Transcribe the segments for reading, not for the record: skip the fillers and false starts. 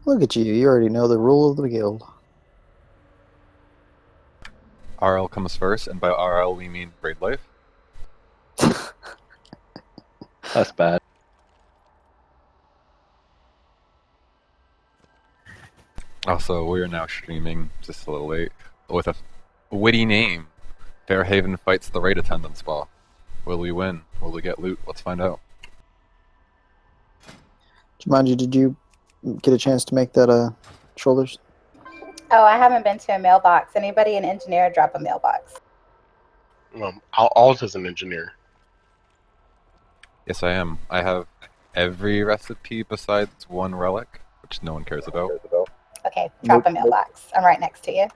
Look at you. You already know the rule of the guild. RL comes first, and by RL we mean Braid Life. That's bad. Also, we are now streaming, just a little late, with a witty name. Fairhaven fights the raid attendance ball. Will we win? Will we get loot? Let's find out. Jumanji, did you get a chance to make that shoulders? Oh, I haven't been to a mailbox. Anybody an engineer drop a mailbox? Well, Alt is an engineer. Yes, I am. I have every recipe besides one relic, which no one cares about. Okay, drop a mailbox. I'm right next to you.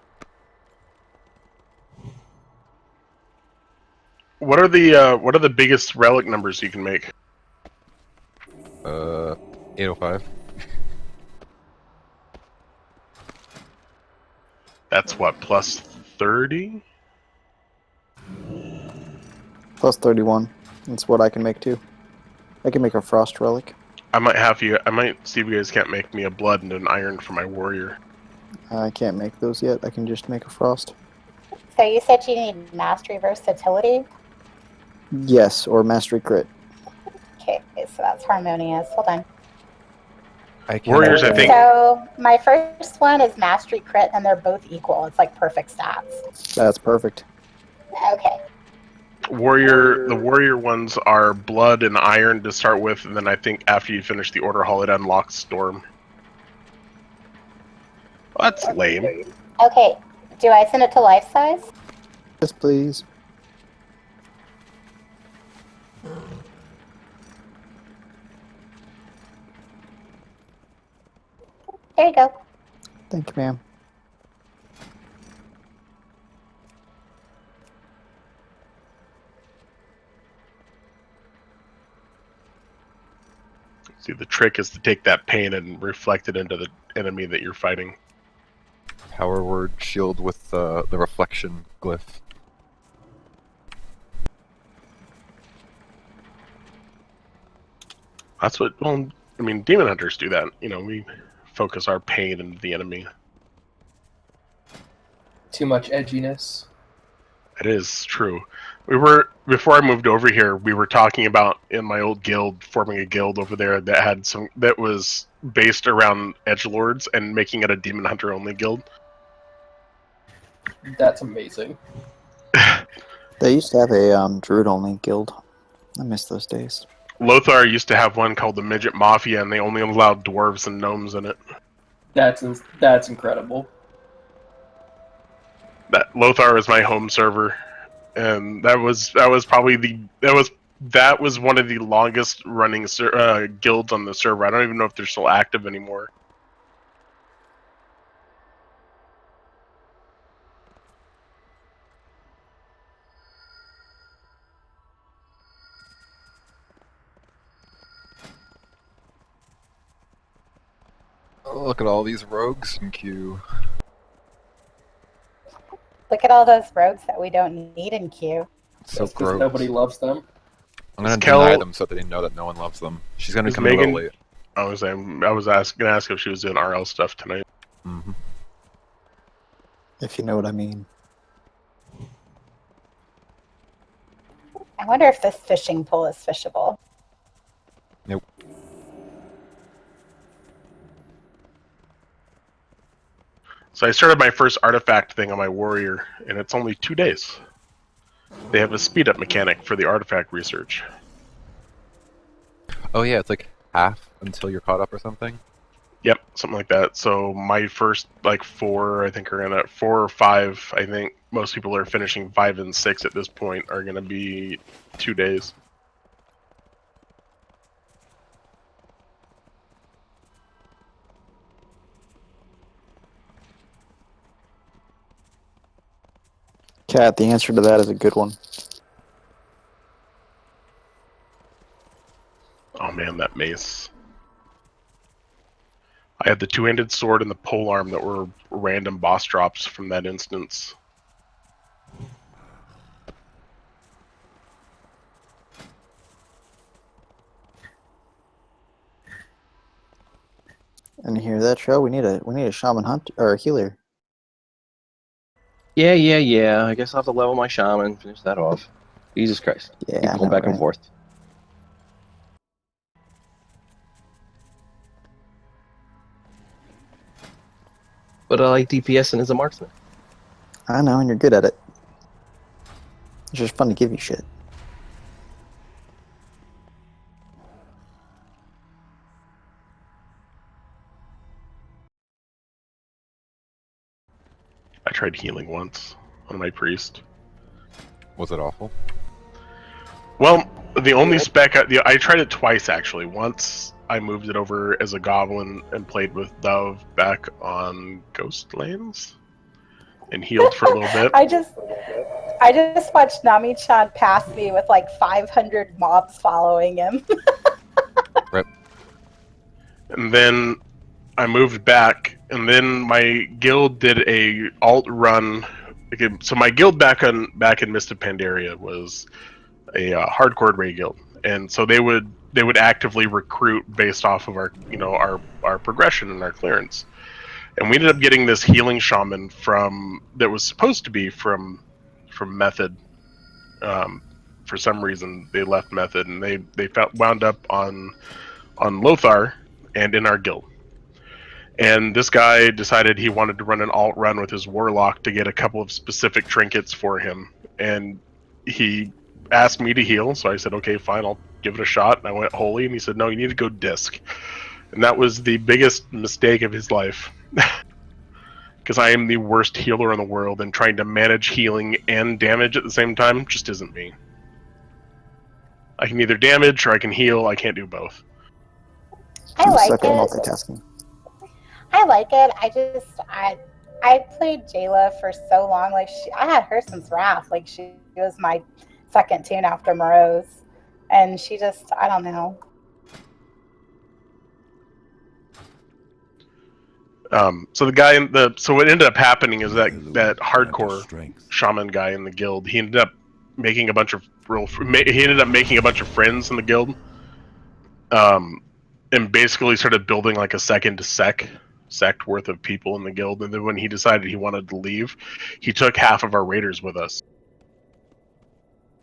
What are the biggest relic numbers you can make? 805. That's what, plus 30? Plus 31. That's what I can make too. I can make a frost relic. I might see if you guys can't make me a blood and an iron for my warrior. I can't make those yet. I can just make a frost. So you said you need mastery versatility? Yes, or mastery crit. Okay, so that's harmonious. Hold on. Warriors, I think. So my first one is mastery crit, and they're both equal. It's like perfect stats. That's perfect. Okay. The warrior ones are blood and iron to start with, and then I think after you finish the order hall, it unlocks storm. Well, that's lame. Okay. Do I send it to life size? Yes, please. There you go. Thank you, ma'am. See, the trick is to take that pain and reflect it into the enemy that you're fighting. Power word shield with the reflection glyph. That's what, well, I mean, demon hunters do that. You know, we focus our pain into the enemy. Too much edginess. It is true. Before I moved over here, we were talking about in my old guild, forming a guild over there that was based around edgelords and making it a demon hunter only guild. That's amazing. They used to have a druid only guild. I miss those days. Lothar used to have one called the Midget Mafia, and they only allowed dwarves and gnomes in it. That's incredible. That Lothar is my home server, and that was one of the longest running guilds on the server. I don't even know if they're still active anymore. Oh, look at all these rogues in queue. Look at all those rogues that we don't need in queue. So That's 'cause gross. nobody loves them. I'm gonna Is deny Kel- them so that they know that no one loves them. She's gonna Is come a little Megan- late. I was gonna ask if she was doing RL stuff tonight. Mm-hmm. If you know what I mean. I wonder if this fishing pole is fishable. Nope. So I started my first artifact thing on my warrior, and it's only 2 days. They have a speed up mechanic for the artifact research. Oh yeah, it's like half until you're caught up or something. Yep, something like that. So my first 4, I think, are gonna 4 or 5. I think most people are finishing 5 and 6 at this point. Are gonna be 2 days. Kat, the answer to that is a good one. Oh man, that mace. I had the two-handed sword and the polearm that were random boss drops from that instance. And hear that, show? We need a shaman hunt or a healer. Yeah. I guess I'll have to level my shaman, finish that off. Jesus Christ. Yeah, Keep I going know, back and right? forth. But I like DPS and as a marksman. I know, and you're good at it. It's just fun to give you shit. I tried healing once on my priest. Was it awful? Well, the only spec I tried it twice actually. Once I moved it over as a goblin and played with Dove back on Ghostlands and healed for a little bit. I just watched Nami-chan pass me with like 500 mobs following him. And then I moved back, and then my guild did a alt run. Okay, so my guild back in Mist of Pandaria was a hardcore raid guild, and so they would actively recruit based off of our progression and our clearance. And we ended up getting this healing shaman that was supposed to be from Method. For some reason, they left Method, and they wound up on Lothar and in our guild. And this guy decided he wanted to run an alt run with his warlock to get a couple of specific trinkets for him. And he asked me to heal, so I said, okay, fine, I'll give it a shot. And I went holy, and he said, no, you need to go disc. And that was the biggest mistake of his life. Because I am the worst healer in the world, and trying to manage healing and damage at the same time just isn't me. I can either damage or I can heal. I can't do both. I like suck at it. multitasking. I like it. I played Jayla for so long. Like I had her since Wrath. Like she was my second tune after Morose, and she just I don't know. So what ended up happening is that hardcore shaman guy in the guild, he ended up making a bunch of friends in the guild, and basically started building like a second sect worth of people in the guild. And then when he decided he wanted to leave, he took half of our raiders with us,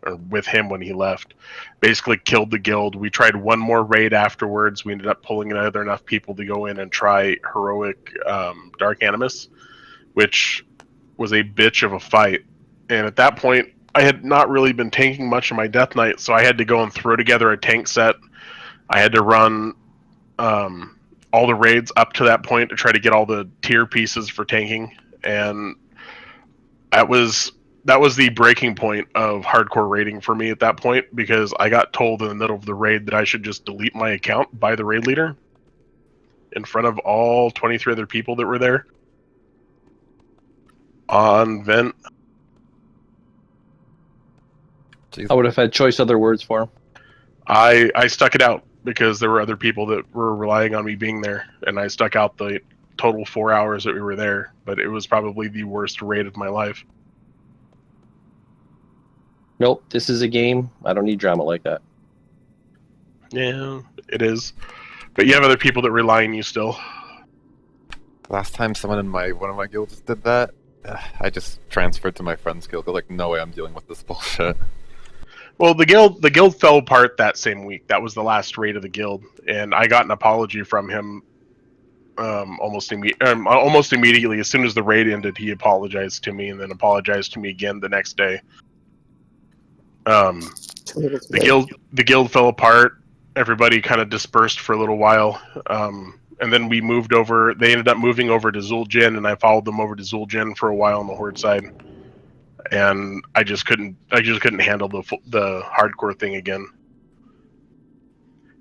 or with him when he left. Basically killed the guild. We tried one more raid afterwards. We ended up pulling together enough people to go in and try heroic Dark Animus, which was a bitch of a fight. And at that point, I had not really been tanking much of my Death Knight, so I had to go and throw together a tank set. I had to run all the raids up to that point to try to get all the tier pieces for tanking, and that was the breaking point of hardcore raiding for me at that point, because I got told in the middle of the raid that I should just delete my account by the raid leader in front of all 23 other people that were there on Vent. I would have had choice other words for him. I stuck it out because there were other people that were relying on me being there, and I stuck out the total 4 hours that we were there, but it was probably the worst raid of my life. Nope, this is a game. I don't need drama like that. Yeah, it is. But you have other people that rely on you still. Last time someone in one of my guilds did that, I just transferred to my friend's guild. They're like, no way, I'm dealing with this bullshit. Well, the guild fell apart that same week. That was the last raid of the guild, and I got an apology from him almost immediately. As soon as the raid ended, he apologized to me, and then apologized to me again the next day. The guild fell apart. Everybody kind of dispersed for a little while, and then we moved over. They ended up moving over to Zul'jin, and I followed them over to Zul'jin for a while on the Horde side. And I just couldn't handle the hardcore thing again.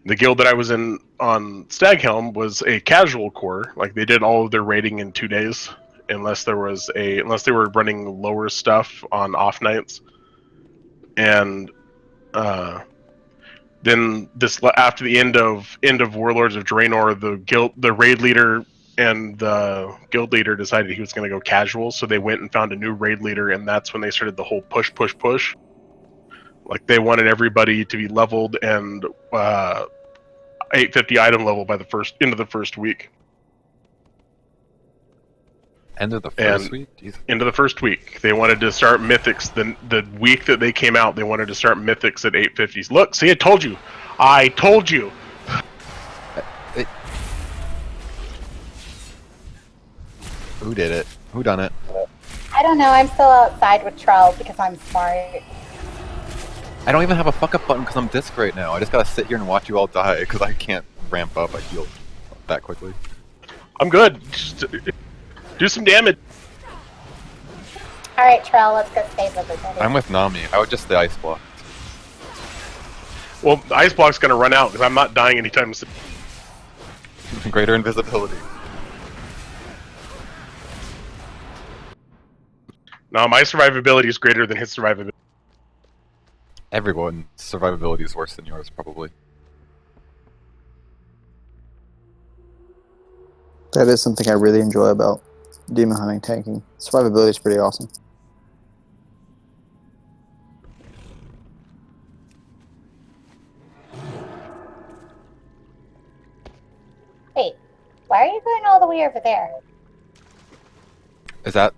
The guild that I was in on Staghelm was a casual core. Like, they did all of their raiding in 2 days, unless they were running lower stuff on off nights. And then after the end of Warlords of Draenor, the raid leader and the guild leader decided he was going to go casual, so they went and found a new raid leader, and that's when they started the whole push. Like, they wanted everybody to be leveled and 850 item level by the first week. End of the first And- week? Jesus. Into the first week, they wanted to start mythics. The week that they came out, they wanted to start mythics at 850s. Look, see, I told you. I told you. Who did it? Who done it? I don't know. I'm still outside with Trell because I'm smart. I don't even have a fuck up button because I'm disc right now. I just gotta sit here and watch you all die because I can't ramp up. I heal that quickly. I'm good. Just do some damage. All right, Trell, let's go save everybody. I'm with Nami. I would just stay ice block. Well, the ice block's gonna run out because I'm not dying anytime soon. Greater invisibility. No, my survivability is greater than his survivability. Everyone's survivability is worse than yours, probably. That is something I really enjoy about demon hunting tanking. Survivability is pretty awesome. Wait, why are you going all the way over there? Is that?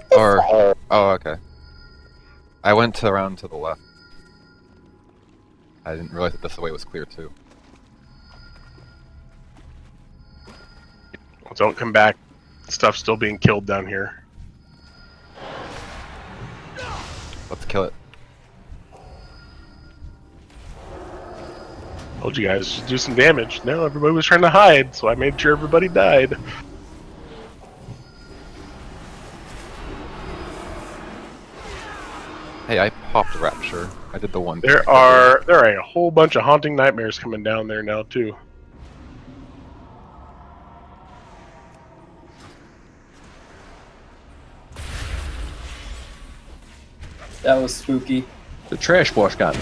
This Or- way. Oh, okay. I went around to the left. I didn't realize that this way was clear too. Don't come back. Stuff's still being killed down here. Let's kill it. Told you guys, do some damage. No, everybody was trying to hide, so I made sure everybody died. Hey, I popped Rapture. I did the one. thing I There could are a whole bunch of haunting nightmares coming down there now too. That was spooky. The trash wash got me.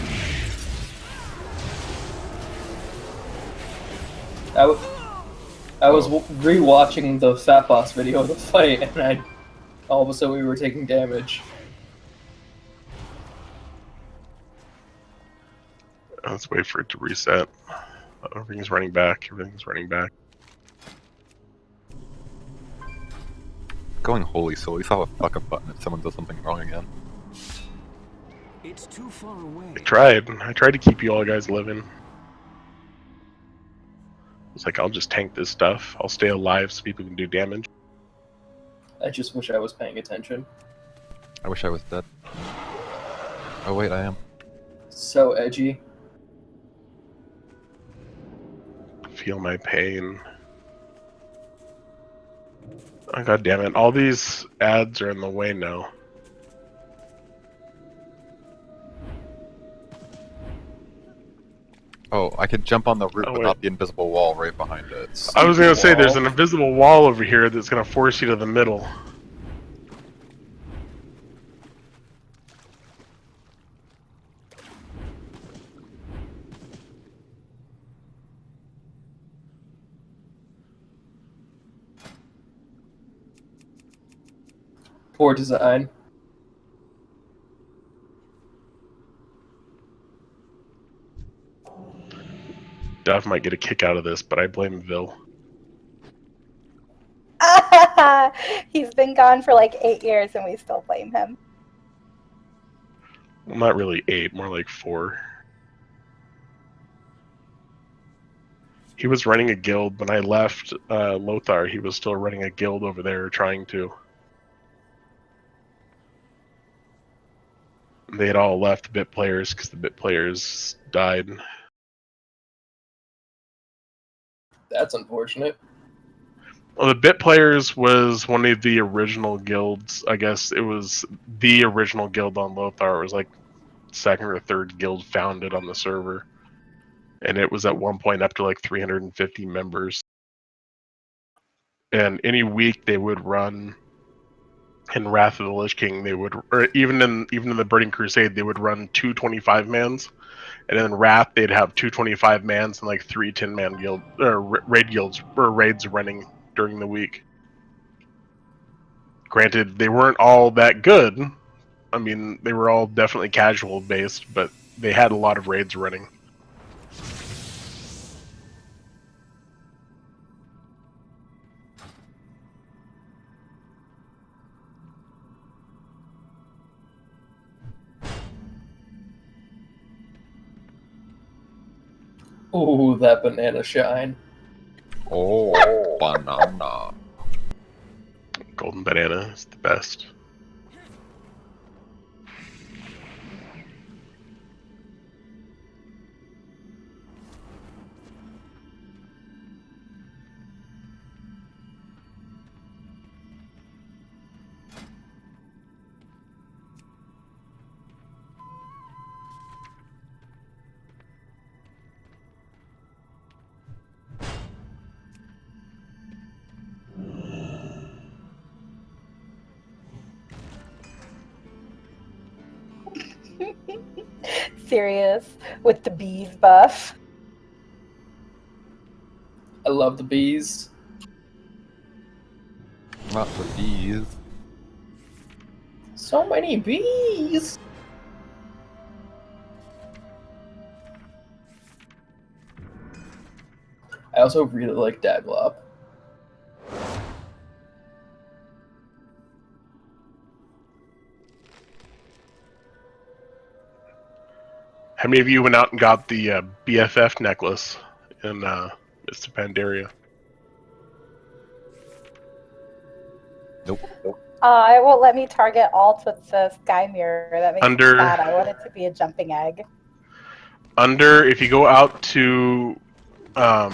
I was rewatching the Fat Boss video of the fight, and all of a sudden we were taking damage. Let's wait for it to reset. Everything's running back. Everything's running back. do. Going holy soul. You saw a fuck up button if someone does something wrong again. It's too far away. I tried to keep you all guys living. It's like, I'll just tank this stuff. I'll stay alive so people can do damage. I just wish I was paying attention. I wish I was dead. Oh wait, I am. So edgy. Feel my pain. Oh, God damn it. All these ads are in the way now. Oh, I could jump on the roof Oh, wait. without the invisible wall right behind it. I was gonna say, there's wall. an invisible wall over here that's gonna force you to the middle. Poor design. Duff might get a kick out of this, but I blame Vil. He's been gone for like 8 years and we still blame him. Well, not really 8, more like 4. He was running a guild when I left Lothar. He was still running a guild over there, trying to. They had all left the bit players because the bit players died. That's unfortunate. Well, the bit players was one of the original guilds. I guess it was the original guild on Lothar. It was like second or third guild founded on the server. And it was at one point up to like 350 members. And any week they would run in Wrath of the Lich King, they would, or even in the Burning Crusade, they would run 2 25-mans. And in Wrath, they'd have 2 25-mans and like 3 10-man guild or raid guilds or raids running during the week. Granted, they weren't all that good. I mean, they were all definitely casual based, but they had a lot of raids running. Ooh, that banana shine. Oh, banana. Golden banana is the best. Serious with the bees buff. I love the bees. Not the bees. So many bees! I also really like Daglop. How many of you went out and got the BFF necklace in Mr. Pandaria? Nope. It won't let me target alt with the sky mirror. That makes me Under- sad. I want it to be a jumping egg. If you go out to the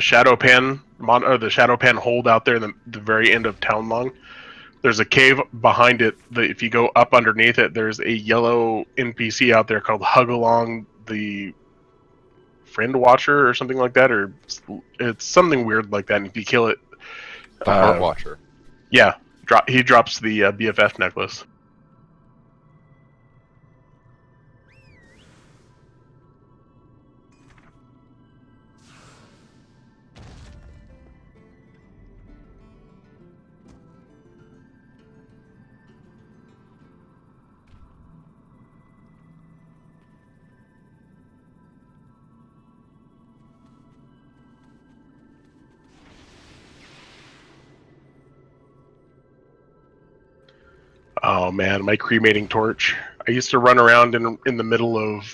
Shadow Pan or the Shadow Pan hold out there in the very end of Town Long, there's a cave behind it that if you go up underneath it, there's a yellow NPC out there called Hugalong the Friend Watcher or something like that, or it's something weird like that. And if you kill it, The Heart Watcher. yeah, he drops the BFF necklace. Oh man, my cremating torch. I used to run around in the middle of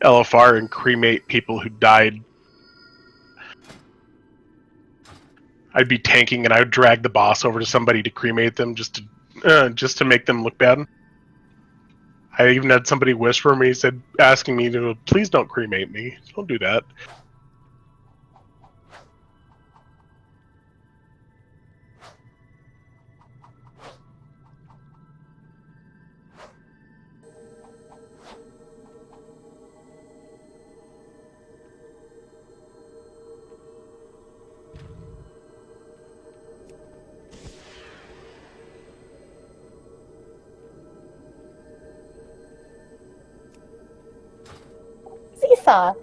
LFR and cremate people who died. I'd be tanking and I would drag the boss over to somebody to cremate them just to make them look bad. I even had somebody whisper me, asking me to please don't cremate me. Don't do that. Seesaw.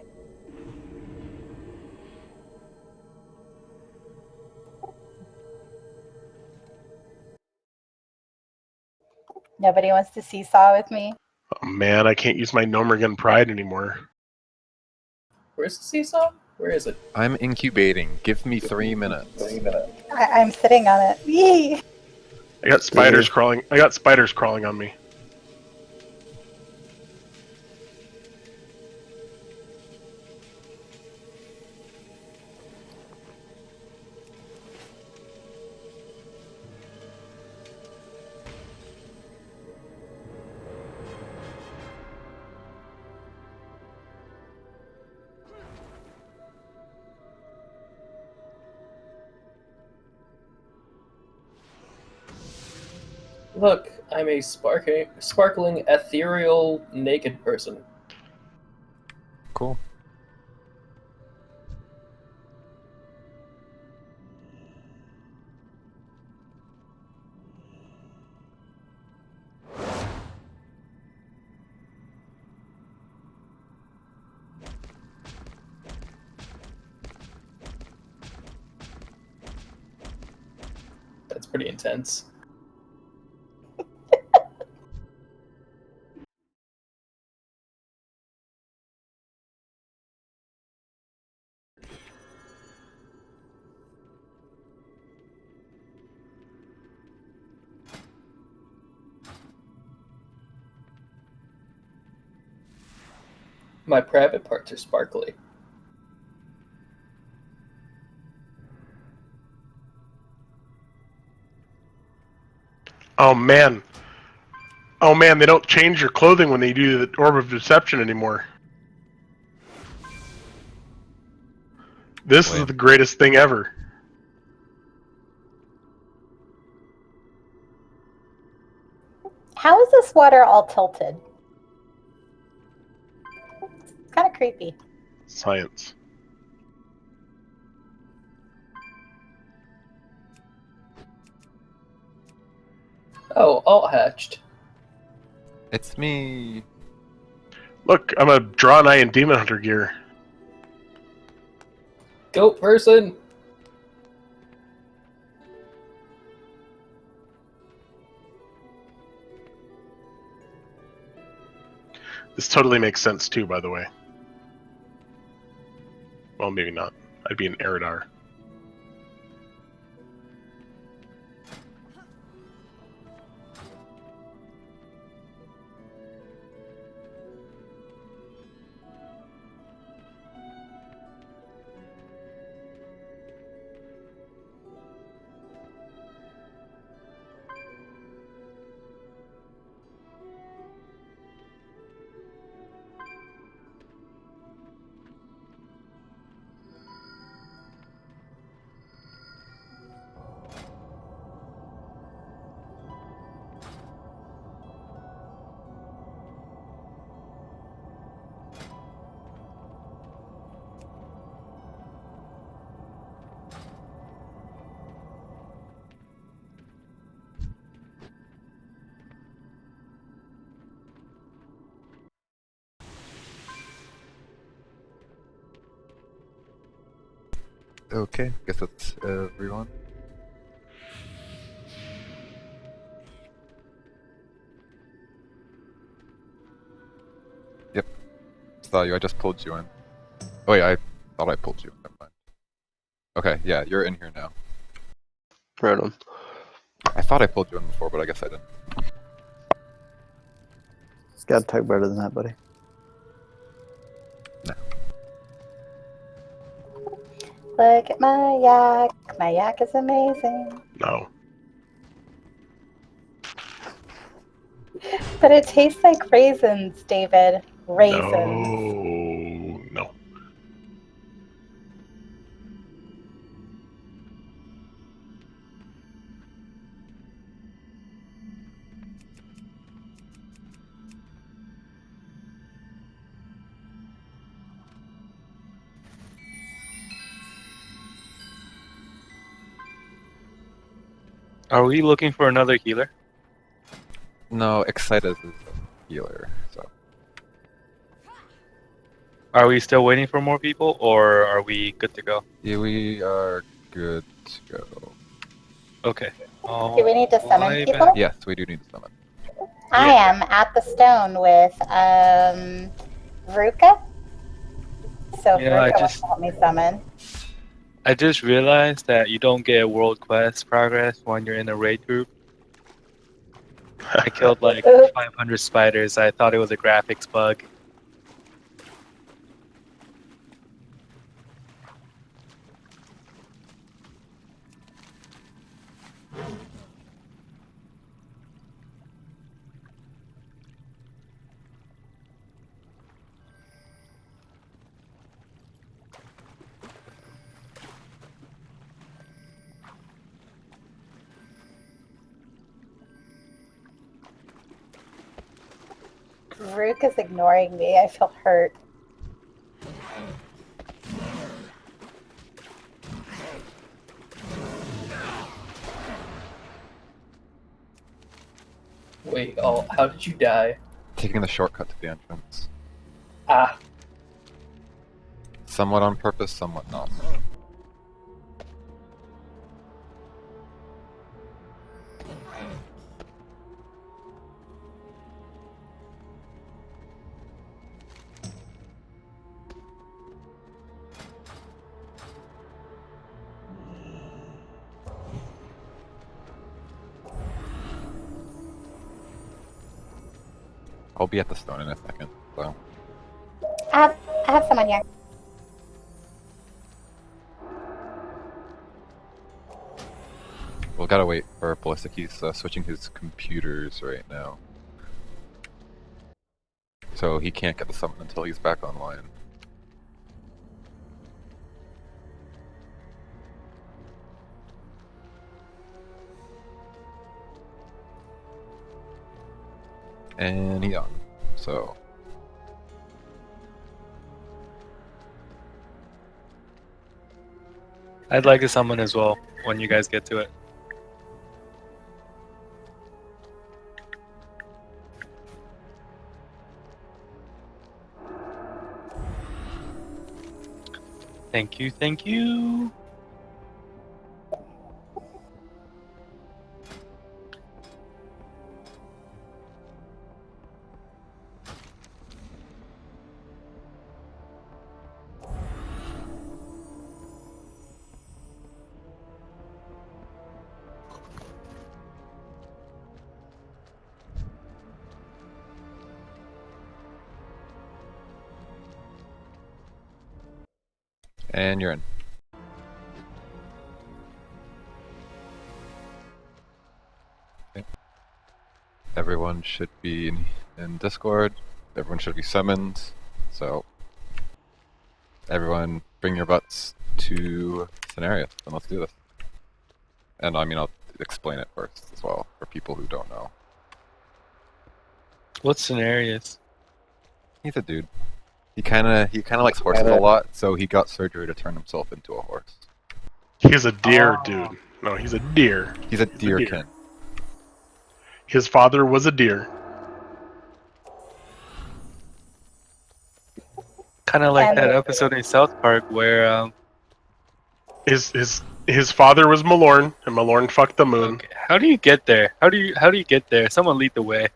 Nobody wants to seesaw with me. Oh man, I can't use my Nomergan Pride anymore. Where's the seesaw? Where is it? I'm incubating. Give me 3 minutes. I'm sitting on it. Yee! I got spiders crawling. I got spiders crawling on me. Look, I'm a sparkling ethereal naked person. Cool. That's pretty intense. My private parts are sparkly. Oh man. Oh man, they don't change your clothing when they do the Orb of Deception anymore. This is Lame. the greatest thing ever. How is this water all tilted? It's kind of creepy. Science. Oh, alt hatched. It's me. Look, I'm a Draw Eye and Demon Hunter gear. Goat person. This totally makes sense too, by the way. Well, maybe not. I'd be an Eridar. Okay, guess that's everyone. Yep. Saw you, I just pulled you in. Oh wait, I thought I pulled you in. Never mind. Okay, yeah, you're in here now. Right on. I thought I pulled you in before, but I guess I didn't. It's got to talk better than that, buddy. Look at my yak. My yak is amazing. No. But it tastes like raisins, David. Raisins. No. No. Are we looking for another healer? No, Excited is a healer, so. Are we still waiting for more people, or are we good to go? Yeah, we are good to go. Okay. Do we need to summon Why people? back? Yes, we do need to summon. I am at the stone with Veruca. So Yeah, I Veruca just- wants to help me summon. I just realized that you don't get world quest progress when you're in a raid group. I killed like Oops. 500 spiders. I thought it was a graphics bug. Veruca's ignoring me. I feel hurt. Wait, oh, how did you die? Taking the shortcut to the entrance. Ah, Somewhat on purpose, somewhat not. I'll be at the stone in a second, so. I have someone here. We'll gotta wait for Ballistic. He's switching his computers right now. So he can't get the summon until he's back online. And he's on. So I'd like to summon as well when you guys get to it. Thank you, thank you. and you're in. Okay. Everyone should be in Discord. Everyone should be summoned. So everyone bring your butts to Cenarius and let's do this. And I mean I'll explain it first as well for people who don't know. What's Cenarius? He's a dude. He kinda likes horses a lot, so he got surgery to turn himself into a horse. He's a deer dude. No, he's a deer. He's a deerkin. His father was a deer. Kind of like that episode in South Park where His father was Malorn, and Malorn fucked the moon. okay, how do you get there? How do you get there? Someone lead the way.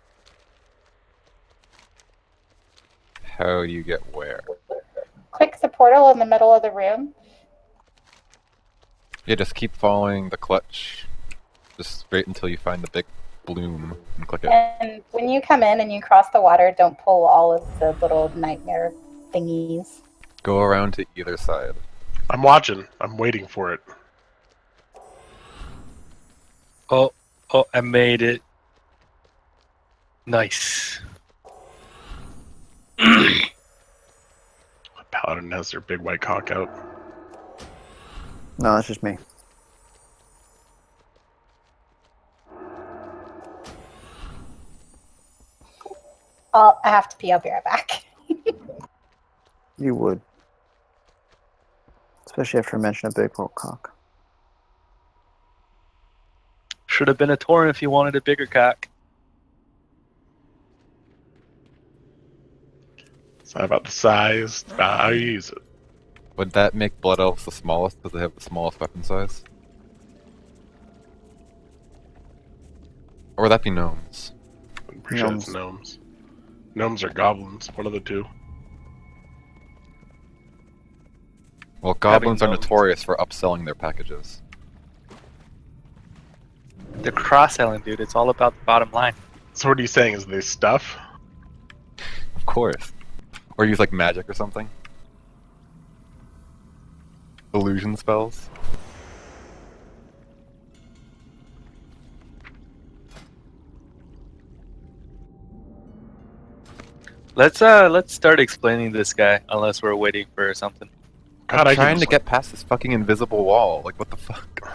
How do you get where? Click the portal in the middle of the room. Yeah, just keep following the clutch. Just straight until you find the big bloom and click it. And when you come in and you cross the water, don't pull all of the little nightmare thingies. Go around to either side. I'm watching. I'm waiting for it. Oh, I made it. Nice. Paladin has their big white cock out. No, that's just me. I have to pee. I'll be right back. You would. Especially after I mentioned a big old cock. Should have been a Tauren if you wanted a bigger cock. It's not about the size, it's about how you use it. Would that make Blood Elves the smallest because they have the smallest weapon size? Or would that be gnomes? I'm pretty sure it's gnomes. Gnomes or goblins, one of the two. Well, goblins are gnomes. notorious for upselling their packages. They're cross-selling, dude. It's all about the bottom line. So what are you saying? Is they stuff? Of course. Or use like magic or something. Illusion spells. Let's start explaining this guy, unless we're waiting for something. God, I'm trying to get past this fucking invisible wall. Like, what the fuck?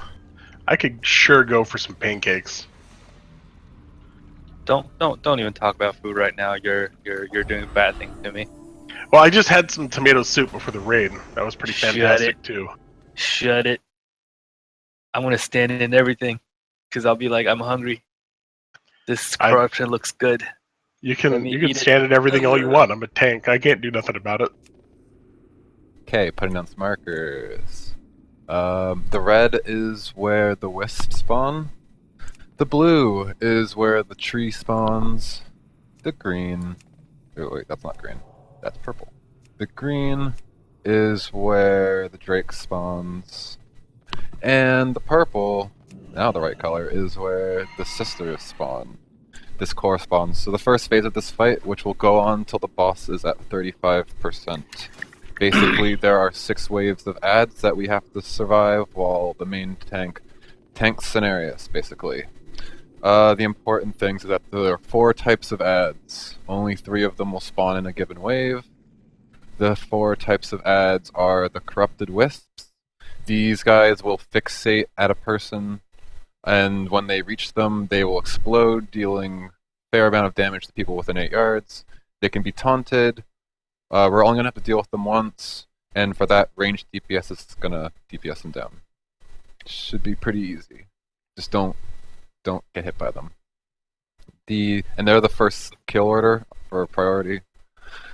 I could sure go for some pancakes. Don't even talk about food right now. You're doing bad things to me. Well, I just had some tomato soup before the raid. That was pretty fantastic too. Shut it. I'm gonna stand in everything, because I'll be like, I'm hungry. This corruption looks good. You Let can me eat stand it. in everything all you want. I'm a tank. I can't do nothing about it. Okay, putting down some markers. The red is where the wisp spawn. The blue is where the tree spawns. The green... Oh, wait, that's not green. That's purple. The green is where the drake spawns. And the purple, now the right color, is where the sisters spawn. this corresponds. So the first phase of this fight, which will go on till the boss is at 35%. Basically, there are 6 waves of ads that we have to survive while the main tanks Cenarius, basically. The important things is that there are 4 types of ads. Only 3 of them will spawn in a given wave. The 4 types of ads are the Corrupted Wisps. These guys will fixate at a person, and when they reach them, they will explode, dealing a fair amount of damage to people within 8 yards. They can be taunted. We're only going to have to deal with them once, and for that, ranged DPS is going to DPS them down. Should be pretty easy. Just don't get hit by them. And they're the first kill order for priority.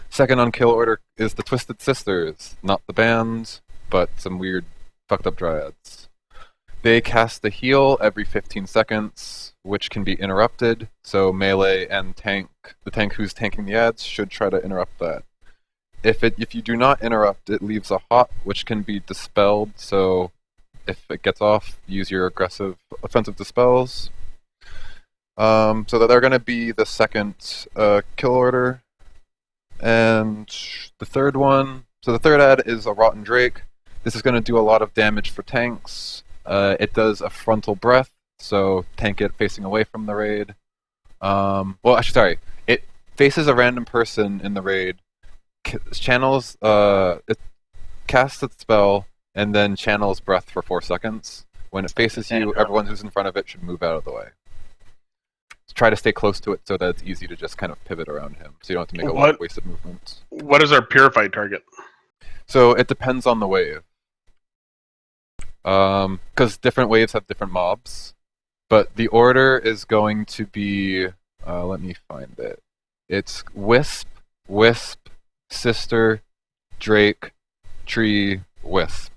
Second on kill order is the Twisted Sisters, not the band, but some weird fucked up dryads. They cast a heal every 15 seconds, which can be interrupted, so melee and the tank who's tanking the ads should try to interrupt that. If you do not interrupt, it leaves a hot, which can be dispelled, so if it gets off, use your aggressive offensive dispels. So that they're going to be the second kill order. And the third one, so the third ad is a Rotten Drake. This is going to do a lot of damage for tanks. It does a frontal breath, so tank it facing away from the raid. It faces a random person in the raid, channels, it casts its spell, and then channels breath for 4 seconds. When it faces you, everyone who's in front of it should move out of the way. Try to stay close to it so that it's easy to just kind of pivot around him, so you don't have to make a lot of wasted movements. What is our purified target? So it depends on the wave. Because different waves have different mobs. But the order is going to be... let me find it. It's Wisp, Sister, Drake, Tree, Wisp.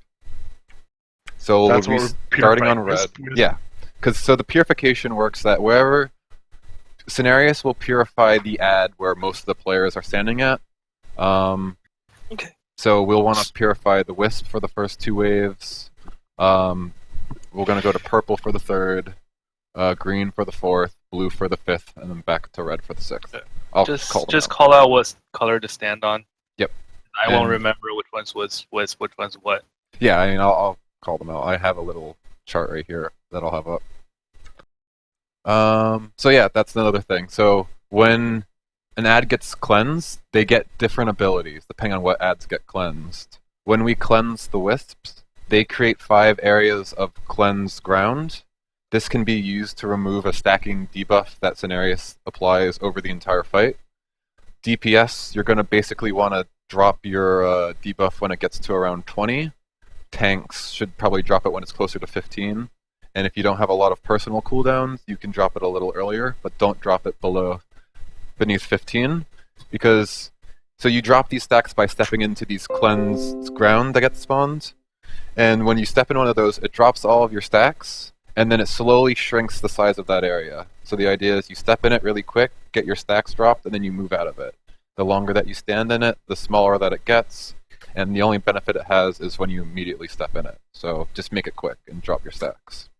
So That's we'll what be we're starting on purifying, red. Wisp. Yeah. So the purification works that wherever... Cenarius will purify the ad where most of the players are standing at. Okay. So we'll want to purify the Wisp for the first 2 waves. We're going to go to purple for the 3rd, green for the 4th, blue for the 5th, and then back to red for the 6th. I'll Call out what color to stand on. Yep. I won't remember which one's was which one's what. Yeah, I mean, I'll call them out. I have a little chart right here that I'll have up. So yeah, that's another thing. So when an ad gets cleansed, they get different abilities depending on what ads get cleansed. When we cleanse the Wisps, they create 5 areas of cleansed ground. This can be used to remove a stacking debuff that Cenarius applies over the entire fight. DPS, you're going to basically want to drop your debuff when it gets to around 20. Tanks should probably drop it when it's closer to 15. And if you don't have a lot of personal cooldowns, you can drop it a little earlier, but don't drop it beneath 15, because so you drop these stacks by stepping into these cleansed ground that gets spawned, and when you step in one of those, it drops all of your stacks, and then it slowly shrinks the size of that area. So the idea is you step in it really quick, get your stacks dropped, and then you move out of it. The longer that you stand in it, the smaller that it gets, and the only benefit it has is when you immediately step in it. So just make it quick and drop your stacks.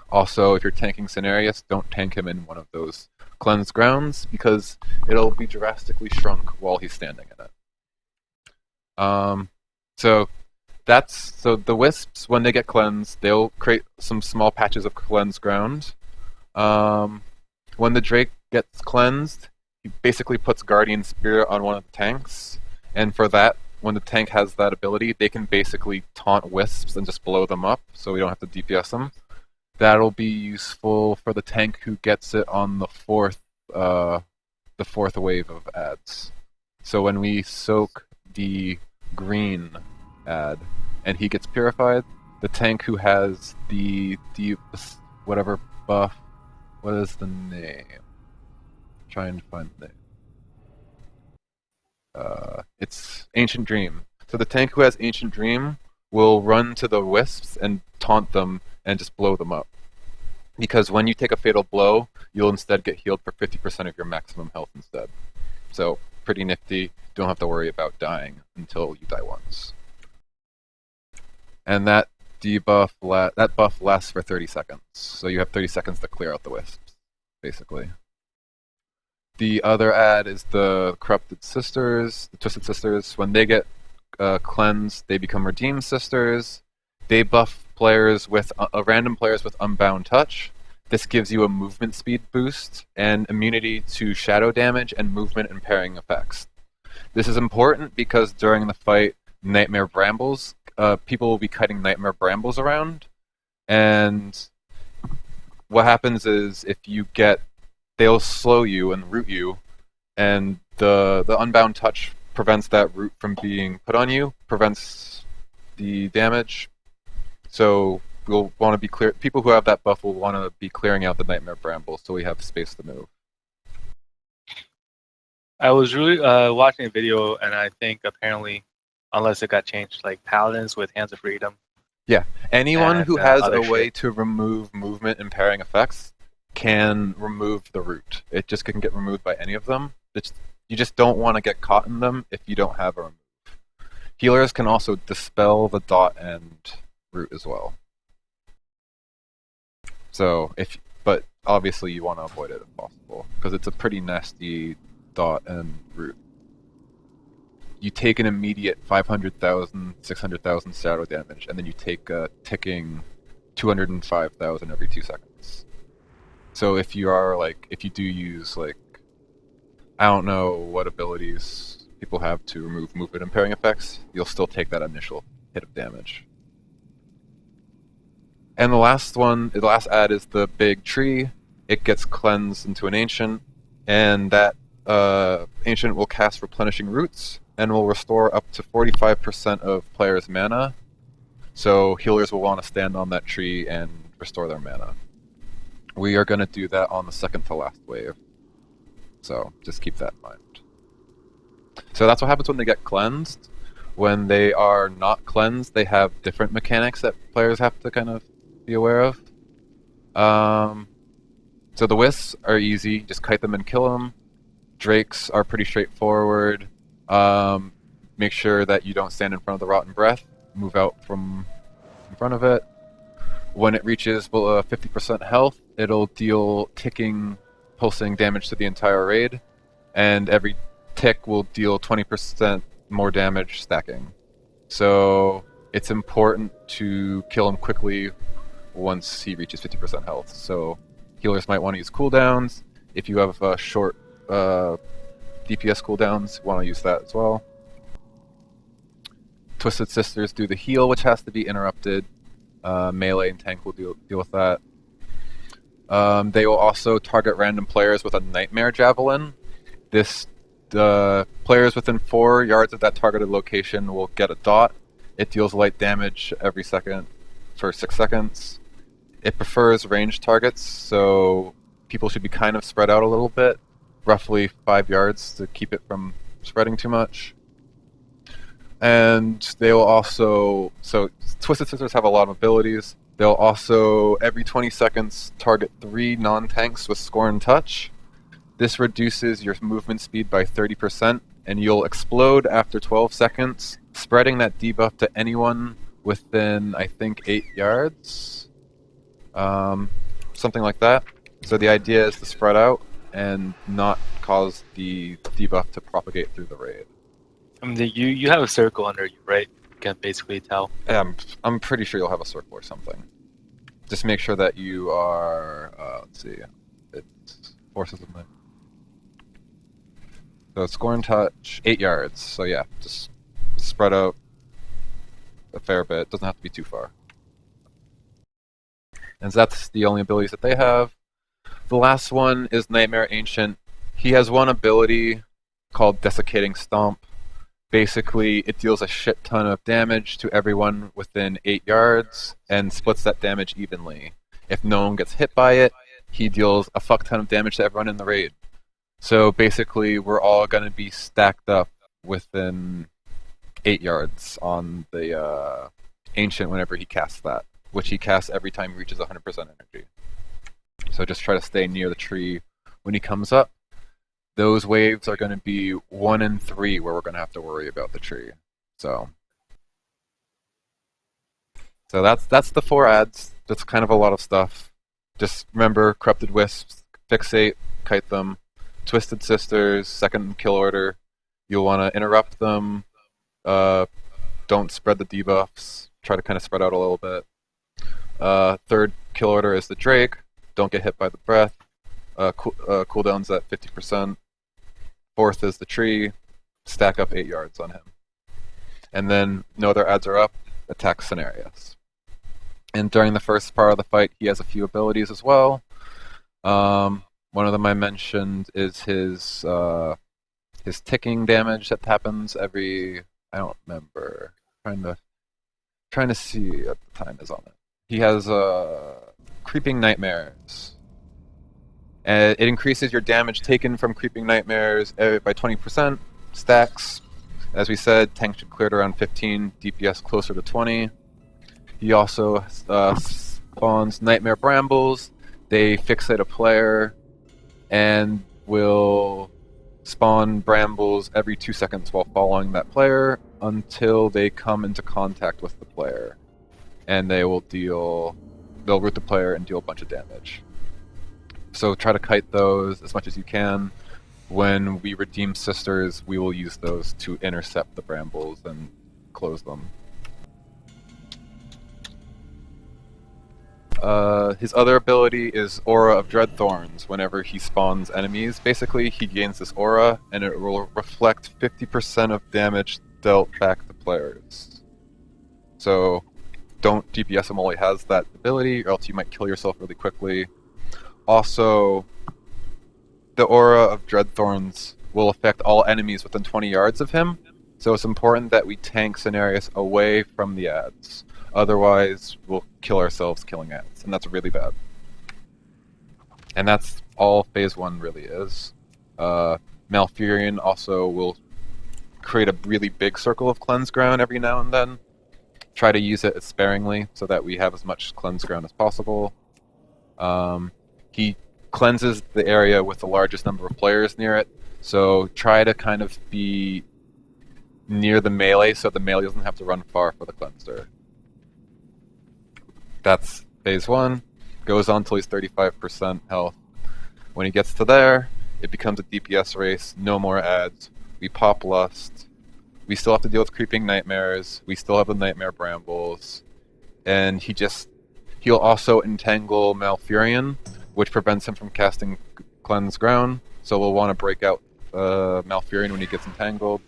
Also, if you're tanking Cenarius, don't tank him in one of those cleansed grounds, because it'll be drastically shrunk while he's standing in it. So the Wisps, when they get cleansed, they'll create some small patches of cleansed ground. When the Drake gets cleansed, he basically puts Guardian Spirit on one of the tanks, and for that, when the tank has that ability, they can basically taunt Wisps and just blow them up, so we don't have to DPS them. That'll be useful for the tank who gets it on the 4th wave of ads. So when we soak the green ad and he gets purified, the tank who has the whatever buff, what is the name? Trying to find the name. It's Ancient Dream. So the tank who has Ancient Dream will run to the Wisps and taunt them and just blow them up. Because when you take a fatal blow, you'll instead get healed for 50% of your maximum health instead. So, pretty nifty. Don't have to worry about dying until you die once. And that buff lasts for 30 seconds. So you have 30 seconds to clear out the Wisps, basically. The other ad is the Corrupted Sisters, the Twisted Sisters. When they get cleansed, they become Redeemed Sisters. They buff players with random players with Unbound Touch. This gives you a movement speed boost and immunity to shadow damage and movement impairing effects. This is important because during the fight, Nightmare Brambles, people will be kiting Nightmare Brambles around, and what happens is if you get, they'll slow you and root you, and the Unbound Touch prevents that root from being put on you, prevents the damage. So we'll want to be clear. People who have that buff will want to be clearing out the Nightmare Bramble so we have space to move. I was really watching a video, and I think apparently, unless it got changed, like Paladins with Hands of Freedom. Anyone And, who has other a way shit. to remove movement impairing effects can remove the root. It just can get removed by any of them. You just don't want to get caught in them if you don't have a remove. Healers can also dispel the dot and root as well. So but obviously you want to avoid it if possible because it's a pretty nasty dot and root. You take an immediate 500,000, 600,000 shadow damage, and then you take a ticking 205,000 every 2 seconds. So if you do use I don't know what abilities people have to remove movement impairing effects, you'll still take that initial hit of damage. And the last ad is the big tree. It gets cleansed into an ancient, and that ancient will cast replenishing roots and will restore up to 45% of players' mana. So healers will want to stand on that tree and restore their mana. We are going to do that on the second to last wave. So just keep that in mind. So that's what happens when they get cleansed. When they are not cleansed, they have different mechanics that players have to kind of be aware of. So the Wisps are easy. Just kite them and kill them. Drakes are pretty straightforward. Make sure that you don't stand in front of the Rotten Breath. Move out from in front of it. When it reaches below 50% health, it'll deal ticking, pulsing damage to the entire raid, and every tick will deal 20% more damage stacking. So it's important to kill him quickly once he reaches 50% health. So healers might want to use cooldowns. If you have short DPS cooldowns, you want to use that as well. Twisted Sisters do the heal, which has to be interrupted. Melee and tank will deal with that. They will also target random players with a Nightmare Javelin. The players within 4 yards of that targeted location will get a dot. It deals light damage every second for 6 seconds. It prefers ranged targets, so people should be kind of spread out a little bit, roughly 5 yards to keep it from spreading too much. And they will also... So Twisted Sisters have a lot of abilities. They'll also, every 20 seconds, target 3 non-tanks with Scorn Touch. This reduces your movement speed by 30%, and you'll explode after 12 seconds, spreading that debuff to anyone within, I think, 8 yards. Something like that. So the idea is to spread out and not cause the debuff to propagate through the raid. I mean, you have a circle under you, right? You can basically tell. Yeah, I'm pretty sure you'll have a circle or something. Just make sure that you are, let's see, it's Forces of Night. So Scorn Touch, 8 yards. So yeah, just spread out a fair bit. Doesn't have to be too far. And that's the only abilities that they have. The last one is Nightmare Ancient. He has one ability called Desiccating Stomp. Basically, it deals a shit ton of damage to everyone within 8 yards and splits that damage evenly. If no one gets hit by it, he deals a fuck ton of damage to everyone in the raid. So basically, we're all going to be stacked up within 8 yards on the Ancient whenever he casts that, which he casts every time he reaches 100% energy. So just try to stay near the tree when he comes up. Those waves are going to be 1 and 3 where we're going to have to worry about the tree. So that's the 4 ads. That's kind of a lot of stuff. Just remember, Corrupted Wisps, fixate, kite them. Twisted Sisters, second kill order. You'll want to interrupt them. Don't spread the debuffs. Try to kind of spread out a little bit. Third kill order is the Drake. Don't get hit by the breath. Cooldown's at 50%. Fourth is the tree. Stack up 8 yards on him. And then no other adds are up. Attack Cenarius. And during the first part of the fight, he has a few abilities as well. One of them I mentioned is his ticking damage that happens every. I don't remember. Trying to see what the time is on it. He has Creeping Nightmares. It increases your damage taken from Creeping Nightmares by 20%. Stacks. As we said, tank should clear it around 15, DPS closer to 20. He also spawns Nightmare Brambles. They fixate a player and will spawn brambles every 2 seconds while following that player until they come into contact with the player. And they'll root the player and deal a bunch of damage. So try to kite those as much as you can. When we redeem Sisters, we will use those to intercept the brambles and close them. His other ability is Aura of Dreadthorns. Whenever he spawns enemies, basically he gains this aura, and it will reflect 50% of damage dealt back to players. So don't DPS him while he has that ability, or else you might kill yourself really quickly. Also, the Aura of Dreadthorns will affect all enemies within 20 yards of him, so it's important that we tank Cenarius away from the ads. Otherwise, we'll kill ourselves killing ads, and that's really bad. And that's all Phase 1 really is. Malfurion also will create a really big circle of Cleanse Ground every now and then. Try to use it sparingly so that we have as much Cleanse Ground as possible. He cleanses the area with the largest number of players near it, so try to kind of be near the melee so the melee doesn't have to run far for the cleanser. That's Phase 1. Goes on till he's 35% health. When he gets to there, it becomes a DPS race, no more ads. We pop Lust. We still have to deal with Creeping Nightmares. We still have the Nightmare Brambles. And he'll also entangle Malfurion, which prevents him from casting Cleanse Ground. So we'll want to break out Malfurion when he gets entangled.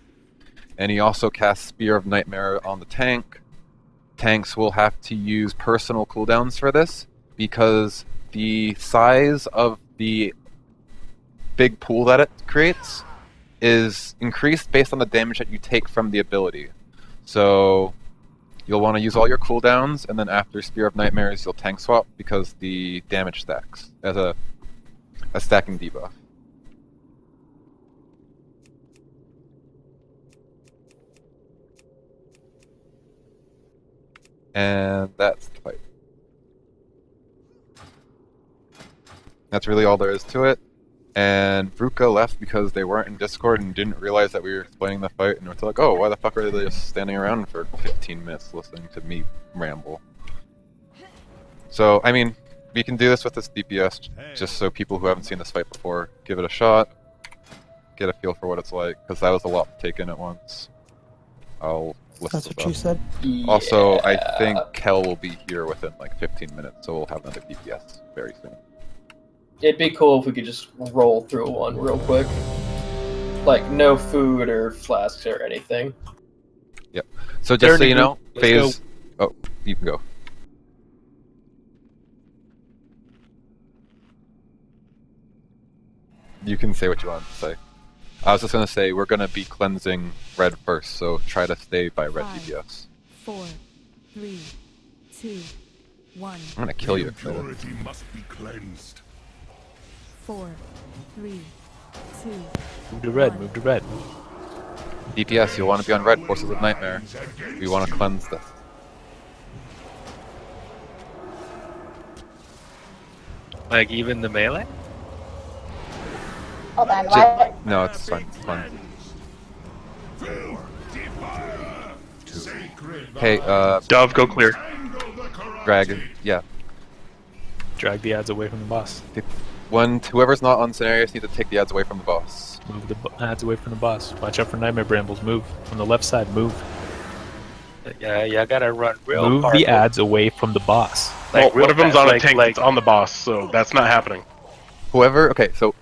And he also casts Spear of Nightmare on the tank. Tanks will have to use personal cooldowns for this, because the size of the big pool that it creates is increased based on the damage that you take from the ability. So you'll want to use all your cooldowns, and then after Spear of Nightmares, you'll tank swap because the damage stacks as a stacking debuff. And that's the fight. That's really all there is to it. And Vruka left because they weren't in Discord and didn't realize that we were explaining the fight, and were like, oh, why the fuck are they just standing around for 15 minutes listening to me ramble? So, I mean, we can do this with this DPS just so people who haven't seen this fight before give it a shot, get a feel for what it's like, because that was a lot to take in at once. I'll list That's those what you up. said. Yeah. Also, I think Kel will be here within like 15 minutes, so we'll have another DPS very soon. It'd be cool if we could just roll through one real quick. Like, no food or flasks or anything. So just so Dirty you know, Let's phase... Oh, you can go. You can say what you want to say. I was just going to say, we're going to be cleansing red first, so try to stay by red 5, DPS. 4, 3, 2, 1. I'm going to kill you. Purity must be cleansed. 4, 3, 2. Move to red, move to red. DPS, you'll want to be on red, Forces of Nightmare. We want to cleanse this. Like even the melee? Hold on. Why? No, it's fine. It's fine. Hey, Dove, go clear. Drag, yeah. Drag the ads away from the boss. whoever's not on Cenarius need to take the ads away from the boss. Move the ads away from the boss. Watch out for Nightmare Brambles. Move. On the left side, move. Yeah, I gotta run real Move hard. the ads away from the boss. Well, real one of them's fast, on a tank that's on the boss, so that's not happening. Whoever, okay, so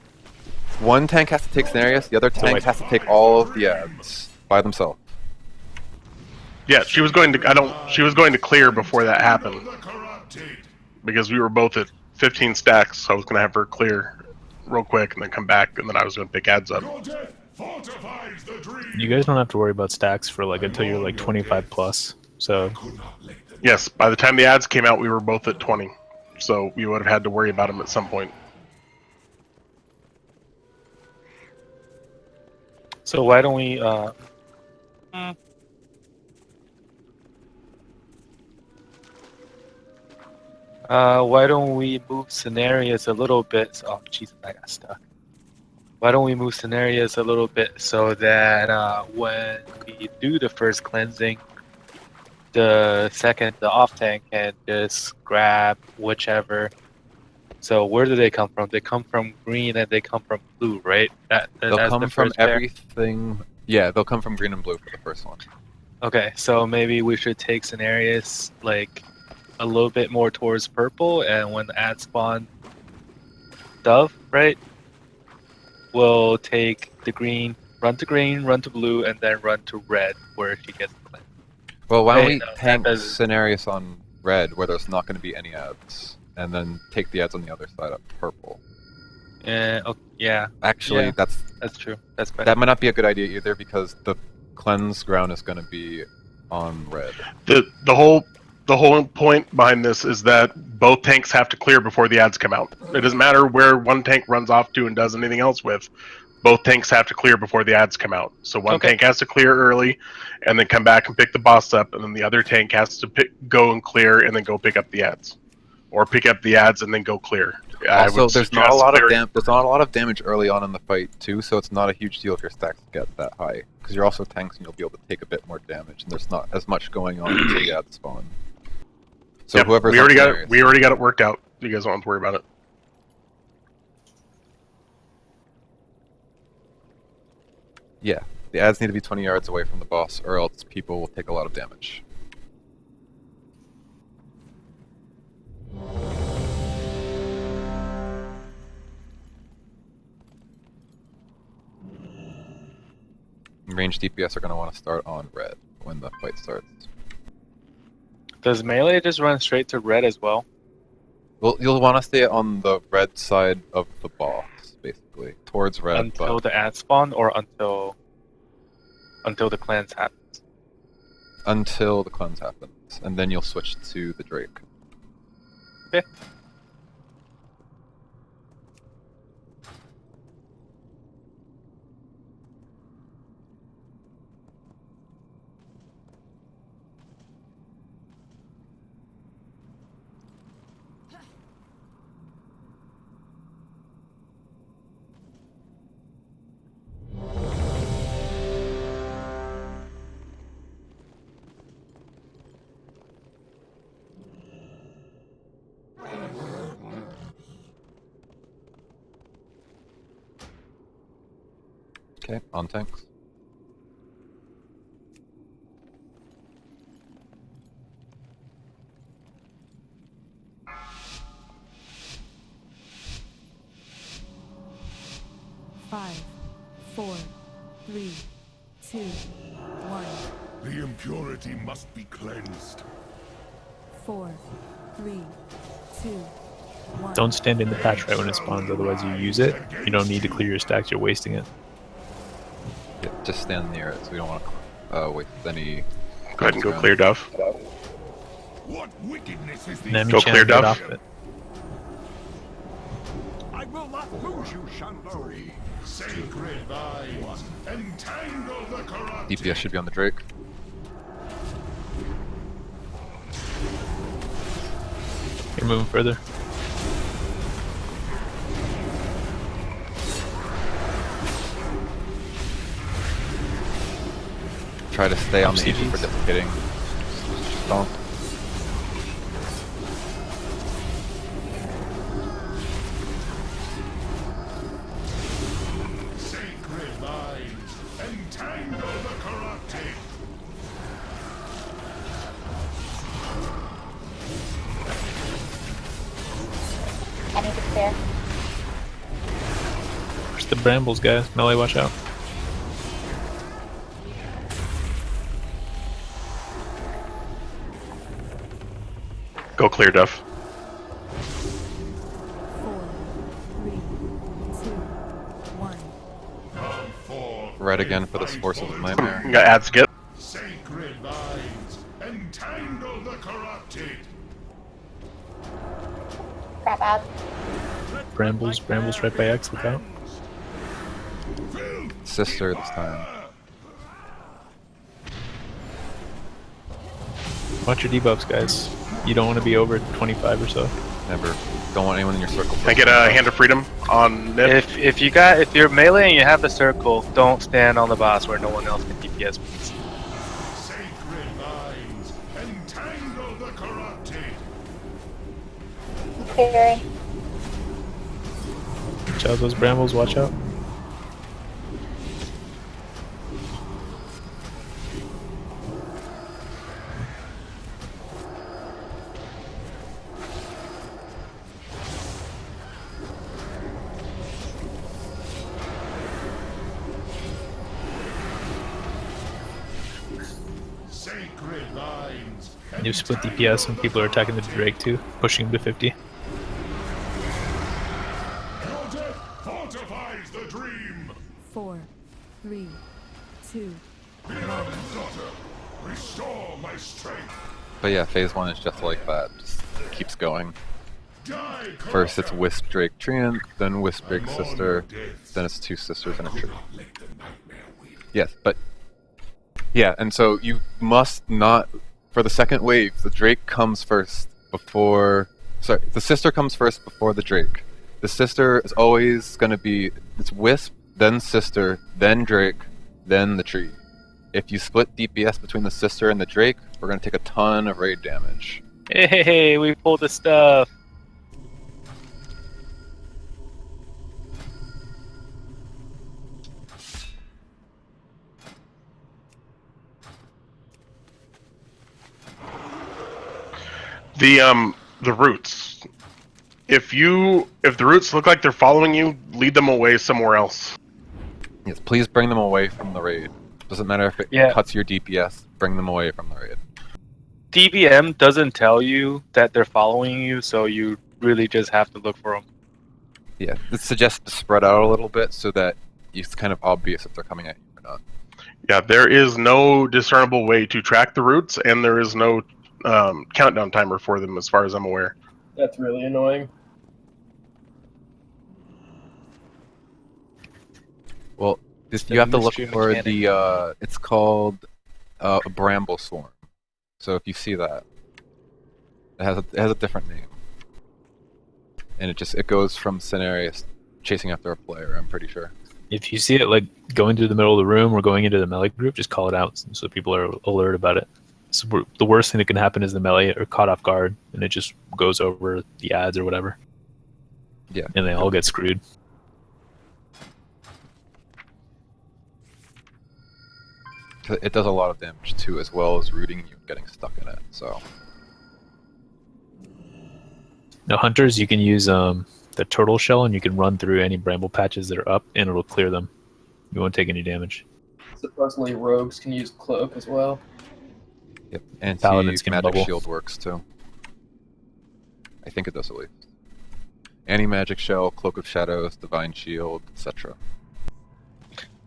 one tank has to take Cenarius, the other tank has to take all of the ads by themselves. Yeah, she was going to. She was going to clear before that happened because we were both at 15 stacks. So I was going to have her clear real quick and then come back, and then I was going to pick ads up. You guys don't have to worry about stacks for like until you're like 25 plus. So Yes, by the time the ads came out, we were both at 20, so we would have had to worry about them at some point. So why don't we why don't we move Cenarius a little bit? Oh, Jesus, I got stuck. Why don't we move Cenarius a little bit so that when we do the first cleansing, the off tank can just grab whichever. So where do they come from? They come from green and they come from blue, right? They'll that's come the from first pair? everything. Yeah, they'll come from green and blue for the first one. Okay, so maybe we should take Cenarius like a little bit more towards purple, and when the ad spawn Dove, right? We'll take the green, run to blue, and then run to red where she gets the cleanse. Well, why don't Hey, we no, tank that doesn't- Cenarius on red where there's not going to be any ads, and then take the ads on the other side up purple. Yeah. Actually, Yeah. that's true. That's better. that might not be a good idea either because the cleanse ground is going to be on red. The whole point behind this is that both tanks have to clear before the ads come out. It doesn't matter where one tank runs off to and does anything else with. Both tanks have to clear before the ads come out. So one tank has to clear early, and then come back and pick the boss up, and then the other tank has to go and clear, and then go pick up the ads, or pick up the ads and then go clear. Also, there's not a lot of damage early on in the fight too, so it's not a huge deal if your stacks get that high because you're also tanks and you'll be able to take a bit more damage, and there's not as much going on until the ads spawn. So Yep, whoever's we already got Cenarius- it. We already got it worked out. You guys don't have to worry about it. Yeah, the ads need to be 20 yards away from the boss, or else people will take a lot of damage. Range DPS are going to want to start on red when the fight starts. Does melee just run straight to red as well? Well, you'll want to stay on the red side of the boss, basically, towards red. Until but the ad spawn, or until the cleanse happens? until the cleanse happens, and then you'll switch to the Drake. Okay. Okay, on tanks. Five, 4, 3, 2, 1. The impurity must be cleansed. 4, 3, 2, 1. Don't stand in the patch right when it spawns, otherwise you use it. You don't need to clear your stacks, you're wasting it. Yeah, just stand near it, so we don't want to waste any. Go ahead and go clear Duff. What wickedness is Nami Go Chan, clear get Duff. off it. I will not lose you, Shanlo. Sacred vines, entangle the corrupt. DPS should be on the Drake. You're moving further. Try to stay on the CGs. agent for duplicating. Stomp. here. Push the brambles, guys. Melee, watch out. Go clear, Duff. 4, 3, 2, 1. Red again for this Forces of Nightmare. Got ads get. Sacred vines, entangle the corrupted. Crap out. Brambles right by X. Look out. Sister this time. Watch your debuffs, guys. You don't want to be over 25 or so. Never. Don't want anyone in your circle. Can I get a Hand of Freedom on Nip? If you're melee and you have the circle, don't stand on the boss where no one else can DPS. Please. Sacred vines, entangle the corrupted. Clearing. Watch out, those brambles. Watch out. Sacred vines. You split DPS when people are attacking the Drake too, pushing him to 50. Your death fortifies the dream. 4, 3, 2, Beloved daughter, restore my strength. But yeah, phase 1 is just like that. Just keeps going. Die, First it's corruptor. Wisp Drake Treant, then Wisp Drake I'm Sister, on your death. then it's 2 sisters and a tree. Let the nightmare weep. Yes, but yeah, and so you must not, for the second wave, the Drake comes first before, sorry, the sister comes first before the Drake. The sister is always going to be, it's Wisp, then sister, then Drake, then the tree. If you split DPS between the sister and the Drake, we're going to take a ton of raid damage. Hey, we pulled the stuff. The roots. If the roots look like they're following you, lead them away somewhere else. Yes, please bring them away from the raid. Doesn't matter if it cuts your DPS, bring them away from the raid. DBM doesn't tell you that they're following you, so you really just have to look for them. Yeah, it suggests to spread out a little bit so that it's kind of obvious if they're coming at you or not. Yeah, there is no discernible way to track the roots, and there is no countdown timer for them, as far as I'm aware. That's really annoying. Well, It's you have to look mystery for mechanic. the. It's called a bramble swarm. So if you see that, it has a different name, and it goes from Cenarius chasing after a player. I'm pretty sure. If you see it like going through the middle of the room or going into the melee group, just call it out so people are alert about it. So the worst thing that can happen is the melee are caught off guard and it just goes over the ads or whatever. Yeah. And they all get screwed. It does a lot of damage too, as well as rooting you and getting stuck in it. So. Now hunters, you can use the turtle shell and you can run through any bramble patches that are up and it'll clear them. You won't take any damage. Supposedly rogues can use cloak as well. Yep. Paladins can Anti-magic bubble. shield works too. I think it does at least. Anti-magic shell, cloak of shadows, divine shield, etc.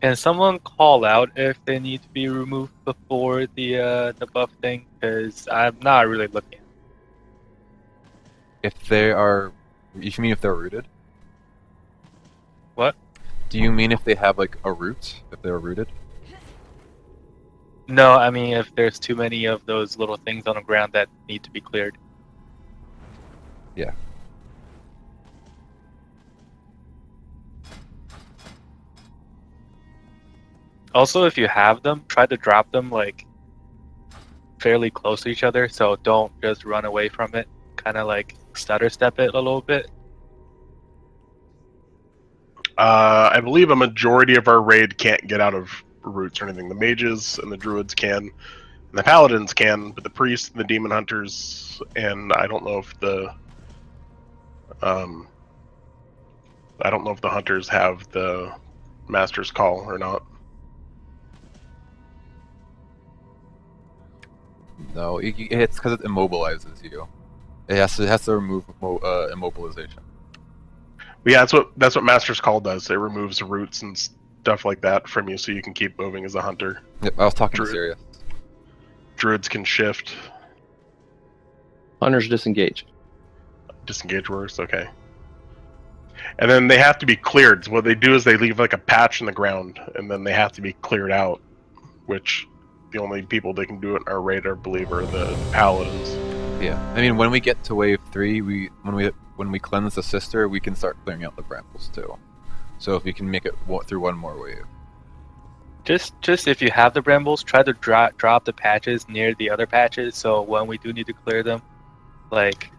Can someone call out if they need to be removed before the buff thing? Because I'm not really looking. If they are, you mean if they're rooted? What? Do you mean if they have like a root? If they're rooted? No, I mean if there's too many of those little things on the ground that need to be cleared. Yeah. Also, if you have them, try to drop them like fairly close to each other, so don't just run away from it. Kind of like stutter step it a little bit. I believe a majority of our raid can't get out of roots or anything. The mages and the druids can, and the paladins can, but the priests and the demon hunters, and I don't know if the I don't know if the hunters have the Master's Call or not. No, it's because it immobilizes you. It has to remove immobilization. But yeah, that's what Master's Call does. It removes roots and stuff like that from you, so you can keep moving as a hunter. Yep, I was talking serious. Druids can shift. Hunters disengage. Disengage works, okay. And then they have to be cleared. So what they do is they leave like a patch in the ground, and then they have to be cleared out. Which the only people that can do it are Raid, I believe, are the paladins. Yeah, I mean, when we get to wave 3, when we cleanse the sister, we can start clearing out the brambles too. So if we can make it through one more wave. Just if you have the brambles, try to drop the patches near the other patches. So when we do need to clear them, like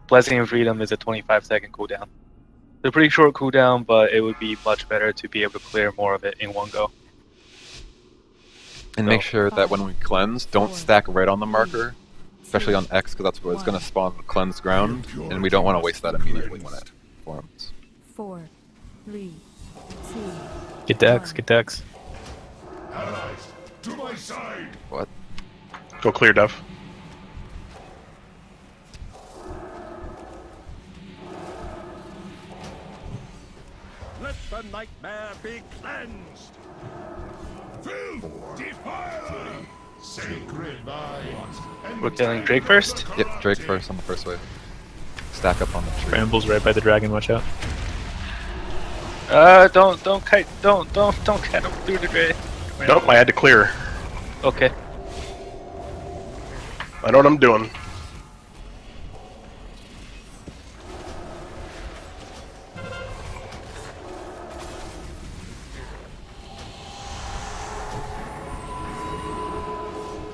Blessing of Freedom is a 25-second cooldown. It's a pretty short cooldown, but it would be much better to be able to clear more of it in one go. And make sure that when we cleanse, don't stack right on the marker, especially on X, because that's where it's going to spawn cleansed ground, and we don't want to waste that immediately when it forms. 4, 3, 2. Get to X, get to X. Allies, to my side! What? Go clear, Dev. Let the nightmare be cleansed! Filth, defile! Sacred vines! We're killing Drake first? Yep, Drake first on the first wave. Stack up on the tree. Brambles right by the dragon, watch out. Don't kite him through the Drake. Nope, I had to clear. Okay. I know what I'm doing.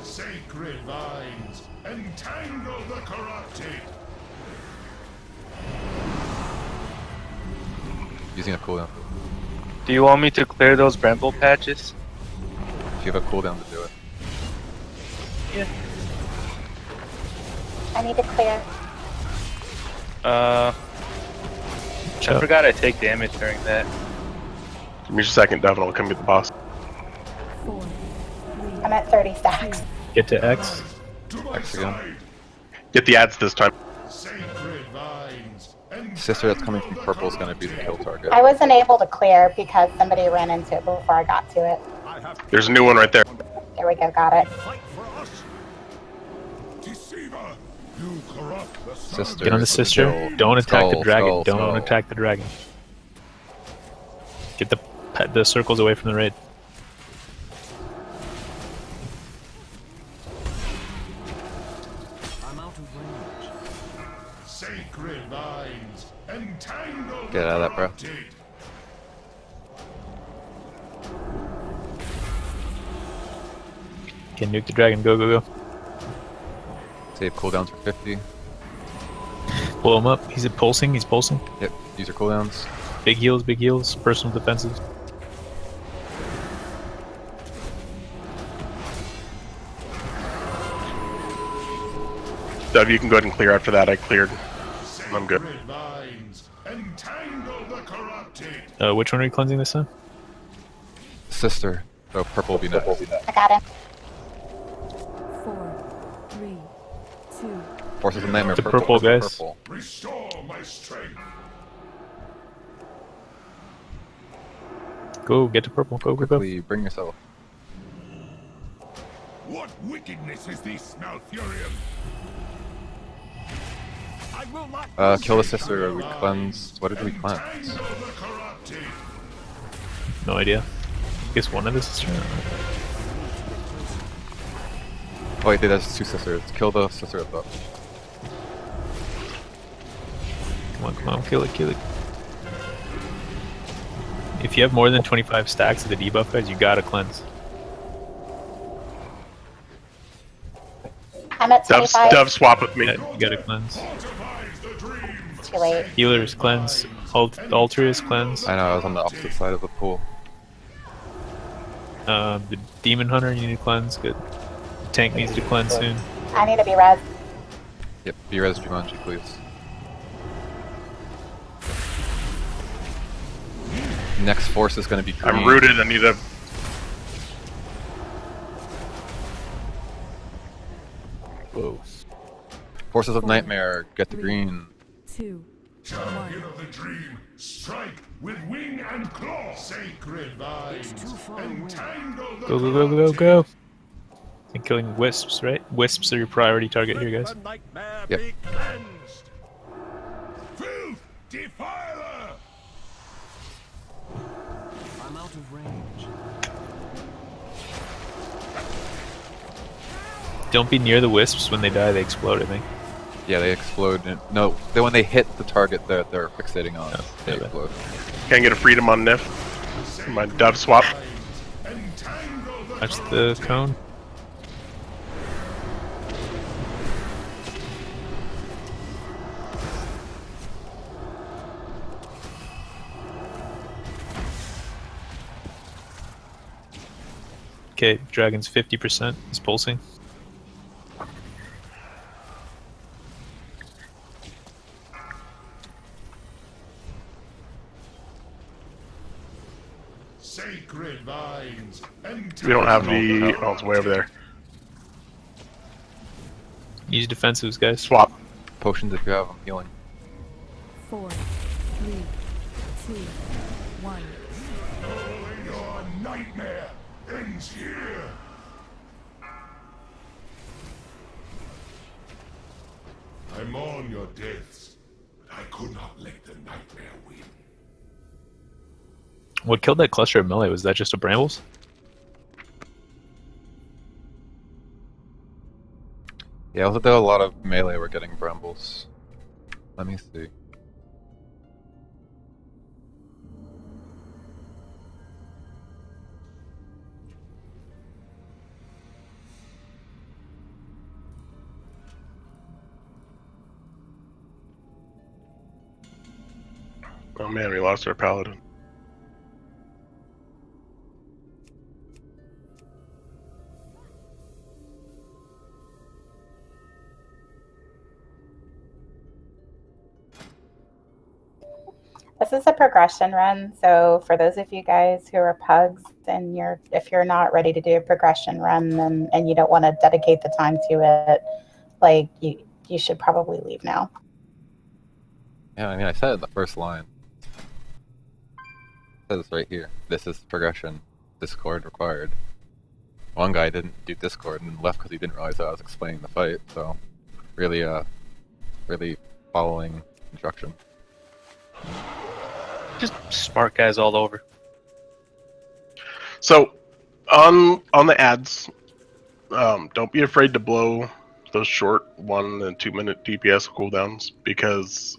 Sacred vines, entangle the corrupted! Using a cooldown. Do you want me to clear those bramble patches? If you have a cooldown to do it. Yeah. I need to clear. I Ciao. forgot I take damage during that. Give me just a second, Dev, and I'll come get the boss. 4, 3, I'm at 30 stacks. Get to X. To my X again. side! Get the ads this time. Sacred vines, Sister that's coming from purple is going to be the kill target. I wasn't able to clear because somebody ran into it before I got to it. I have There's a new one right there. There we go, got it. fight for us! Deceiver, you corrupt the sun. Sister. Get on the for the sister. kill. Don't attack the Skull, dragon. skull, Don't skull. attack the dragon. Get the circles away from the raid. I'm out of range. Sacred vines, entangle Get out of that, bro. corrupted. Can nuke the dragon. Go, go, go. Save cooldowns for 50. Blow him up. He's pulsing. He's pulsing. Yep, use your cooldowns. Big heals, big heals. Personal defenses. Dev, you can go ahead and clear after that. I cleared. I'm good. Sacred vines, entangle the corrupted. Which one are you cleansing this time? Sister. So purple will be next. I got him. 4, 3, 2. Forces of Nightmare. The purple, guys. Purple. Restore my strength. Go, get to purple. Go, go, go. Quickly, bring yourself. What wickedness is this, Malfurion? I will not Kill the forsake sister, your we lines. cleanse. What did we cleanse? Entangle the corrupted. No idea. Guess one of this is. Oh wait, there's 2 sisters. Kill the sister above. Come on, kill it, kill it. If you have more than 25 stacks of the debuff guys, you gotta cleanse. I'm at Dev, 25. Dev, swap with me. Yeah, you gotta cleanse. Fortifies the dreams. Too late. Healers cleanse. Altar is cleanse. I know, I was on the opposite side of the pool. The demon hunter you need to cleanse. Good. The tank needs to cleanse soon. I need to be res. Yep, be res Jumanji, please. Next force is going to be green. I'm rooted. I need a. Whoa. Forces of Nightmare, get the green. 2, Champion of the dream, strike with wing and claw. Sacred vines, entangle the Go, go, go, go, go. And killing wisps, right? Wisps are your priority target here, guys. Yep. Filth defiler. I'm out of range. Don't be near the wisps. When they die, they explode, I think. Yeah, they explode. And, when they hit the target that they're fixating on, they yeah. explode. Can't get a freedom on Nif. My dove swap. That's the cone. Okay, dragon's 50% is pulsing. Sacred vines. We don't have the. Oh, it's way over there. Use defensives, guys. Swap. Potions if you have them, healing. 4, 3, 2, 1. Your nightmare ends here. I mourn your deaths, but I could not let the nightmare win. What killed that cluster of melee? Was that just a brambles? Yeah, also there a lot of melee were getting brambles. Let me see. Oh man, we lost our paladin. This is a progression run, so for those of you guys who are pugs and if you're not ready to do a progression run and you don't want to dedicate the time to it, like you should probably leave now. Yeah, I mean, I said it in the first line. It says right here, this is progression, Discord required. One guy didn't do Discord and left because he didn't realize that I was explaining the fight, so really following instruction. Just smart guys all over. So, on the ads, don't be afraid to blow those short 1 and 2 minute DPS cooldowns because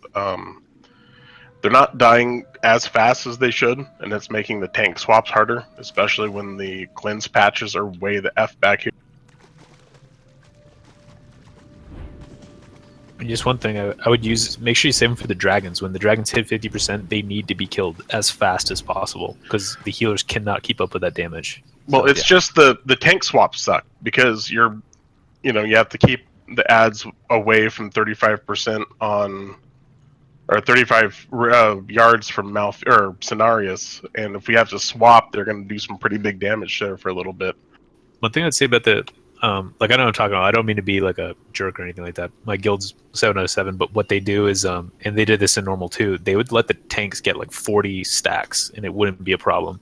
they're not dying as fast as they should, and it's making the tank swaps harder, especially when the cleanse patches are way the F back here. And just one thing I would use, make sure you save them for the dragons. When the dragons hit 50%, they need to be killed as fast as possible because the healers cannot keep up with that damage. Well, So, it's just the tank swaps suck because you have to keep the ads away from 35% on, or 35 yards from Cenarius, and if we have to swap, they're going to do some pretty big damage there for a little bit. One thing I'd say about the like I know what I'm talking about. I don't mean to be like a jerk or anything like that. My guild's 7 out of 7, but what they do is and they did this in normal too. They would let the tanks get like 40 stacks, and it wouldn't be a problem.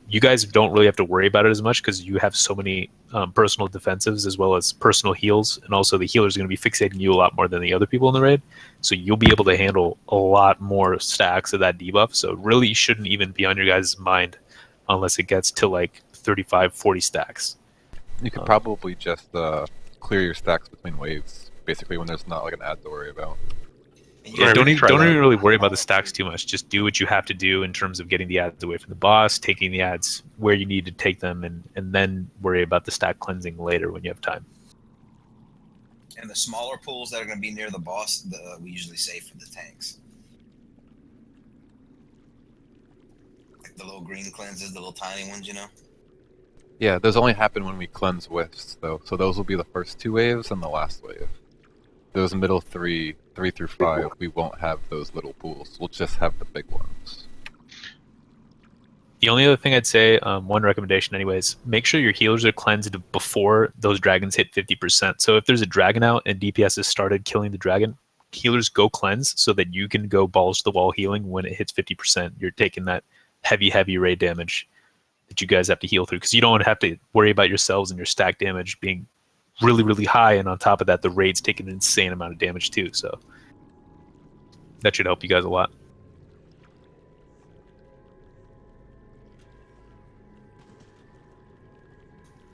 You guys don't really have to worry about it as much because you have so many personal defensives as well as personal heals, and also the healers are going to be fixating you a lot more than the other people in the raid. So you'll be able to handle a lot more stacks of that debuff. So it really shouldn't even be on your guys' mind unless it gets to like 35, 40 stacks. You could probably just clear your stacks between waves, basically when there's not like an ad to worry about. Yeah, don't even really worry about the stacks too much. Just do what you have to do in terms of getting the ads away from the boss, taking the ads where you need to take them, and then worry about the stack cleansing later when you have time. And the smaller pools that are going to be near the boss, we usually save for the tanks. Like the little green cleanses, the little tiny ones, you know? Yeah, those only happen when we cleanse wisps, though. So those will be the first 2 waves and the last wave. Those middle 3 through 5, we won't have those little pools. We'll just have the big ones. The only other thing I'd say, one recommendation anyways, make sure your healers are cleansed before those dragons hit 50%. So if there's a dragon out and DPS has started killing the dragon, healers go cleanse so that you can go balls to the wall healing when it hits 50%. You're taking that heavy raid damage that you guys have to heal through, because you don't have to worry about yourselves and your stack damage being really high, and on top of that the raid's taking an insane amount of damage too, so that should help you guys a lot.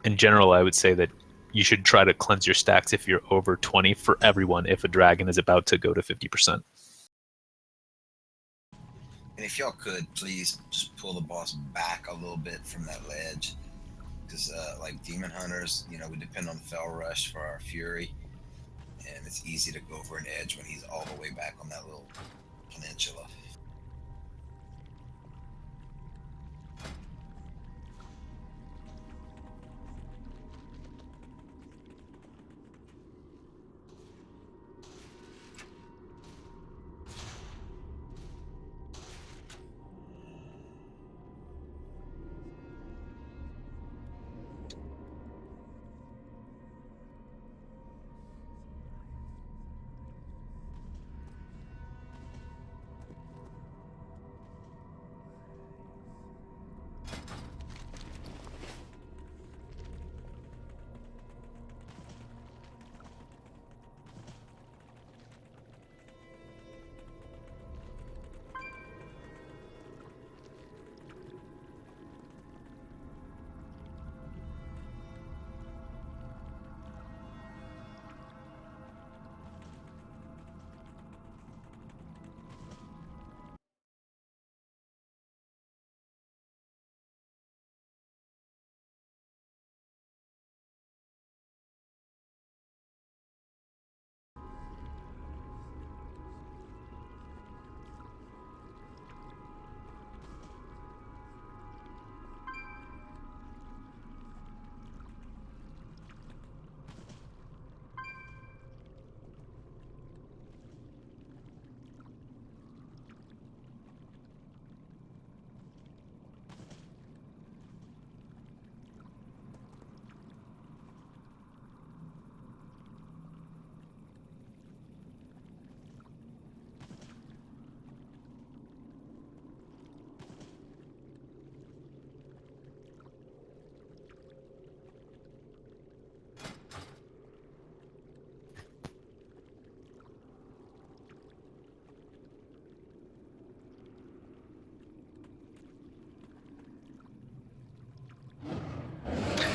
In general, I would say that you should try to cleanse your stacks if you're over 20 for everyone if a dragon is about to go to 50%. And if y'all could, please just pull the boss back a little bit from that ledge. Because, like, Demon Hunters, you know, we depend on Fell Rush for our Fury. And it's easy to go over an edge when he's all the way back on that little peninsula.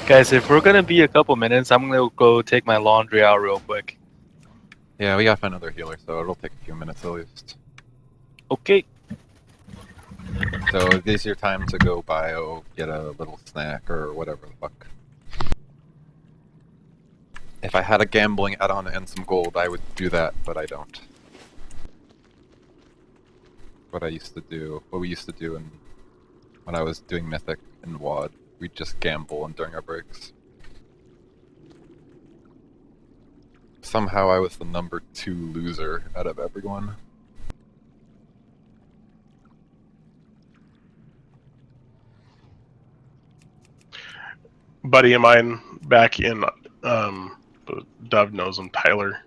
Guys, if we're gonna be a couple minutes, I'm gonna go take my laundry out real quick. Yeah, we gotta find another healer, so it'll take a few minutes at least. Okay. So this is your time to go bio, get a little snack or whatever the fuck. If I had a gambling add-on and some gold, I would do that, but I don't. What we used to do when I was doing Mythic and WoD, we'd just gamble and during our breaks. Somehow I was the number 2 loser out of everyone. Buddy of mine back in Dove knows him, Tyler.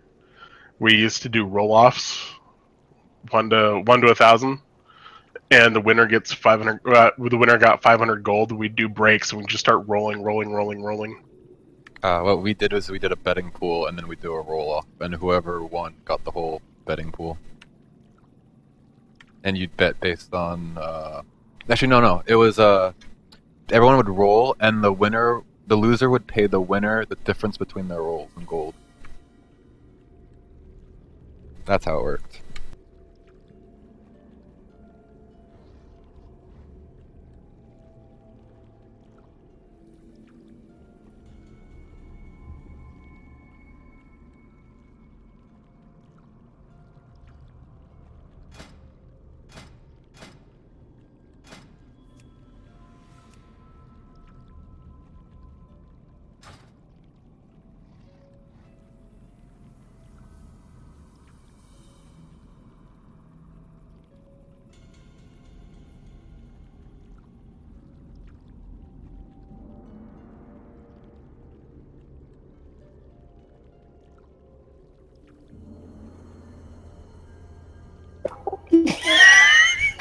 We used to do roll-offs, 1 to 1,000, and the winner gets 500. The winner got 500 gold. We do breaks, and we just start rolling. What we did was we did a betting pool, and then we do a roll-off, and whoever won got the whole betting pool. And you'd bet based on. Actually, no. It was everyone would roll, and the loser would pay the winner the difference between their rolls and gold. That's how it worked.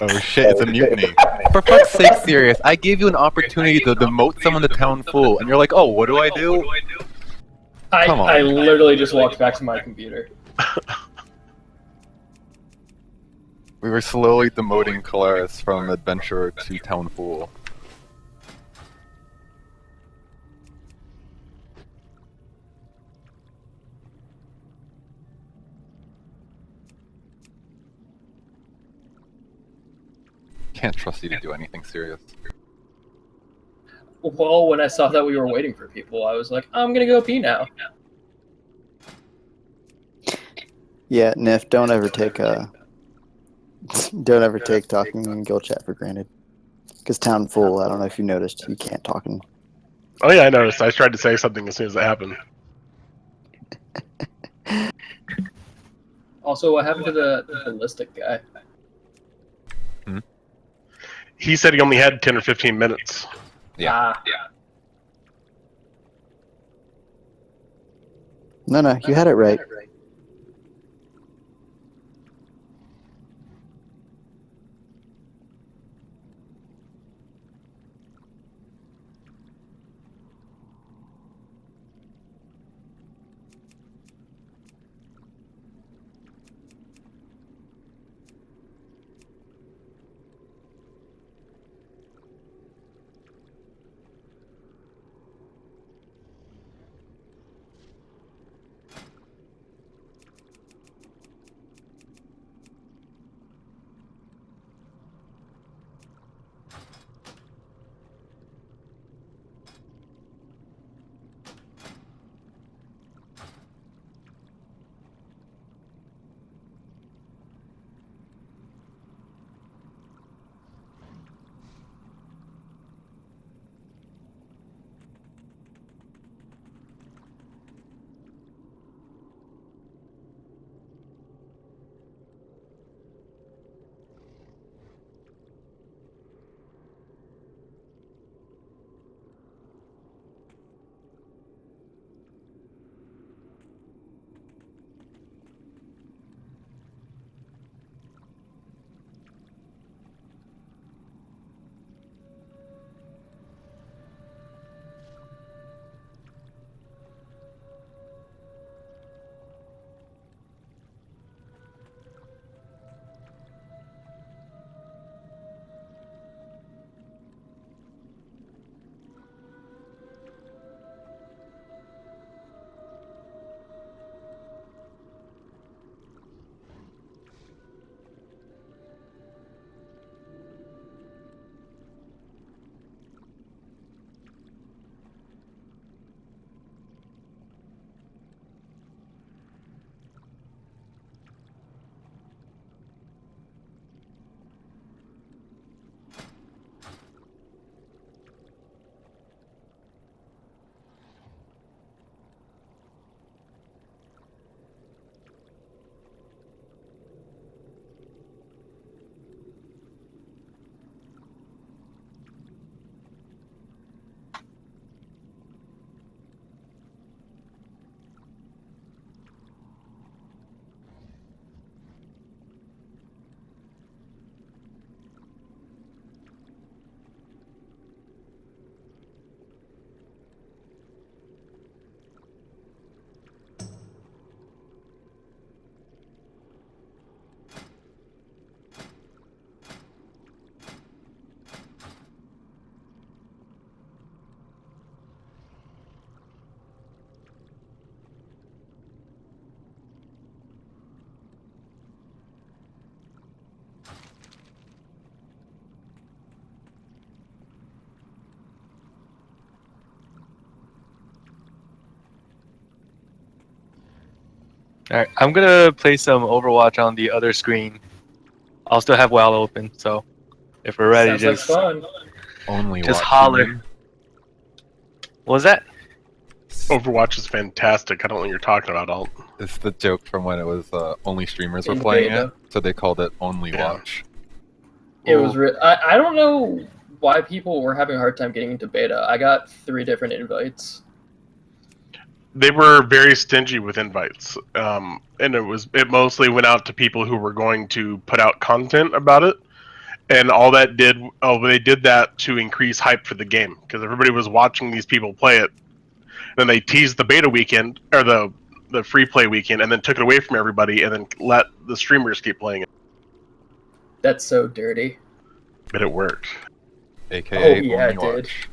Oh shit, it's a mutiny. For fuck's sake, Sirius, I gave you an opportunity to demote someone to town fool, and you're like, oh, what do I do? Come on. I literally just walked back to my computer. We were slowly demoting Calaris from adventurer to town fool. Can't trust you to do anything serious. Well, when I saw that we were waiting for people, I was like, I'm gonna go pee now. Yeah, Nif, don't ever take talking in guild chat for granted. Because town fool, I don't know if you noticed, you can't talk in. Oh yeah, I noticed. I tried to say something as soon as it happened. Also, what happened to the ballistic guy? He said he only had 10 or 15 minutes. Yeah. No, you had it right. Alright, I'm gonna play some Overwatch on the other screen. I'll still have WoW open, so if we're ready, Sounds just like fun. Only just watch holler. them. What was that? Overwatch is fantastic. I don't know what you're talking about, Alt. It's the joke from when it was only streamers were In playing beta. it, so they called it Only Yeah. Watch. It was. I don't know why people were having a hard time getting into beta. I got 3 different invites. They were very stingy with invites, and it mostly went out to people who were going to put out content about it. And all that did, they did that to increase hype for the game because everybody was watching these people play it. Then they teased the beta weekend or the free play weekend, and then took it away from everybody, and then let the streamers keep playing it. That's so dirty. But it worked. AKA Oh, yeah, only it did. watch.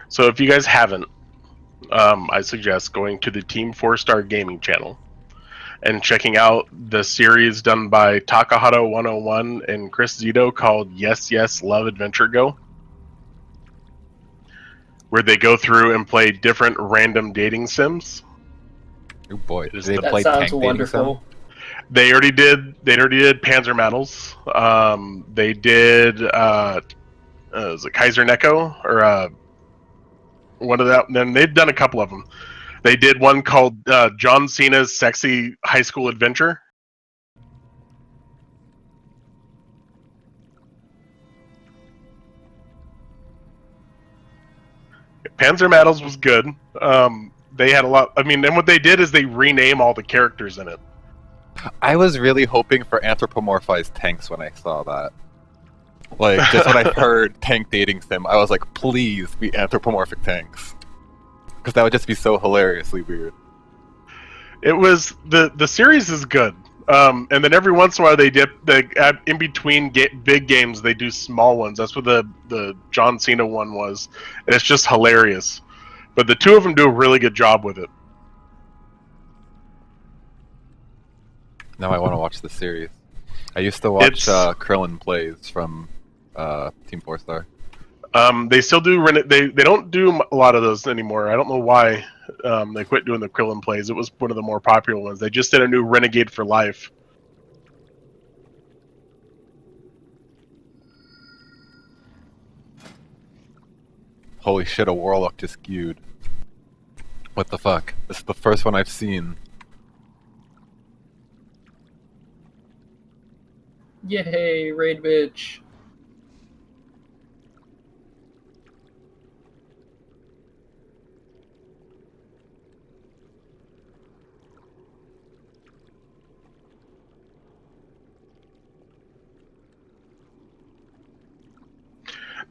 So if you guys haven't, I suggest going to the Team 4-Star Gaming channel and checking out the series done by Takahata 101 and Chris Zito called Yes Yes Love Adventure Go, where they go through and play different random dating sims. Oh boy, That did they play sounds tank dating wonderful. They already did Panzer Metals. They did was it Kaiser Neko or one of that. Then they've done a couple of them. They did one called John Cena's Sexy High School Adventure. Panzer Metals was good. They had a lot. I mean, and what they did is they rename all the characters in it. I was really hoping for anthropomorphized tanks when I saw that. Like, just when I heard tank dating sim, I was like, please be anthropomorphic tanks. Because that would just be so hilariously weird. It was the series is good, and then every once in a while they in between big games they do small ones. That's what the John Cena one was, and it's just hilarious. But the two of them do a really good job with it. Now I want to watch the series. I used to watch Krillin Plays from Team 4-Star. They still do they don't do a lot of those anymore. I don't know why they quit doing the Krillin Plays. It was one of the more popular ones. They just did a new Renegade for Life. Holy shit, a Warlock just queued. What the fuck? This is the first one I've seen. Yay, raid bitch.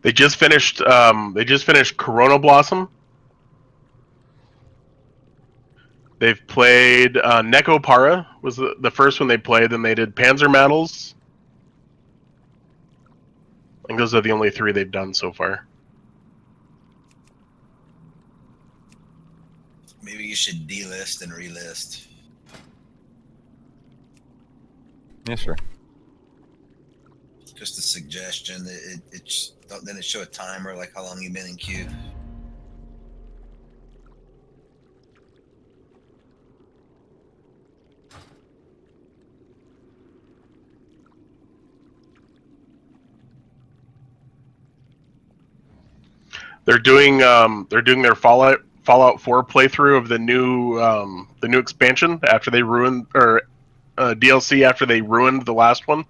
They just finished Corona Blossom. They've played Neko Para was the first one they played. Then they did Panzer Metals. I think those are the only three they've done so far. Maybe you should delist and relist. Yeah, sure. Just a suggestion. Then it show a timer like how long you've been in queue. They're doing their Fallout 4 playthrough of the new expansion after they ruined or DLC after they ruined the last one.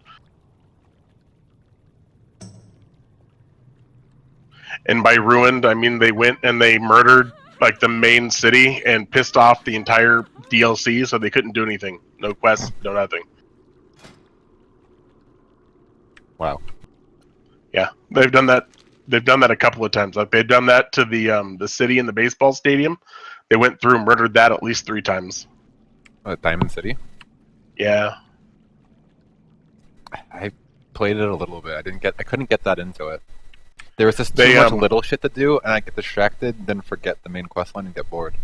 And by ruined, I mean they went and they murdered like the main city and pissed off the entire DLC, so they couldn't do anything. No quests, no nothing. Wow. Yeah, they've done that. They've done that a couple of times. Like they've done that to the city and the baseball stadium. They went through and murdered that at least 3 times. Diamond City. Yeah. I played it a little bit. I couldn't get that into it. There was just They, too much little shit to do, and I get distracted, then forget the main quest line and get bored.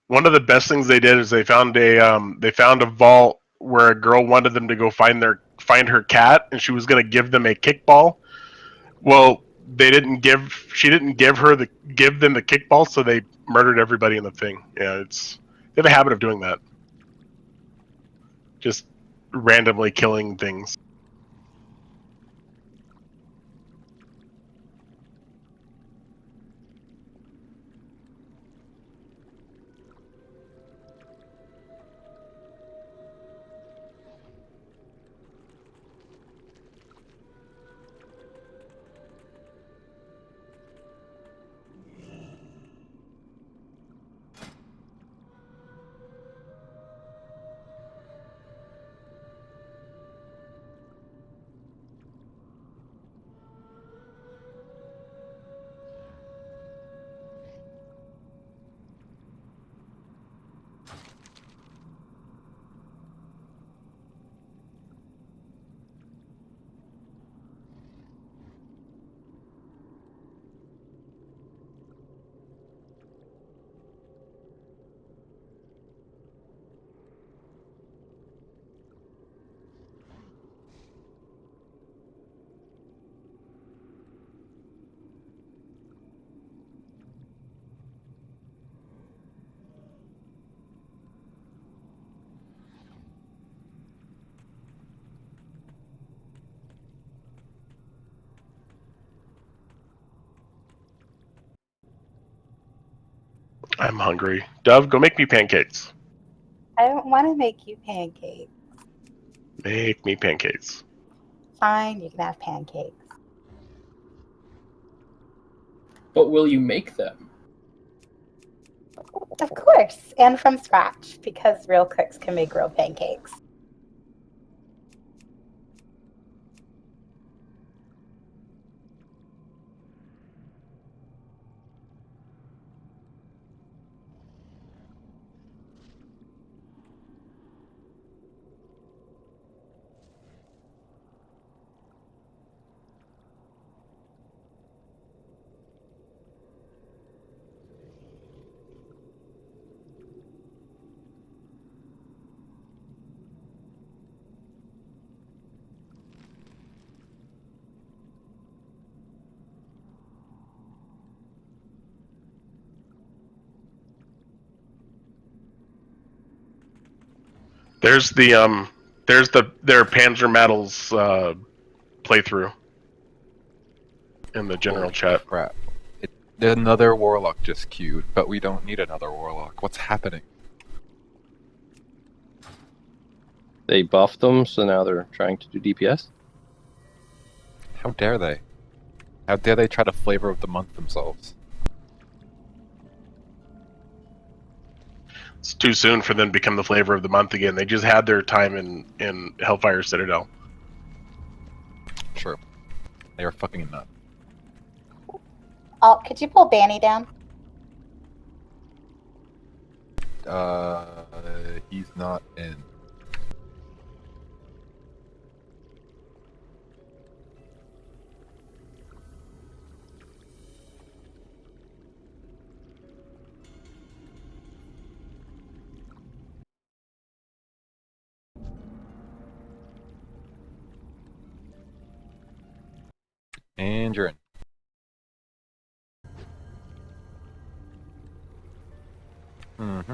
One of the best things they did is they found a vault where a girl wanted them to go find her cat, and she was going to give them a kickball. Well, she didn't give them the kickball, so they murdered everybody in the thing. Yeah, they have a habit of doing that. Just randomly killing things. I'm hungry. Dove, go make me pancakes. I don't want to make you pancakes. Make me pancakes. Fine, you can have pancakes. But will you make them? Of course, and from scratch, because real cooks can make real pancakes. There's their Panzer Metals playthrough in the general chat. Crap. Another warlock just queued, but we don't need another warlock. What's happening? They buffed them, so now they're trying to do DPS. How dare they? How dare they try to flavor of the month themselves? It's too soon for them to become the flavor of the month again. They just had their time in Hellfire Citadel. Sure. They are fucking nuts. Oh, could you pull Banny down? He's not in. And you're in. Mm-hmm.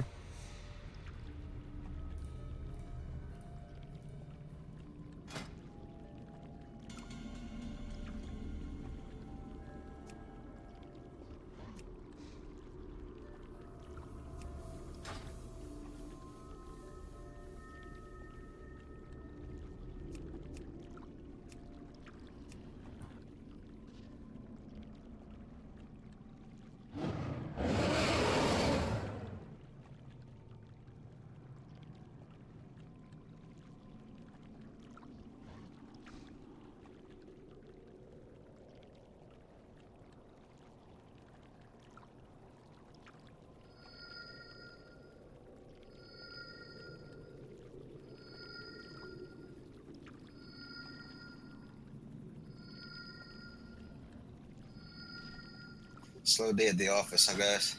Slow day at the office, huh, guys?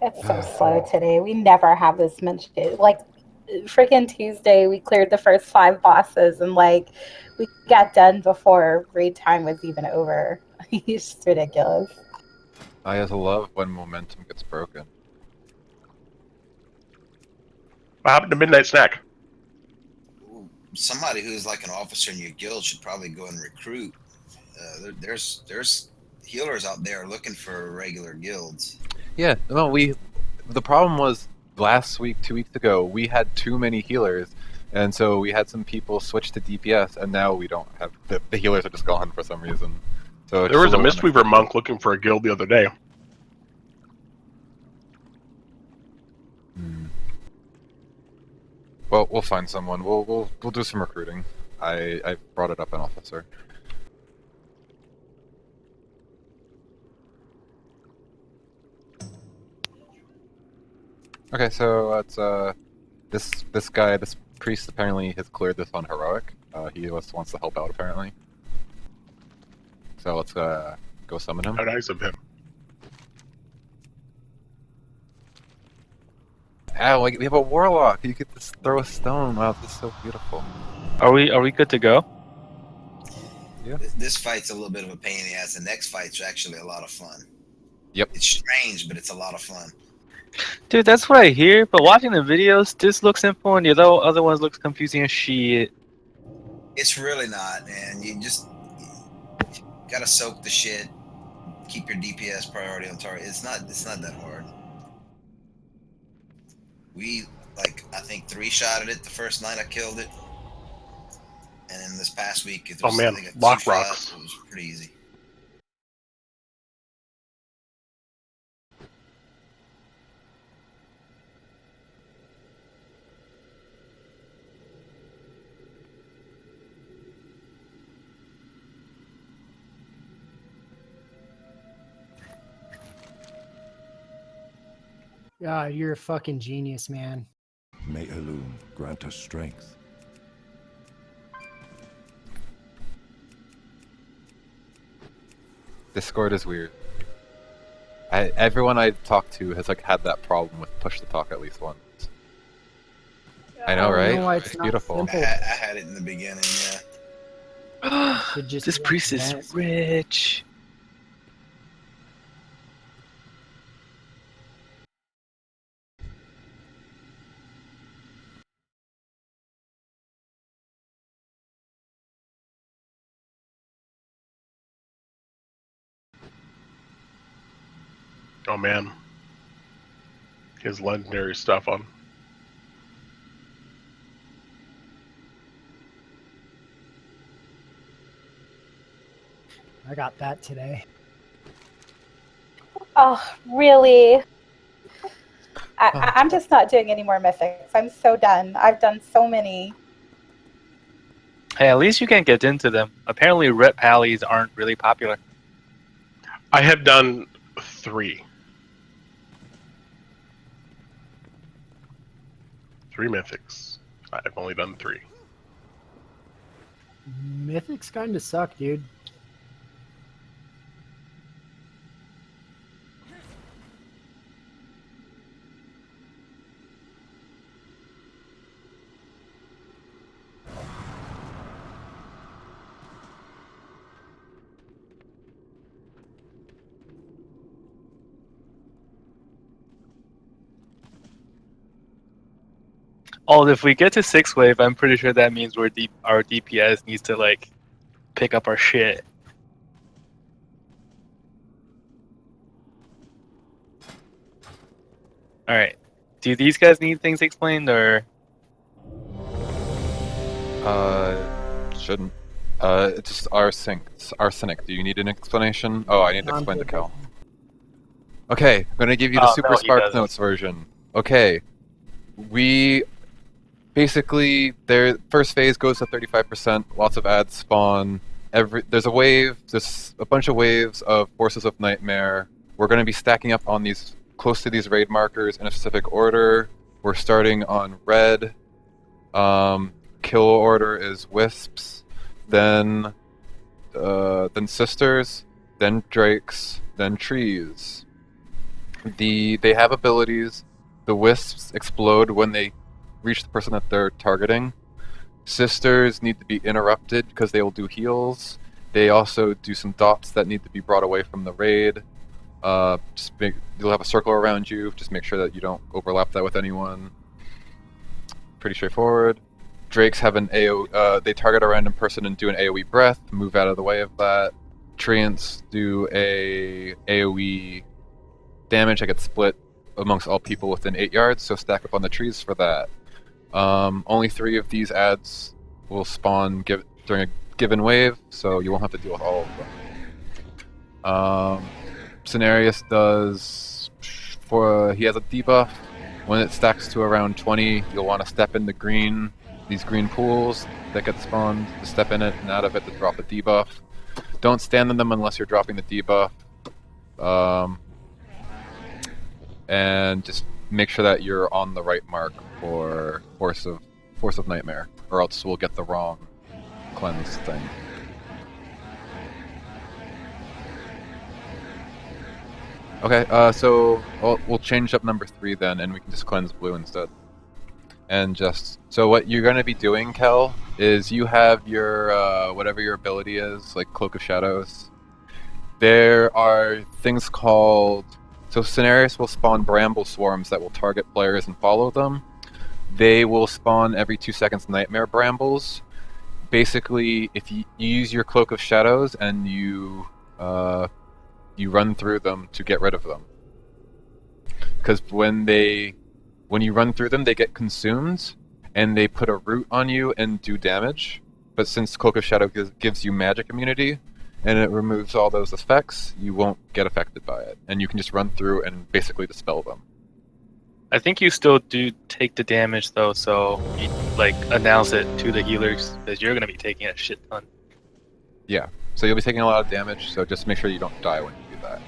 It's so slow today. We never have this much shit. Like, freaking Tuesday, we cleared the first 5 bosses, and like, we got done before raid time was even over. It's just ridiculous. I just love when momentum gets broken. What happened to Midnight Snack? Somebody who's like an officer in your guild should probably go and recruit. There's healers out there looking for regular guilds. Yeah, no, the problem was last week, 2 weeks ago, we had too many healers, and so we had some people switch to DPS, and now we don't have the healers are just gone for some reason. So There was a Mistweaver monk looking for a guild the other day. Well, we'll find someone. We'll do some recruiting. I brought it up an officer. Okay, so it's this guy, this priest apparently has cleared this on heroic. He just wants to help out apparently. So let's go summon him. How nice of him. Ah, like we have a warlock. You could just throw a stone. Wow, this is so beautiful. Are we good to go? Yeah. This fight's a little bit of a pain in the ass. The next fight's actually a lot of fun. Yep. It's strange, but it's a lot of fun. Dude, that's what I hear. But watching the videos, this looks simple, and the other ones looks confusing as shit. It's really not, man. You just gotta soak the shit. Keep your DPS priority on target. It's not that hard. We I think 3-shotted it the first night I killed it, and then this past week it was man, like a lock 2-shot. rocks. It was pretty easy. Ah, you're a fucking genius, man. May Elune grant us strength. Discord is weird. Everyone I talked to has had that problem with push to talk at least once. I know, right? know why It's not beautiful. I had it in the beginning, yeah. This priest is rich. Oh man. His legendary stuff on. I got that today. Oh, really? I'm just not doing any more mythics. I'm so done. I've done so many. Hey, at least you can get into them. Apparently, rep pallies aren't really popular. I have done 3. 3 mythics. I've only done 3. Mythics kind of suck, dude. Oh, if we get to 6 wave, I'm pretty sure that means our DPS needs to pick up our shit. All right. Do these guys need things explained, or? Shouldn't. It's just arsenic. Do you need an explanation? Oh, I need to explain to Kel. Okay, I'm gonna give you the Super no, he Spark doesn't. Notes version. Okay, we basically their first phase goes to 35%. Lots of ads spawn. There's a wave. There's a bunch of waves of Forces of Nightmare. We're gonna be stacking up on these close to these raid markers in a specific order. We're starting on red. Kill order is wisps. Then then sisters, then drakes, then trees. They have abilities. The wisps explode when they reach the person that they're targeting. Sisters need to be interrupted because they will do heals. They also do some dots that need to be brought away from the raid. You'll have a circle around you. Just make sure that you don't overlap that with anyone. Pretty straightforward. Drakes have an they target a random person and do an AoE breath. Move out of the way of that. Treants do a AoE damage that gets split amongst all people within 8 yards. So stack up on the trees for that. Only 3 of these adds will spawn during a given wave, so you won't have to deal with all of them. Cenarius does he has a debuff. When it stacks to around 20, you'll want to step in these green pools that get spawned, to step in it and out of it to drop a debuff. Don't stand in them unless you're dropping the debuff. And just make sure that you're on the right mark for Force of Nightmare, or else we'll get the wrong cleanse thing. Okay, so we'll change up number 3 then, and we can just cleanse blue instead. And so what you're going to be doing, Kel, is you have your whatever your ability is, like Cloak of Shadows. There are things called... So Cenarius will spawn bramble swarms that will target players and follow them. They will spawn every 2 seconds nightmare brambles. Basically, if you use your Cloak of Shadows and you run through them to get rid of them. Because when you run through them, they get consumed, and they put a root on you and do damage. But since Cloak of Shadow gives you magic immunity, and it removes all those effects, you won't get affected by it. And you can just run through and basically dispel them. I think you still do take the damage though, so you announce it to the healers that you're gonna be taking a shit ton. Yeah, so you'll be taking a lot of damage, so just make sure you don't die when you do that.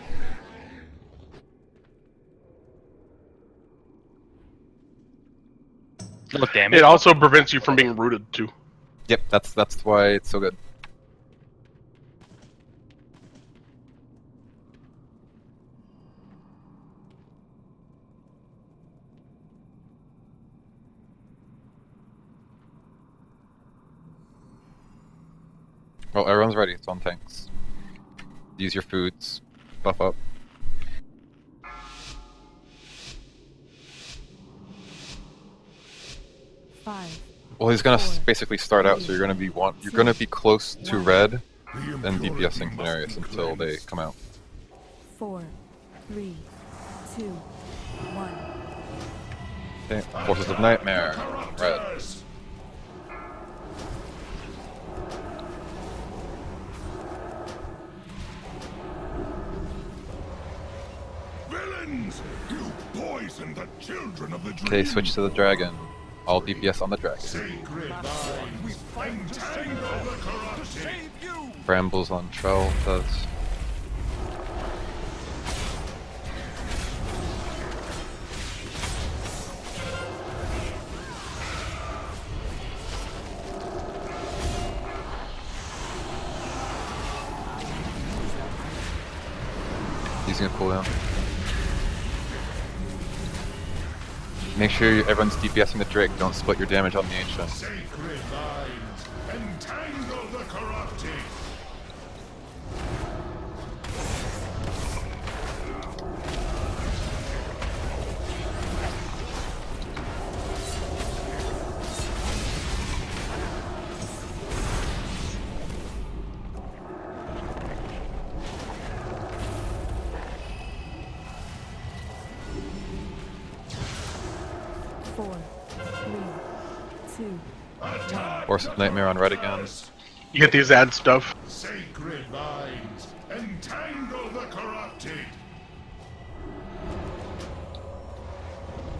No damage. It also prevents you from being rooted too. Yep, that's why it's so good. Well, everyone's ready. It's on tanks. Use your foods. Buff up. Well, he's gonna basically start out, so you're gonna be close to red and DPSing Cenarius until they come out. 4, 3, 2, 1. Okay. Forces of Nightmare. Red. You poison the children of the dream. Okay, switch to the dragon. All DPS on the dragon. Sacred vines, entangle the corrupted. Brambles on Trell does. Using a cooldown. Make sure everyone's DPSing the Drake. Don't split your damage on the Ancient. Sacred vines, entangle the corrupted. Force of Nightmare on red again. You get these ad stuff. Sacred vines, entangle the corrupted.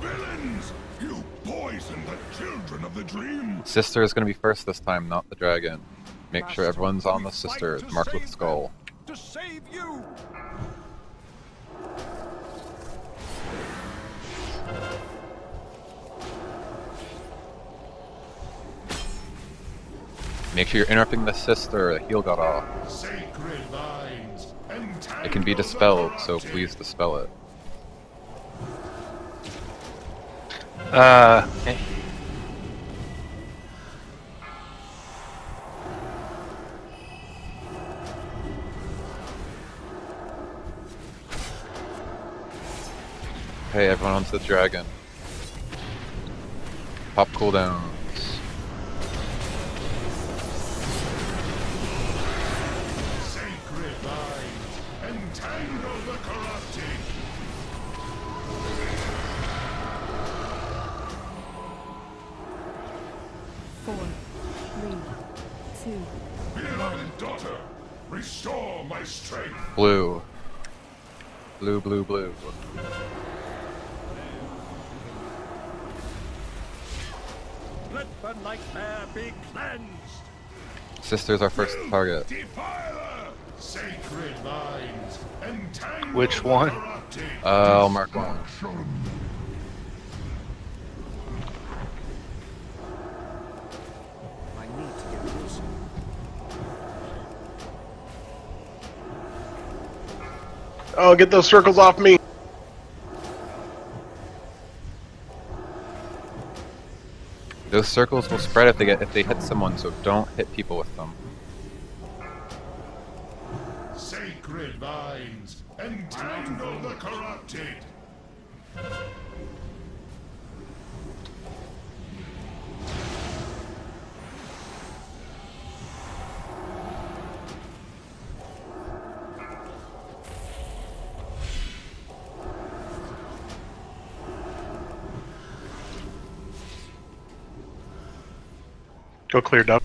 Villains, you poison the children of the dream. Sister is going to be first this time, not the dragon. Make sure everyone's on the sister, marked with skull. To save you. Make sure you're interrupting the sister. The heal got off. Sacred vines, It can be dispelled, so please dispel it. Okay. Hey, everyone onto the dragon. Pop cooldowns. sacred vines, entangle the corrupted. Four, three, two, Beloved daughter, restore my strength. Blue. Blue, blue, blue. Let the nightmare be cleansed. Sister's our first target. Defiler, sacred vines, entangle Which the one? corrupted. I'll mark one. I need to get closer. Oh, get those circles off me! Those circles will spread if they hit someone, so don't hit people with them. Sacred vines, entangle the corrupted. Go clear, Doug.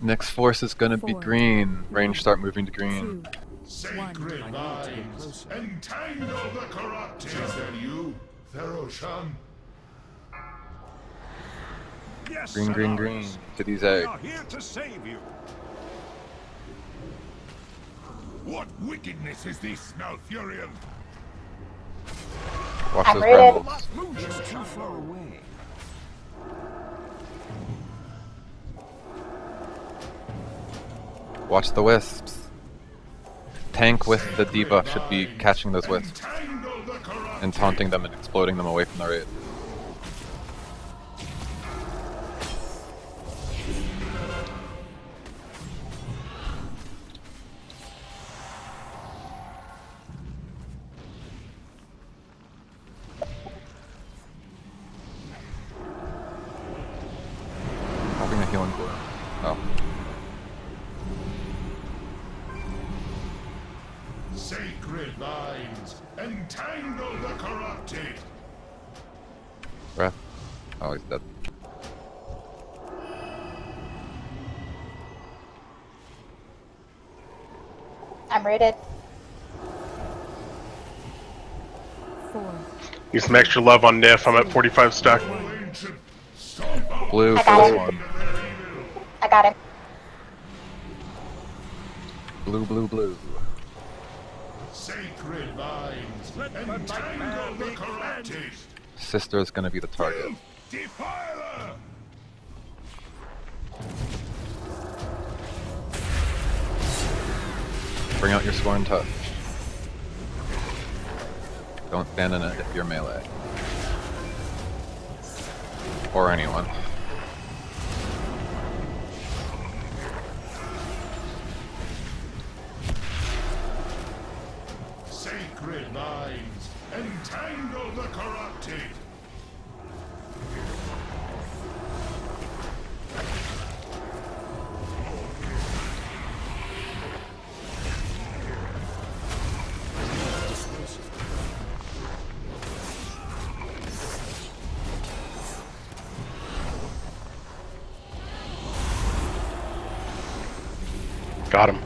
Next force is gonna be Four, green. Range start moving to green. two, Sacred vines, entangle the corrupted. Is that you, Theroshan? Yes, Green, green, green. To these eggs. here to save you. What wickedness is this, Malfurion? Watch I'm those rated. brambles. It's too far away. Watch the wisps. Tank with the debuff should be catching those wisps and taunting them and exploding them away from the raid. Having a healing glue. Oh. Sacred vines, entangle the corrupted. Breath. Oh, he's dead. I'm rated. four, Need some extra love on Nif. I'm at 45 stack. Blue I for got this it. one. I got him. Blue, blue, blue. Sacred vines, entangle the corrupted. Sister is gonna be the target. Defiler! Bring out your Scorn Touch. Don't stand in it if you're melee. Or anyone. Sacred vines, entangle the corrupted. Got him.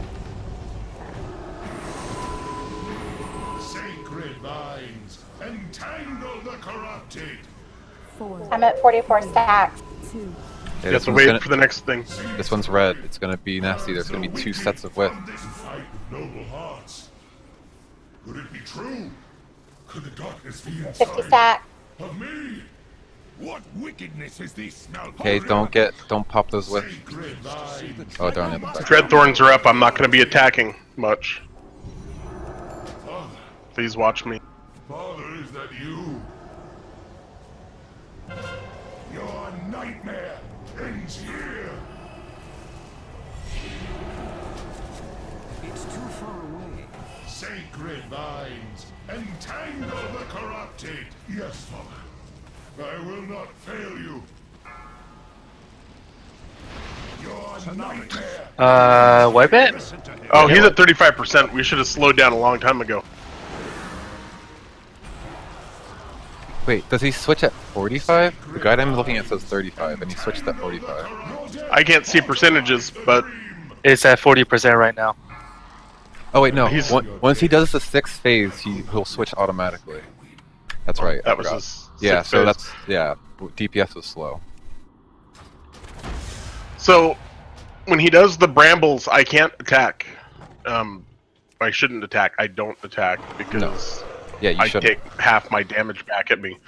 Sacred vines, entangle the corrupted. four, I'm at 44 stacks. two, Yeah, You have this to one's wait gonna- for the next thing. This one's red. It's gonna be nasty. There's gonna be two sets of width. This fight with noble hearts. Could it be true? Could the darkness be 50 inside stack. of me? What wickedness is this now? Okay, don't pop those wisps. Oh, they're on the other side. Dreadthorns are up. I'm not going to be attacking much. Please watch me. Father, is that you? Your nightmare ends here. It's too far away. Sacred vines, entangle the corrupted. Yes, Father. I will not fail you. Your nightmare. Wipe it? Oh, he's at 35%. We should have slowed down a long time ago. Wait, does he switch at 45? The guide I'm looking at says 35, and he switched at 45. I can't see percentages, but It's at 40% right now. Oh wait, no. Once he does the 6th phase, he'll switch automatically. That's right. I that was forgot. his Yeah, 6th so phase. that's DPS was slow. So when he does the brambles, I can't attack. I shouldn't attack. I don't attack because Yeah, you I shouldn't. take half my damage back at me.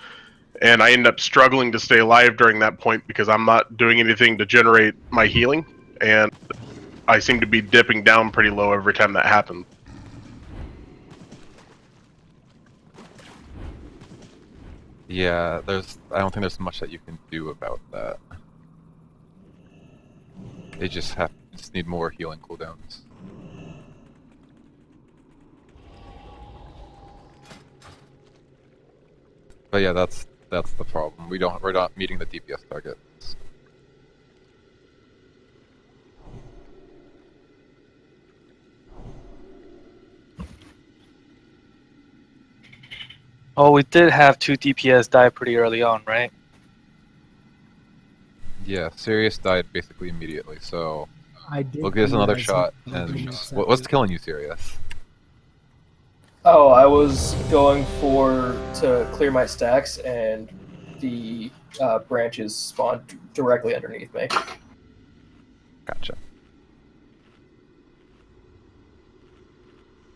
And I end up struggling to stay alive during that point because I'm not doing anything to generate my healing. And I seem to be dipping down pretty low every time that happens. Yeah, I don't think there's much that you can do about that. They just need more healing cooldowns. But yeah, that's the problem. We're not meeting the DPS targets. Oh, we did have 2 DPS die pretty early on, right? Yeah, Sirius died basically immediately, so I did we'll give us another realize shot. he And didn't accept what's it. killing you, Sirius? Oh, I was going to clear my stacks, and the branches spawned directly underneath me. Gotcha.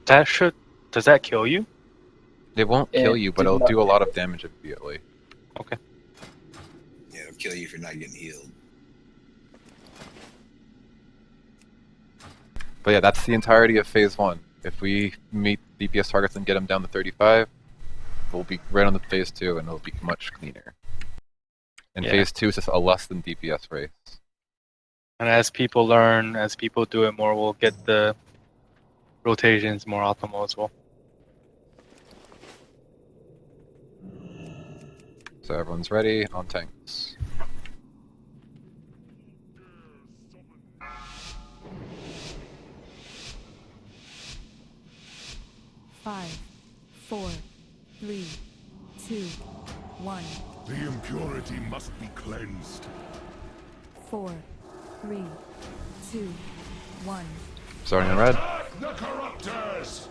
Does that kill you? It won't kill It you, but did it'll not do a lot of damage immediately. Okay. Yeah, it'll kill you if you're not getting healed. But yeah, that's the entirety of phase 1. If we meet DPS targets and get them down to 35, we'll be right on the phase 2 and it'll be much cleaner. And Yeah. phase 2 is just a less than DPS race. And as people learn, as people do it more, we'll get the rotations more optimal as well. So everyone's ready on tanks. Five, 4, 3, 2, 1. The impurity must be cleansed. 4, 3, 2, 1. Starting in red. Attack the corruptors!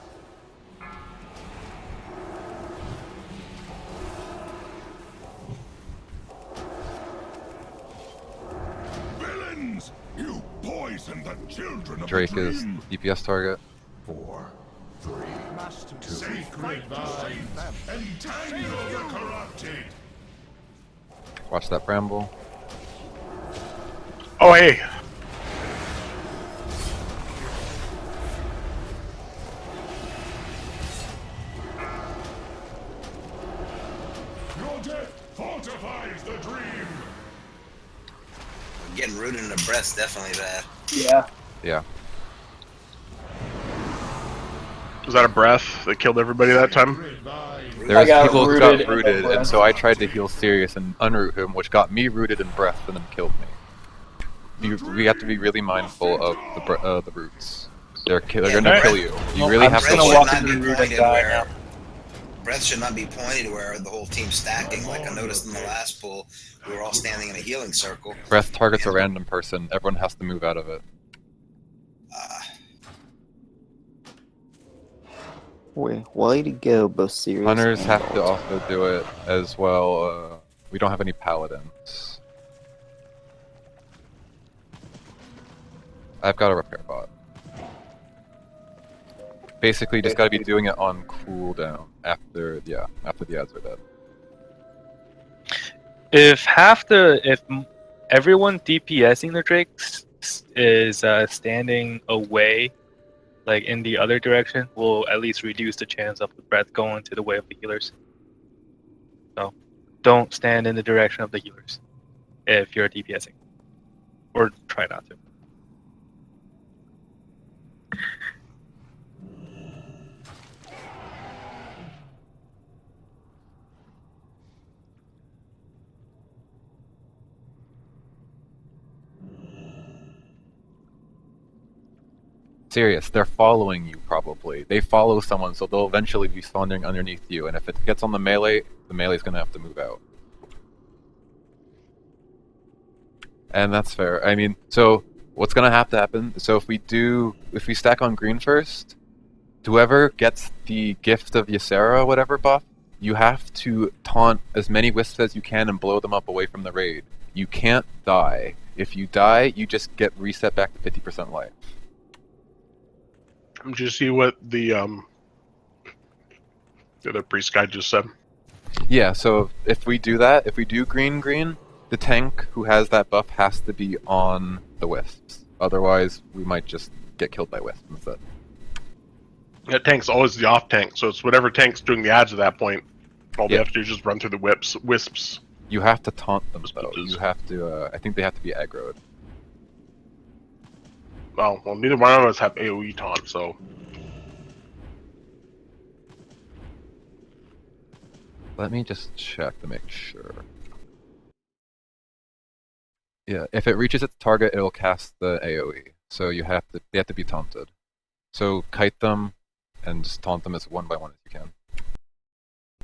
Villains! You poison the children of Drake the is dream! DPS target. 4, 3, 2. Sacred vines, entangle the corrupted! Watch that bramble. Oh, hey. Your death fortifies the dream! Getting rooted in the breast's definitely bad. Yeah. Yeah. Was that a breath that killed everybody that time? There I was got people who rooted got in rooted, the and breath. so I tried to heal Sirius and unroot him, which got me rooted in breath and then killed me. We have to be really mindful of the roots. They're gonna kill you. You really have to. Breath should walk not into be the root and pointed die where now. breath should not be pointed where the whole team's stacking. Like I noticed in the last pull, we were all standing in a healing circle. Breath targets a random person. Everyone has to move out of it. Way to go, both Sirius Hunters and have to Vault. also do it as well. We don't have any paladins. I've got a repair bot. Basically, you just gotta be doing it on cooldown after the ads are dead. if everyone DPSing the Drakes is standing away, like in the other direction, will at least reduce the chance of the breath going to the way of the healers. So, don't stand in the direction of the healers if you're DPSing, or try not to. Serious, they're following you probably. They follow someone, so they'll eventually be spawning underneath you, and if it gets on the melee's gonna have to move out. And that's fair. I mean, so what's gonna have to happen, so if we stack on green first, whoever gets the Gift of Ysera, whatever buff, you have to taunt as many wisps as you can and blow them up away from the raid. You can't die. If you die, you just get reset back to 50% life. Did you see what the other priest guy just said? Yeah, so if we do that, if we do green, the tank who has that buff has to be on the wisps. Otherwise, we might just get killed by wisps instead. That tank's always the off tank, so it's whatever tank's doing the ads at that point. All they have to do is just run through the wisps. You have to taunt them, though. You have to, I think they have to be aggroed. Oh, well, neither one of us have AoE taunt, so... Let me just check to make sure. Yeah, if it reaches its target, it'll cast the AoE. So they have to be taunted. So kite them, and just taunt them as one by one as you can.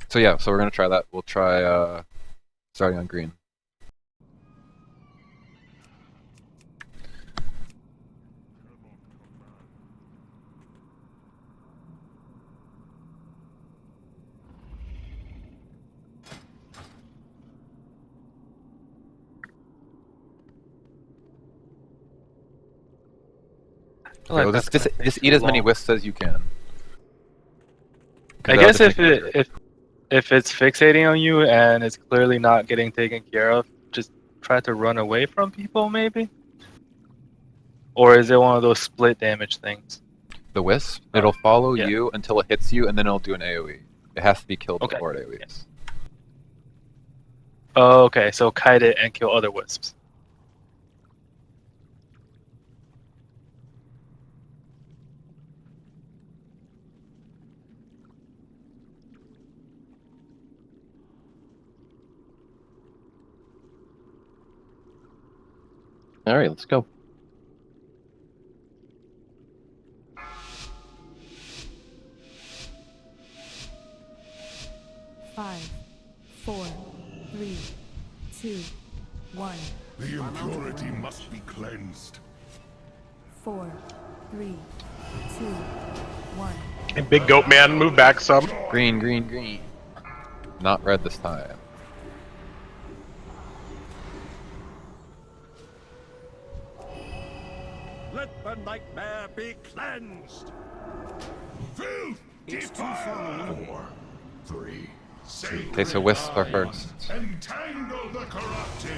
So yeah, so we're gonna try that. We'll try starting on green. Okay, well, just eat as many wisps as you can. I guess if it's fixating on you and it's clearly not getting taken care of, just try to run away from people, maybe? Or is it one of those split damage things? The wisp, it'll follow you until it hits you, and then it'll do an AoE. It has to be killed before it AoEs. Oh, okay, so kite it and kill other wisps. All right, let's go. Five, 4, 3, 2, 1. The impurity must be cleansed. 4, 3, 2, 1. Hey, big goat man, move back some. Green. Not red this time. Let the nightmare be cleansed. Filth, defile. 4, 3. Okay, so wisps are first. Entangle the corrupted.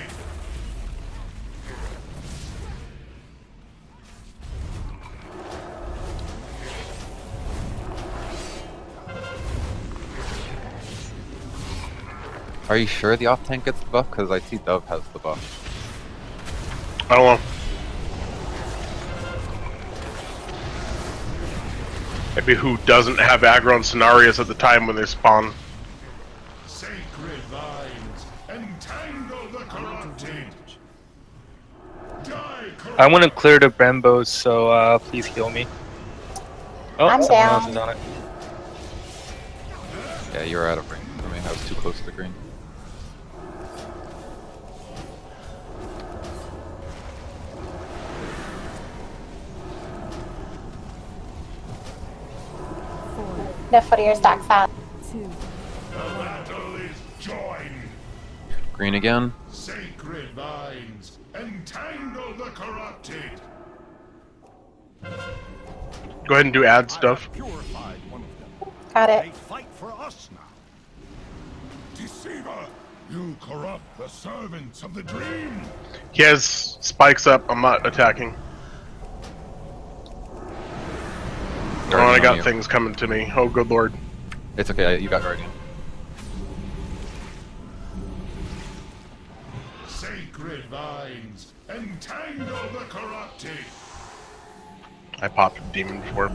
Are you sure the off tank gets the buff? Because I see Dove has the buff. I don't know. Maybe who doesn't have aggro on scenarios at the time when they spawn. Sacred vines, entangle the corrupted. I want to clear the Brembos, so please heal me. Oh, I'm someone down. else is on it. Yeah, you're out of range. I mean, I was too close to the green. No foot of your stacks out. 2. The battle is joined. Green again. Sacred vines, entangle the corrupted. Go ahead and do ad stuff. Purified one of them. Got it. They fight for us now. Deceiver, You corrupt the servants of the dream. He has spikes up. I'm not attacking. Oh, I Guardian on got you. things coming to me. Oh, good lord. It's okay, you got Guardian. Sacred vines, entangle the corrupted. I popped a demon before.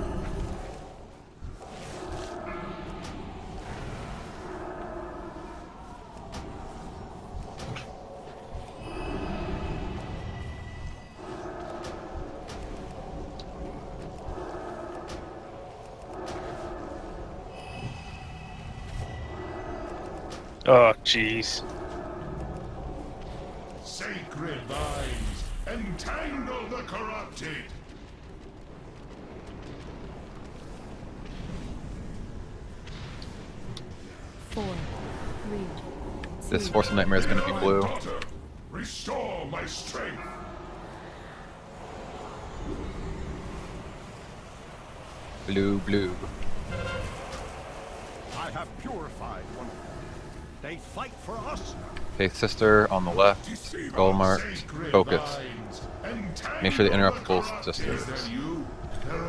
Oh, jeez. Sacred vines, entangle the corrupted. Four, three, This Force of Nightmare is going to be blue. Daughter, restore my strength. Blue, blue. I have purified one. They fight for us. Okay, sister on the left. Goal marked. Focus. Make sure to interrupt both sisters.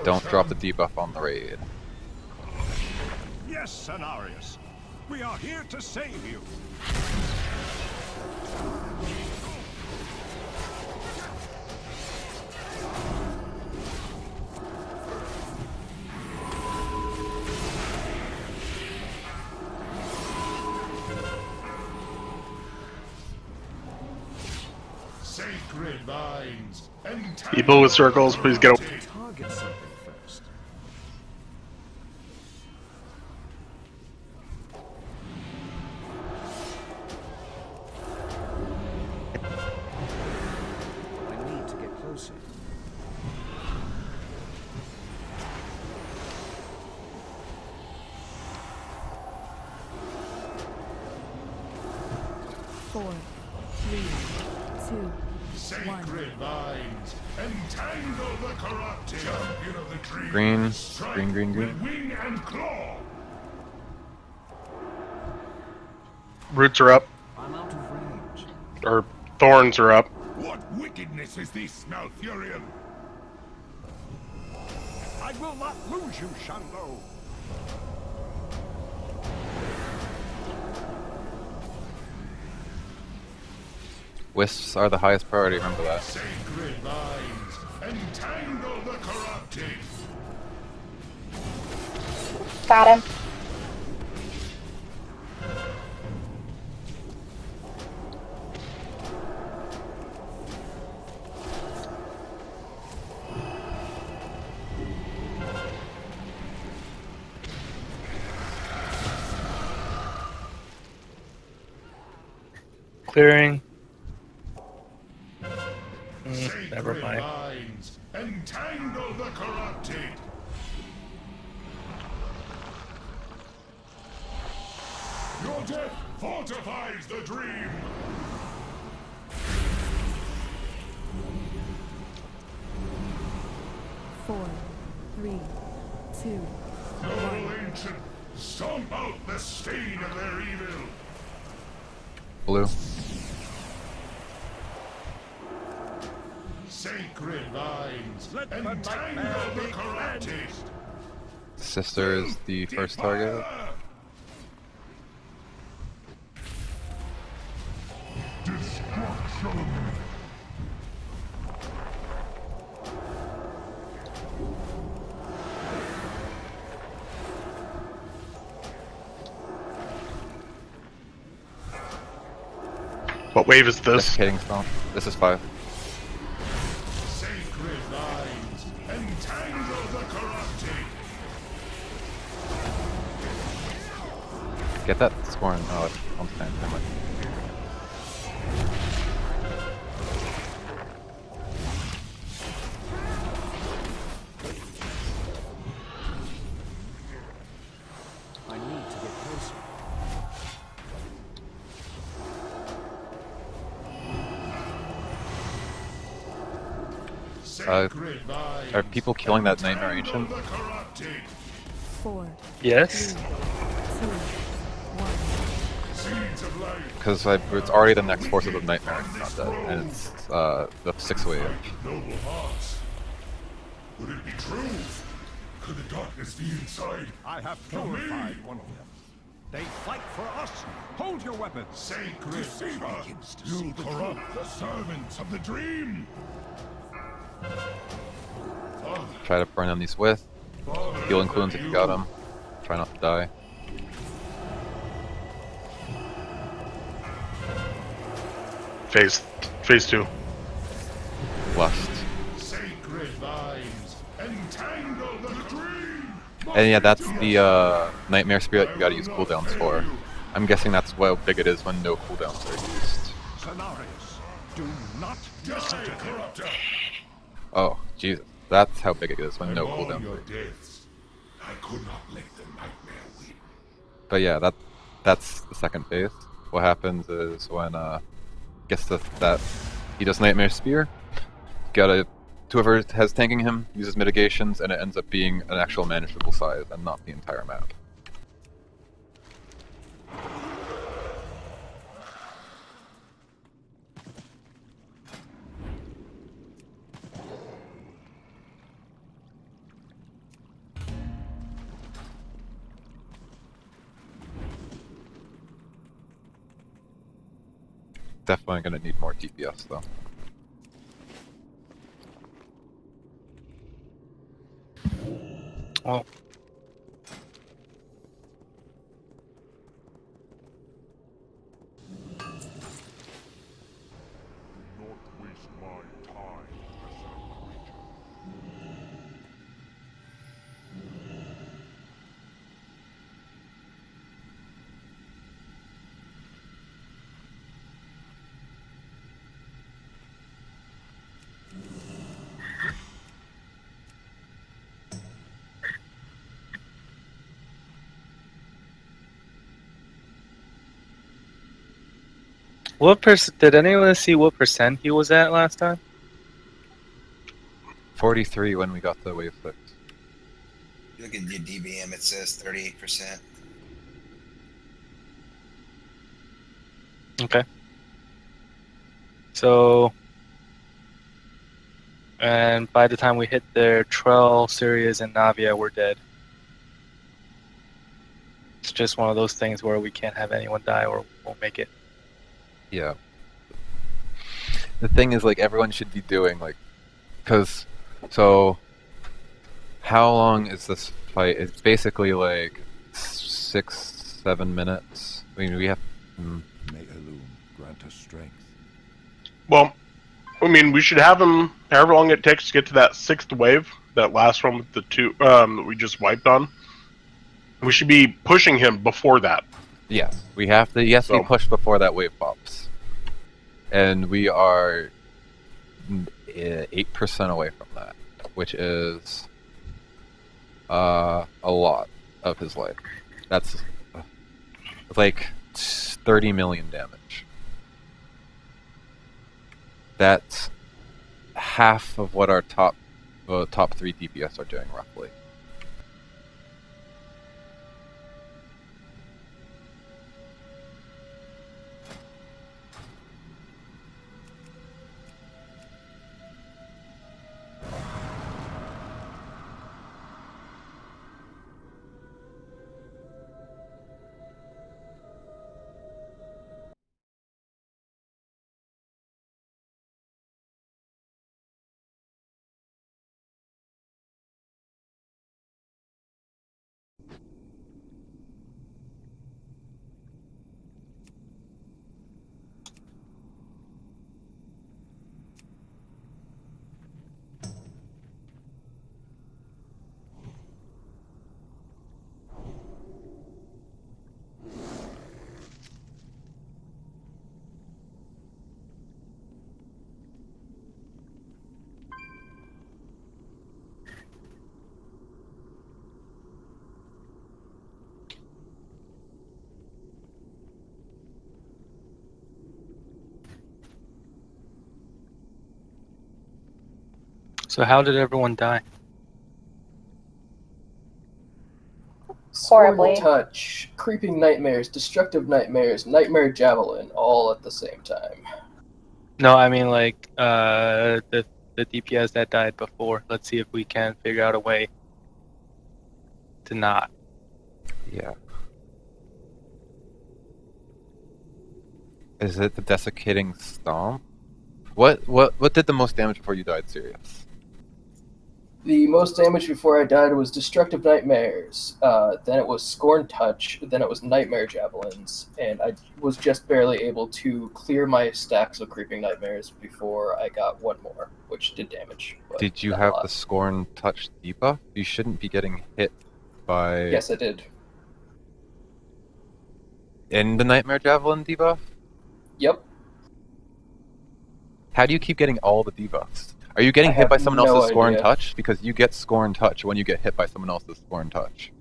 Don't drop the debuff on the raid. Yes, Cenarius. We are here to save you. Sacred vines, People with circles, please get away. Target something first. I need to get closer. four, three, two, Sacred vines, entangle the corrupted. Champion of the dream. Green, Strike green, green, green. with wing and claw. Roots are up. I'm out of range. Or thorns are up. What wickedness is this, Malfurion? I will not lose you, Shango. Wisps are the highest priority, remember that. Sacred vines, entangle the corrupted. Got him. Clearing. Sacred Never mind. vines, entangle the corrupted. Your death fortifies the dream. four, three, two, Noble ancient, stomp out the stain of their evil. Blue. Sacred vines, entangle the corrupted. Sister is the first target. Destruction. What wave is this? Desiccating Stone. This is 5. Sacred vines, entangle the corrupted. Get that scoring. Oh, it's on time. Never mind. I need to get closer. Sacred vines, Are people killing that Nightmare Ancient? entangle the corrupted. four, Yes. three, two, one. Seeds of Because it's already the next Forces of Nightmare, not dead, and it's the 6th wave. Noble hearts. Would it be true? Could the darkness be inside? I have purified one of them. They fight for us. Hold your weapons. Sacred Deceiver, you corrupt the servants of the dream. Try to burn on these with. Healing clues if you got them. Try not to die. Phase 2. Lust. Sacred vines, entangle the dream. And yeah, that's the Nightmare Spirit you gotta use cooldowns for. I'm guessing that's how big it is when no cooldowns are used. Cenarius, do not listen to him. Oh, Jesus. That's how big it is when no cooldowns Your are used. deaths, I could not let the nightmare win. But yeah, that's the second phase. What happens is when gets that he does Nightmare Spear, whoever has tanking him uses mitigations, and it ends up being an actual manageable size and not the entire map. Definitely gonna need more DPS though. Oh. Not waste my time, lesser creature. What did anyone see what percent he was at last time? 43 when we got the wave 6. You look at your DBM, it says 38%. Okay. So, and by the time we hit there, Trell, Sirius, and Navia were dead. It's just one of those things where we can't have anyone die or won't make it. Yeah. The thing is, like, everyone should be doing, like, because, so, how long is this fight? It's basically, like, 6-7 minutes. I mean, we have... May Elune grant us strength. Well, I mean, we should have him however long it takes to get to that 6th wave, that last one with the 2 that we just wiped on. We should be pushing him before that. Yes, we have to. He has to be pushed before that wave pops, and we are 8% away from that, which is a lot of his life. That's like 30 million damage. That's half of what our top 3 DPS are doing, roughly. So how did everyone die? Horribly. Touch, Creeping Nightmares, Destructive Nightmares, Nightmare Javelin, all at the same time. No, I mean like the DPS that died before. Let's see if we can figure out a way to not. Yeah. Is it the Desiccating Stomp? What did the most damage before you died, Sirius? The most damage before I died was Destructive Nightmares, then it was Scorn Touch, then it was Nightmare Javelins, and I was just barely able to clear my stacks of Creeping Nightmares before I got one more, which did damage. but Did you not a have lot. the Scorn Touch debuff? You shouldn't be getting hit by... Yes, I did. In the Nightmare Javelin debuff? Yep. How do you keep getting all the debuffs? Are you getting I hit by have someone no else's Scorn idea. Touch? Because you get Scorn Touch when you get hit by someone else's Scorn Touch.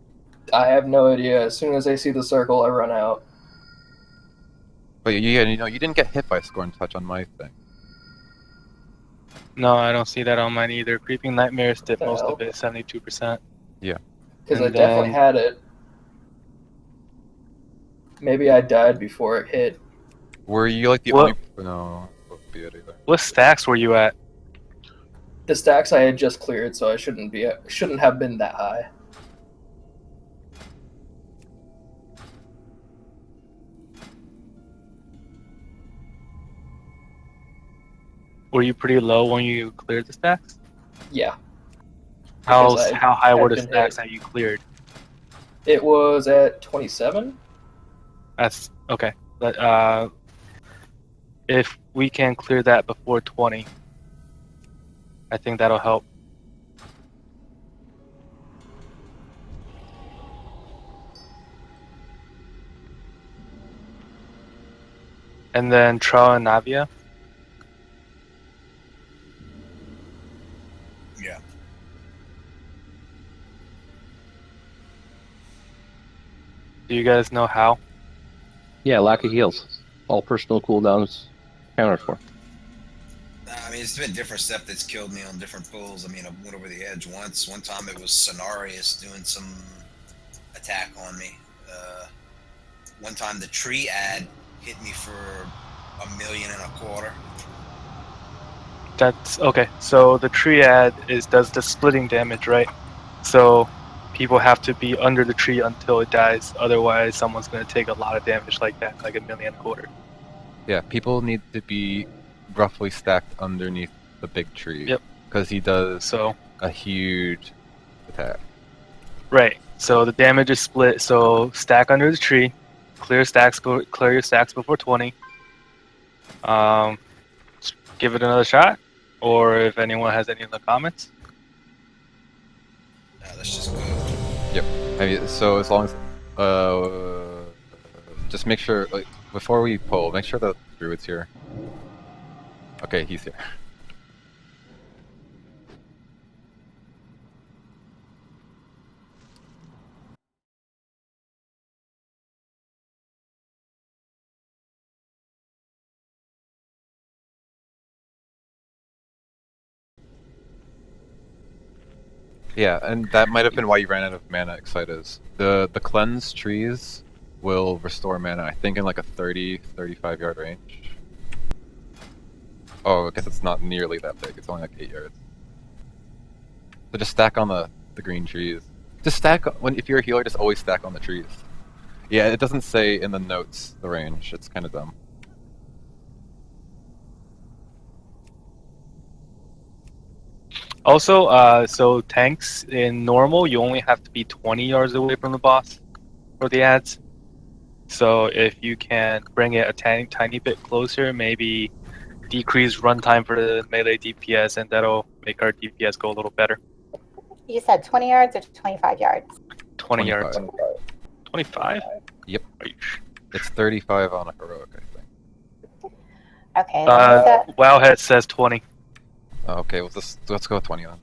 I have no idea. As soon as I see the circle, I run out. But you didn't get hit by Scorn Touch on my thing. No, I don't see that on mine either. Creeping Nightmares did The most hell? of it, 72%. Yeah. Because I And definitely then- had it. Maybe I died before it hit. Were you like the What- only... No, that wouldn't be it either. What stacks were you at? The stacks I had just cleared, so I shouldn't have been that high. Were you pretty low when you cleared the stacks? Yeah. How Because I how high were had the been stacks hit. that you cleared? It was at 27. That's okay. But if we can clear that before 20, I think that'll help. And then Tra and Navia. Yeah. Do you guys know how? Yeah, lack of heals. All personal cooldowns counted for. I mean, it's been different stuff that's killed me on different pulls. I mean, I went over the edge once. One time it was Cenarius doing some attack on me. One time the tree ad hit me for 1.25 million. That's okay. So the triad does the splitting damage, right? So people have to be under the tree until it dies. Otherwise, someone's going to take a lot of damage like that, like 1.25 million. Yeah, people need to be roughly stacked underneath the big tree. Yep. Because he does So a huge attack. right. So the damage is split. So stack under the tree, clear your stacks before 20. Give it another shot, or if anyone has any other comments. Let's just go. Yep. I mean, so as long as just make sure, like, before we pull, make sure that Druid's here. Okay, he's here. Yeah, and that might have been why you ran out of mana, Excitus. The cleanse trees will restore mana, I think, in like a 30-35 yard range. Oh, I guess it's not nearly that big. It's only like 8 yards. So just stack on the green trees. Just stack if you're a healer. Just always stack on the trees. Yeah, it doesn't say in the notes the range. It's kind of dumb. Also, so tanks in normal, you only have to be 20 yards away from the boss for the ads. So if you can bring it a tiny bit closer, maybe decrease runtime for the melee DPS, and that'll make our DPS go a little better. You said 20 yards or 25 yards? 20 yards. 25. 25? Yep. It's 35 on a heroic, I think. Okay. All Wowhead says 20. Oh, okay, well, let's go with 20 then.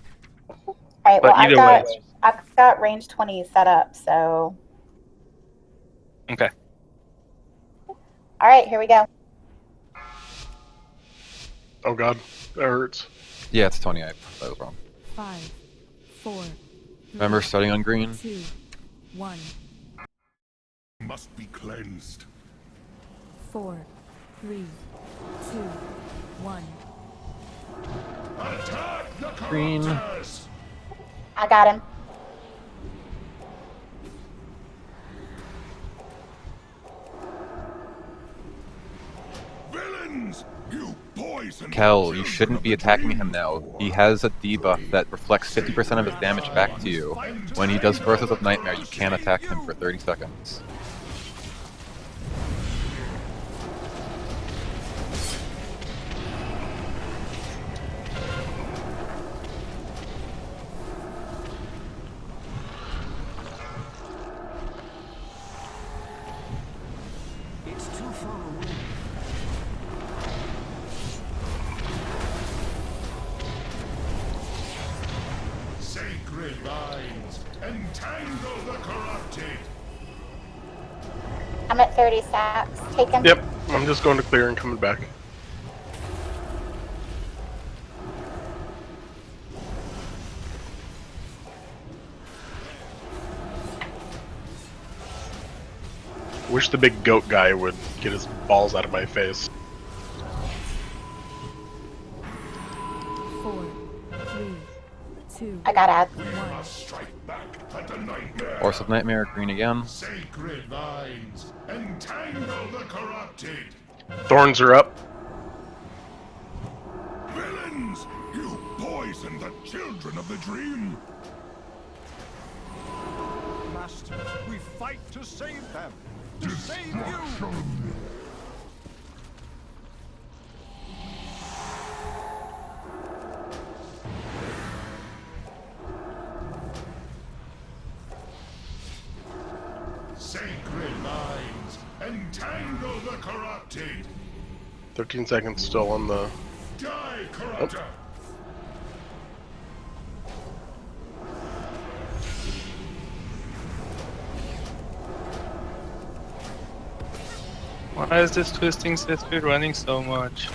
right. but Well, either way, I've got range 20 set up, so. Okay. All right, here we go. Oh god, that hurts. Yeah, it's 20. I was wrong. 5, 4. Remember starting on green? 2, 1. must be cleansed. 4, 3, 2, 1. Attack the Green. corruptors! I got him. Villains! You poison Kel, you shouldn't be attacking him now. He has a debuff that reflects 50% of his damage back to you. When he does Verses of Nightmare, you can't attack him for 30 seconds. It's too far away. Sacred vines, entangle the corrupted. I'm at 30 stacks. Take him. Yep, I'm just going to clear and coming back. Wish the big goat guy would get his balls out of my face. 4, 3, 2. I got ads. We must strike back at the nightmare. Force of Nightmare, green again. Sacred vines, entangle the corrupted. Thorns are up. Villains! You poison the children of the dream. Master, we fight to save them. To save you. Sacred vines, entangle the corrupted. 13 seconds still on the... Die, corruptor. Why is this Twisting Sister running so much?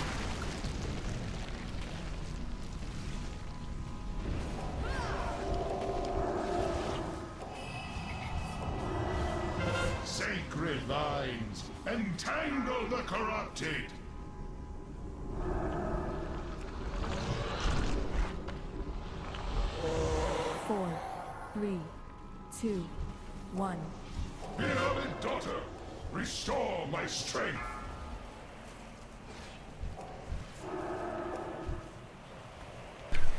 Sacred vines, entangle the corrupted. Four, 3, 2, 1. Beloved daughter, restore my strength.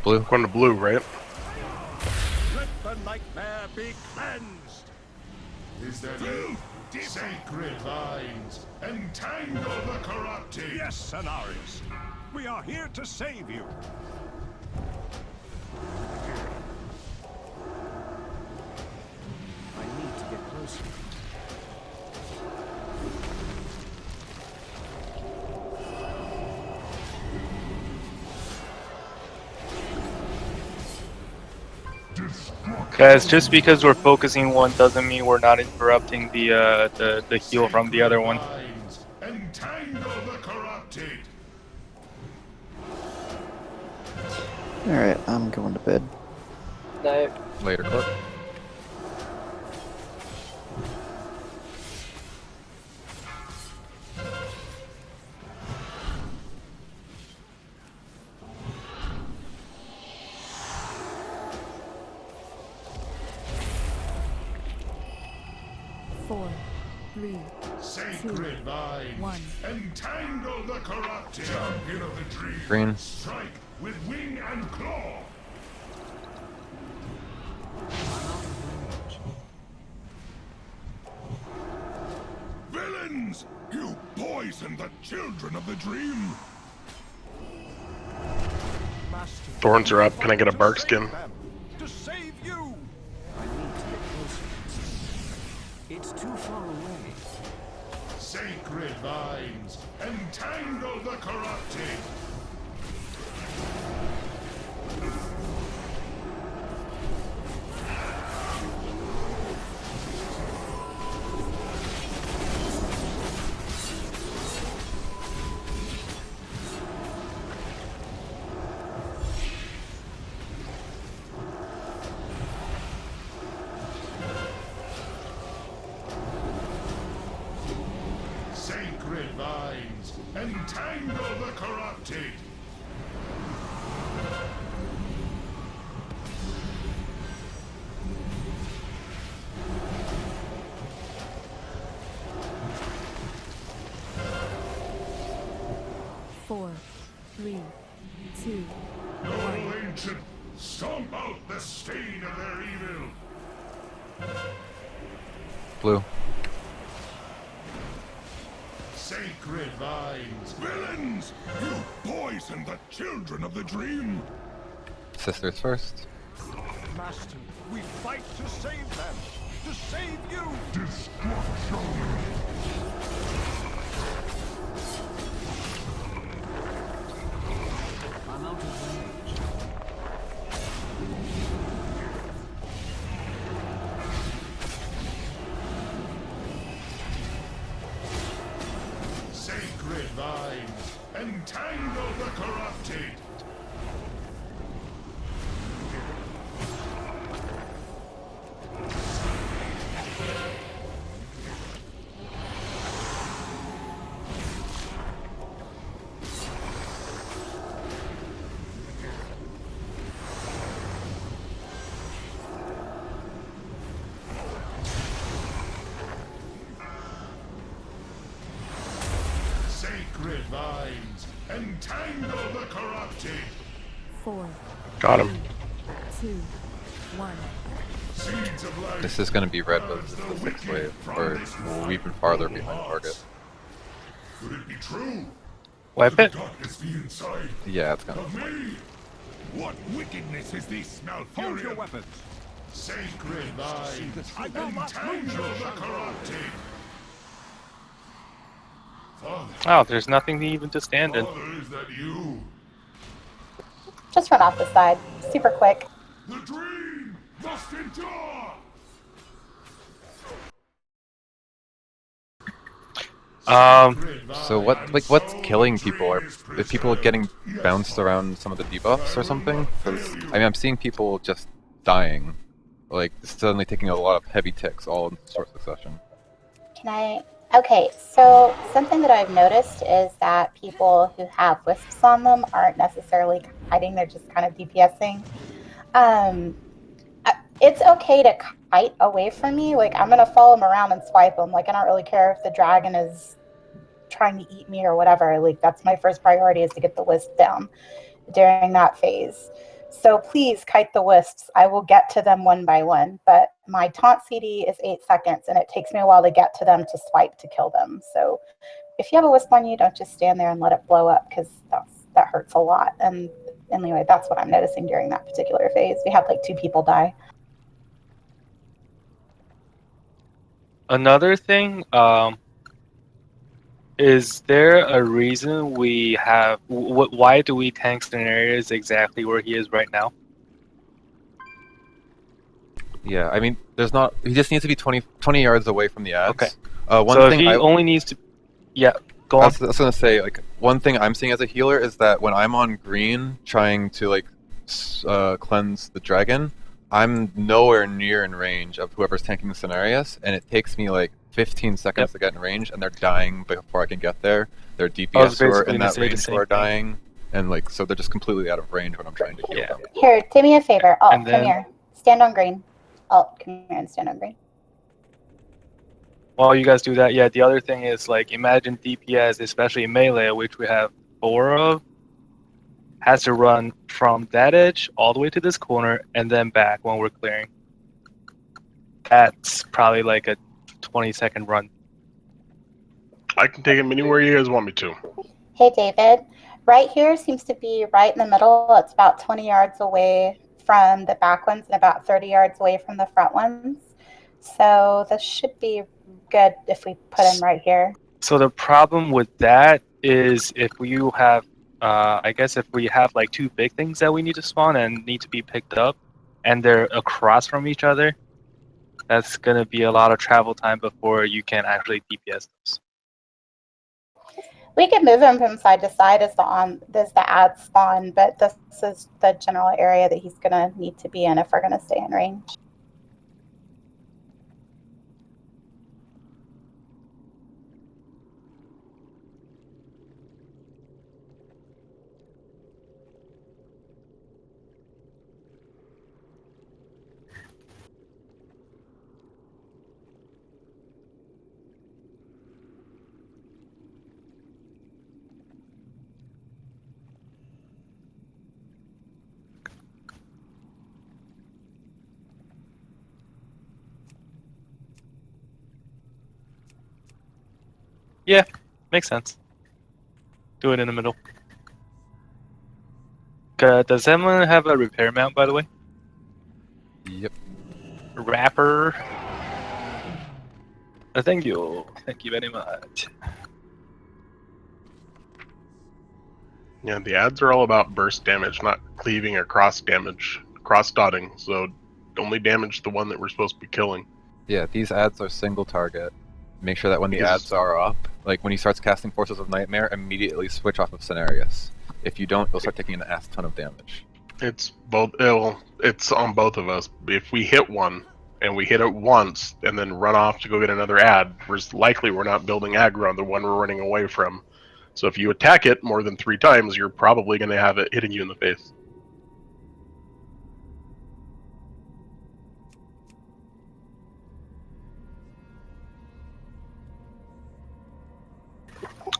Blue. Going to blue, right? Let the nightmare be cleansed. Is there no sacred vines, entangle the corrupted? Yes, Cenarius. We are here to save you. I need to get closer. Guys, just because we're focusing one doesn't mean we're not interrupting the heal from the other one. Vines, entangle the corrupted. Alright, I'm going to bed. Night. Later, Cook. Four, 3, Sacred vines, 1. entangle the corrupted. Champion of the dream. Green. Strike with wing and claw. Villains! You poison the children of the dream. Master, Thorns are up. Can I get a to bark save skin? them. To save you. I need to get closer. It's too far away. Sacred vines, entangle the corrupted. entangle the corrupted. Four, three, two, No ancient, stomp out the stain of their evil. Blue. Sacred vines, villains! You poison the children of the dream. Sisters first. Master, we fight to save them. To save you. Destruction. I'm out of range. Sacred vines, entangle the corrupted. Sacred vines, entangle the corrupted. four, Got him. two, one. Seeds of life. This is going to be red with the 6th wave, or we'll even farther behind target. Could it be true? Wipe it. Darkness be inside Yeah, it's gonna. of me. What wickedness is this, Hold your Malfurion? weapons. Sacred vines, I will not move entangle you, the Shanghai. corrupted. Father, Oh, there's nothing even to stand in. Father, is that you? Just run off the side. Super quick. The dream must endure. So what's killing people? Are people getting bounced around some of the debuffs or something? Because I mean, I'm seeing people just dying, like suddenly taking a lot of heavy ticks all in short succession. Can I? Okay, so something that I've noticed is that people who have wisps on them aren't necessarily kiting, they're just kind of DPSing. It's okay to kite away from me. Like, I'm going to follow them around and swipe them. Like, I don't really care if the dragon is trying to eat me or whatever. Like, that's my first priority, is to get the wisp down during that phase. So please kite the wisps. I will get to them one by one. But my taunt CD is 8 seconds, and it takes me a while to get to them to swipe to kill them. So if you have a wisp on you, don't just stand there and let it blow up, because that hurts a lot. And anyway, that's what I'm noticing during that particular phase. We had like 2 people die. Another thing, is there a reason we have? Why do we tank Cenarius exactly where he is right now? Yeah, I mean, there's not. He just needs to be 20 yards away from the ads. Okay. One So thing he only needs to. Yeah, go I on. was gonna say, like, one thing I'm seeing as a healer is that when I'm on green trying to like cleanse the dragon, I'm nowhere near in range of whoever's tanking the Cenarius, and it takes me like 15 seconds to get in range, and they're dying before I can get there. They're DPS who are in that range who are dying, and like so they're just completely out of range when I'm trying to heal them. Here, do me a favor. Oh, And then- come here. Stand on green. Oh, come here and stand on green. While you guys do that, yeah, the other thing is, like, imagine DPS, especially melee, which we have 4 of, has to run from that edge all the way to this corner and then back when we're clearing. That's probably like a 20-second run. I can take him anywhere you guys want me to. Hey, David. Right here seems to be right in the middle. It's about 20 yards away from the back ones and about 30 yards away from the front ones. So this should be good if we put him right here. So the problem with that is if you have, I guess if we have like 2 big things that we need to spawn and need to be picked up, and they're across from each other, that's gonna be a lot of travel time before you can actually DPS those. We could move him from side to side as the ad spawn, but this is the general area that he's gonna need to be in if we're gonna stay in range. Yeah, makes sense. Do it in the middle. Does anyone have a repair mount, by the way? Yep. Wrapper. Thank you. Thank you very much. Yeah, the ads are all about burst damage, not cleaving or cross damage, cross dotting. So only damage the one that we're supposed to be killing. Yeah, these ads are single target. Make sure that when the Yes. ads are up, like when he starts casting Forces of Nightmare, immediately switch off of Cenarius. If you don't, you'll start taking an ass ton of damage. It's both. Well, it's on both of us. If we hit one and we hit it once and then run off to go get another ad, we're not building aggro on the one we're running away from. So if you attack it more than 3 times, you're probably going to have it hitting you in the face.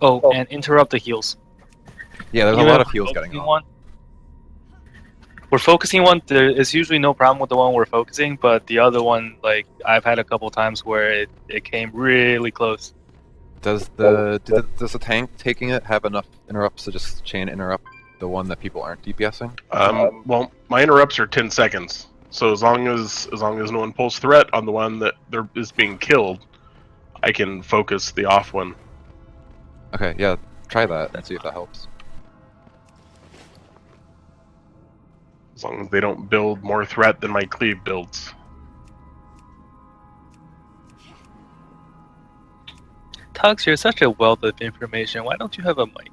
Oh, and interrupt the heals. Yeah, there's a lot of heals getting on. One. We're focusing one. There is usually no problem with the one we're focusing, but the other one, like I've had a couple times where it came really close. Does the tank taking it have enough interrupts to just chain interrupt the one that people aren't DPSing? Well, my interrupts are 10 seconds. So as long as no one pulls threat on the one that is being killed, I can focus the off one. Okay, yeah, try that and see if that helps. As long as they don't build more threat than my cleave builds. Tux, you're such a wealth of information. Why don't you have a mic?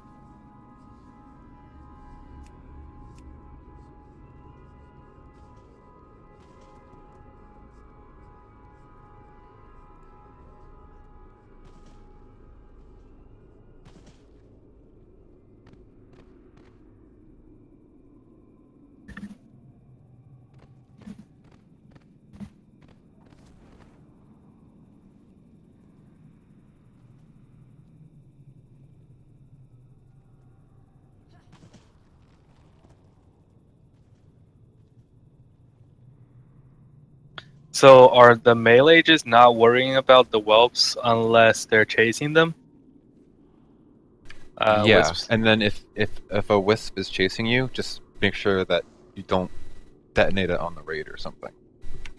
So are the melee just not worrying about the whelps unless they're chasing them? Yeah, Wisps. and then if a wisp is chasing you, just make sure that you don't detonate it on the raid or something.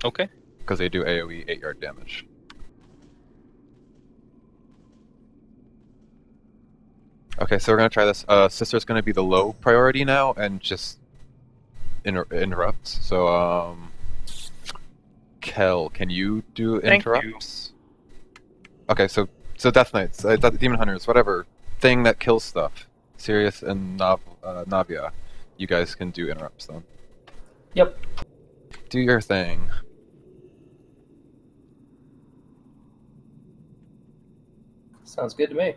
Okay. Because they do AoE 8-yard damage. Okay, so we're gonna try this. Sister's gonna be the low priority now, and just interrupt. So, Kel, can you do Thank interrupts? Okay, so Death Knights, Demon Hunters, whatever thing that kills stuff, Sirius and Navia, you guys can do interrupts then. Yep. Do your thing. Sounds good to me.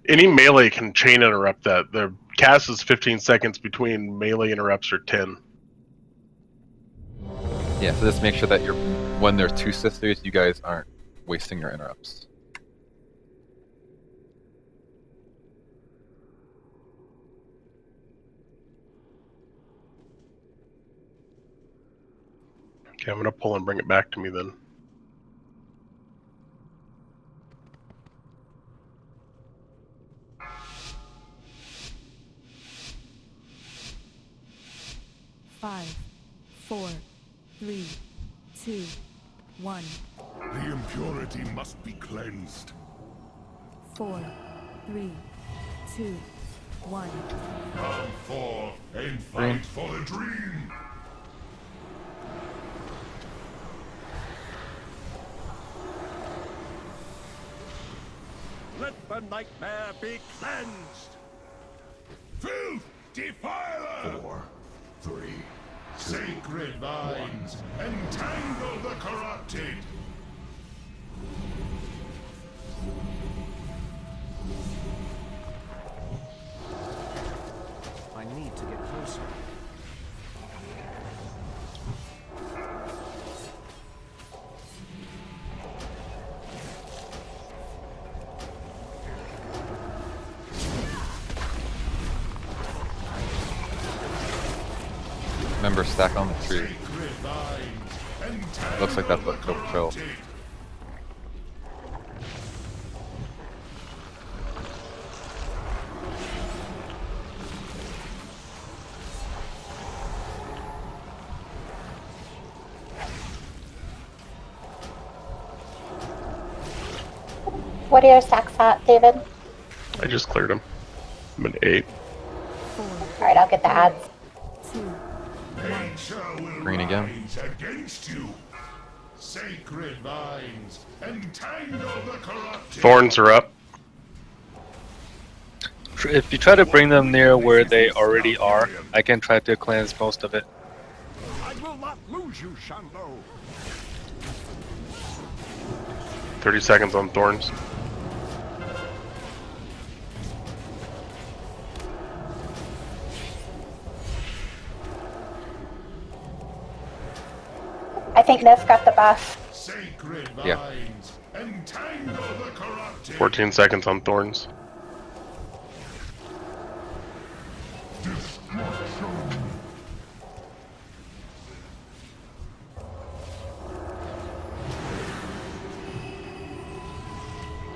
Any melee can chain interrupt that. The cast is 15 seconds between melee interrupts or 10. Yeah, so just make sure that when there's 2 sisters, you guys aren't wasting your interrupts. Okay, I'm gonna pull and bring it back to me then. Five, 4, 3, 2, 1. The impurity must be cleansed. 4, 3, 2, 1. Come forth and fight for the dream. Let the nightmare be cleansed! Filth, defiler! 4, 3, sacred vines, entangle the corrupted. I need to get closer. Remember, stack on the tree. Looks like that's what killed Trill. What are your stacks at, David? I just cleared them. I'm at 8. Alright, I'll get the ads. Nature will Green again. rise against you. Sacred vines, entangle the corrupted. Thorns are up. If you try to bring them near where they already are, I can try to cleanse most of it. I will not lose you, Shanlo. 30 seconds on thorns. I think Nif got the buff. Sacred Yeah. vines, entangle the corrupted. 14 seconds on thorns.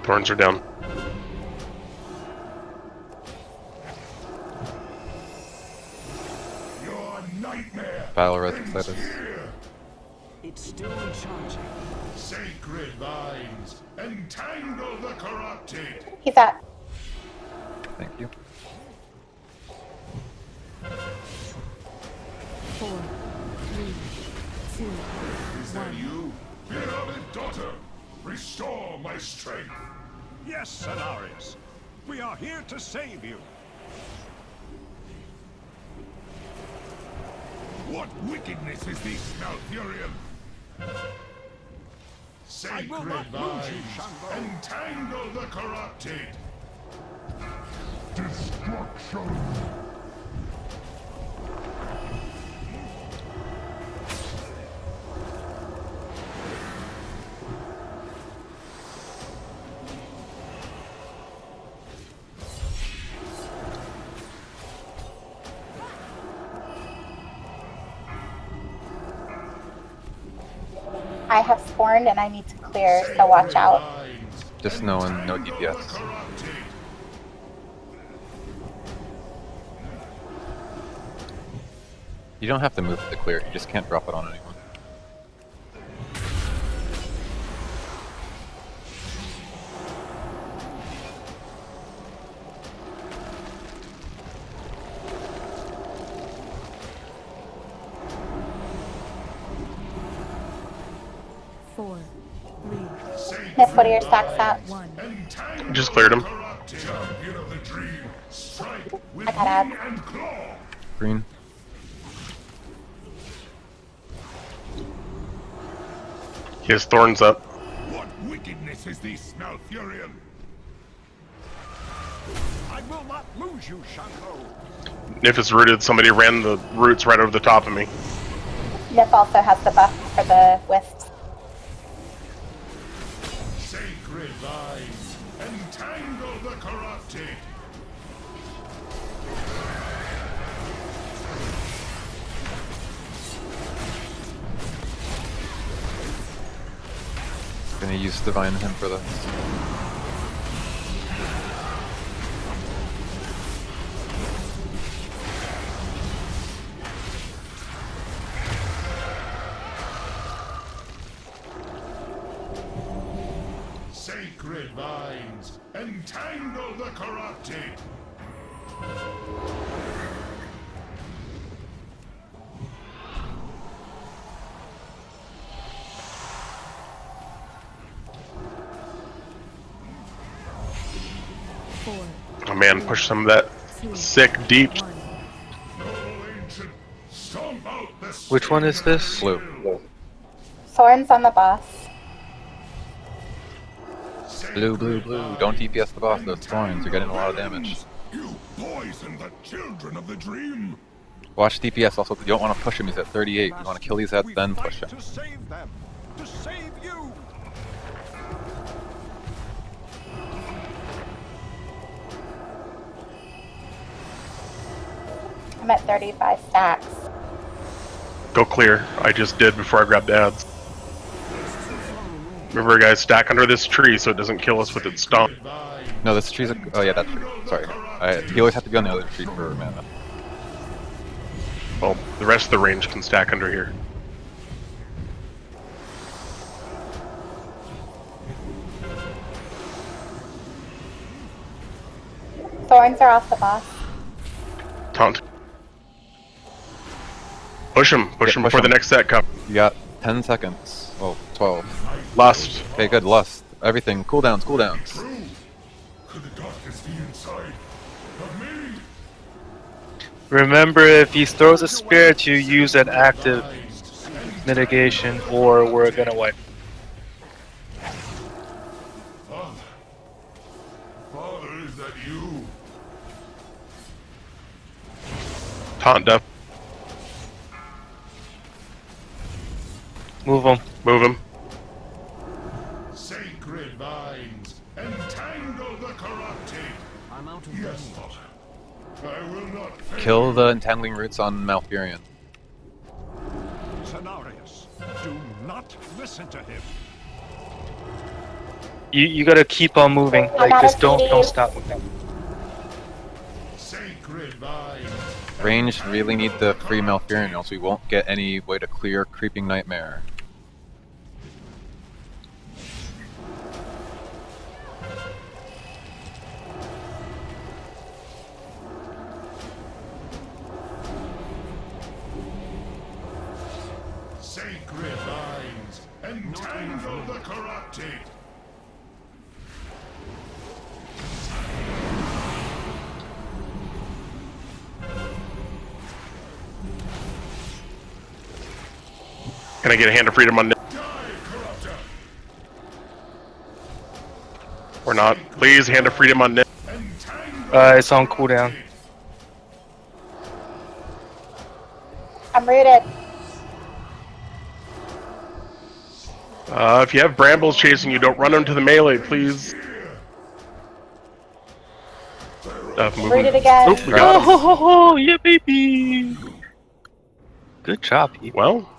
Thorns are down. Your nightmare. Battle res excited. It's still charging. Sacred vines, entangle the corrupted. He's at. Thank you. 4, 3, 2, Is that you, beloved daughter? Restore my strength. Yes, Cenarius. We are here to save you. What wickedness is this, Malfurion? Sacred will not lose you, vines, Shanlo. entangle the corrupted. Destruction. I have spawned and I need to clear, so watch out. Just knowing no DPS. You don't have to move to clear, you just can't drop it on anyone. Four, 3, Nif, what are your stacks at? 1. Just cleared him. Champion of the dream, strike with I got ads. wing and claw. Green. He has thorns up. What wickedness is this, Malfurion? I will not lose you, Shanlo. If it's rooted, somebody ran the roots right over the top of me. Nif also has the buff for the wisps. Sacred vines, entangle the corrupted. Gonna use Divine Hymn for this. Sacred vines, entangle the corrupted. Oh man, push some of that sick deep. Noble ancient, stomp out the Which one is this? Blue. Thorns on the boss. Blue, blue, blue. Don't DPS the boss, those thorns, you're getting a lot of damage. You poison the children of the dream. Watch DPS also, you don't want to push him, he's at 38. You want to kill these heads, then push him. To save them. To save you. I'm at 35 stacks. Go clear. I just did before I grabbed ads. Remember, guys, stack under this tree so it doesn't kill us with its stomp. No, this tree's a... Oh yeah, that tree. Sorry. He always had to be on the other tree for mana. Well, the rest of the range can stack under here. Thorns are off the boss. Taunt. Push him push before the him. next set comes. You got 10 seconds. Oh, 12. Lust. Okay, good. Lust. Everything. Cooldowns, cooldowns. Could the darkness be inside of me? Remember, if he throws a spear at you, use an active mitigation, or we're gonna wipe. Father, is that you? Taunt death. Move him. Move him. Sacred vines, entangle the corrupted. I'm out of Yes, Father. I will not fail. Kill the entangling roots on Malfurion. Cenarius, do not listen to him. You gotta keep on moving. Like, just don't stop moving. Sacred vines. Range really need to free Malfurion, else we won't get any way to clear Creeping Nightmare. Sacred vines, entangle the corrupted. Can I get a hand of freedom on Nick? Or not? Please, hand of freedom on Nick. It's on cooldown. I'm rooted. If you have brambles chasing you, don't run into the melee, please. Rooted again. Oop, we got him. Oh, yeah, baby. Good job, Pete. Well,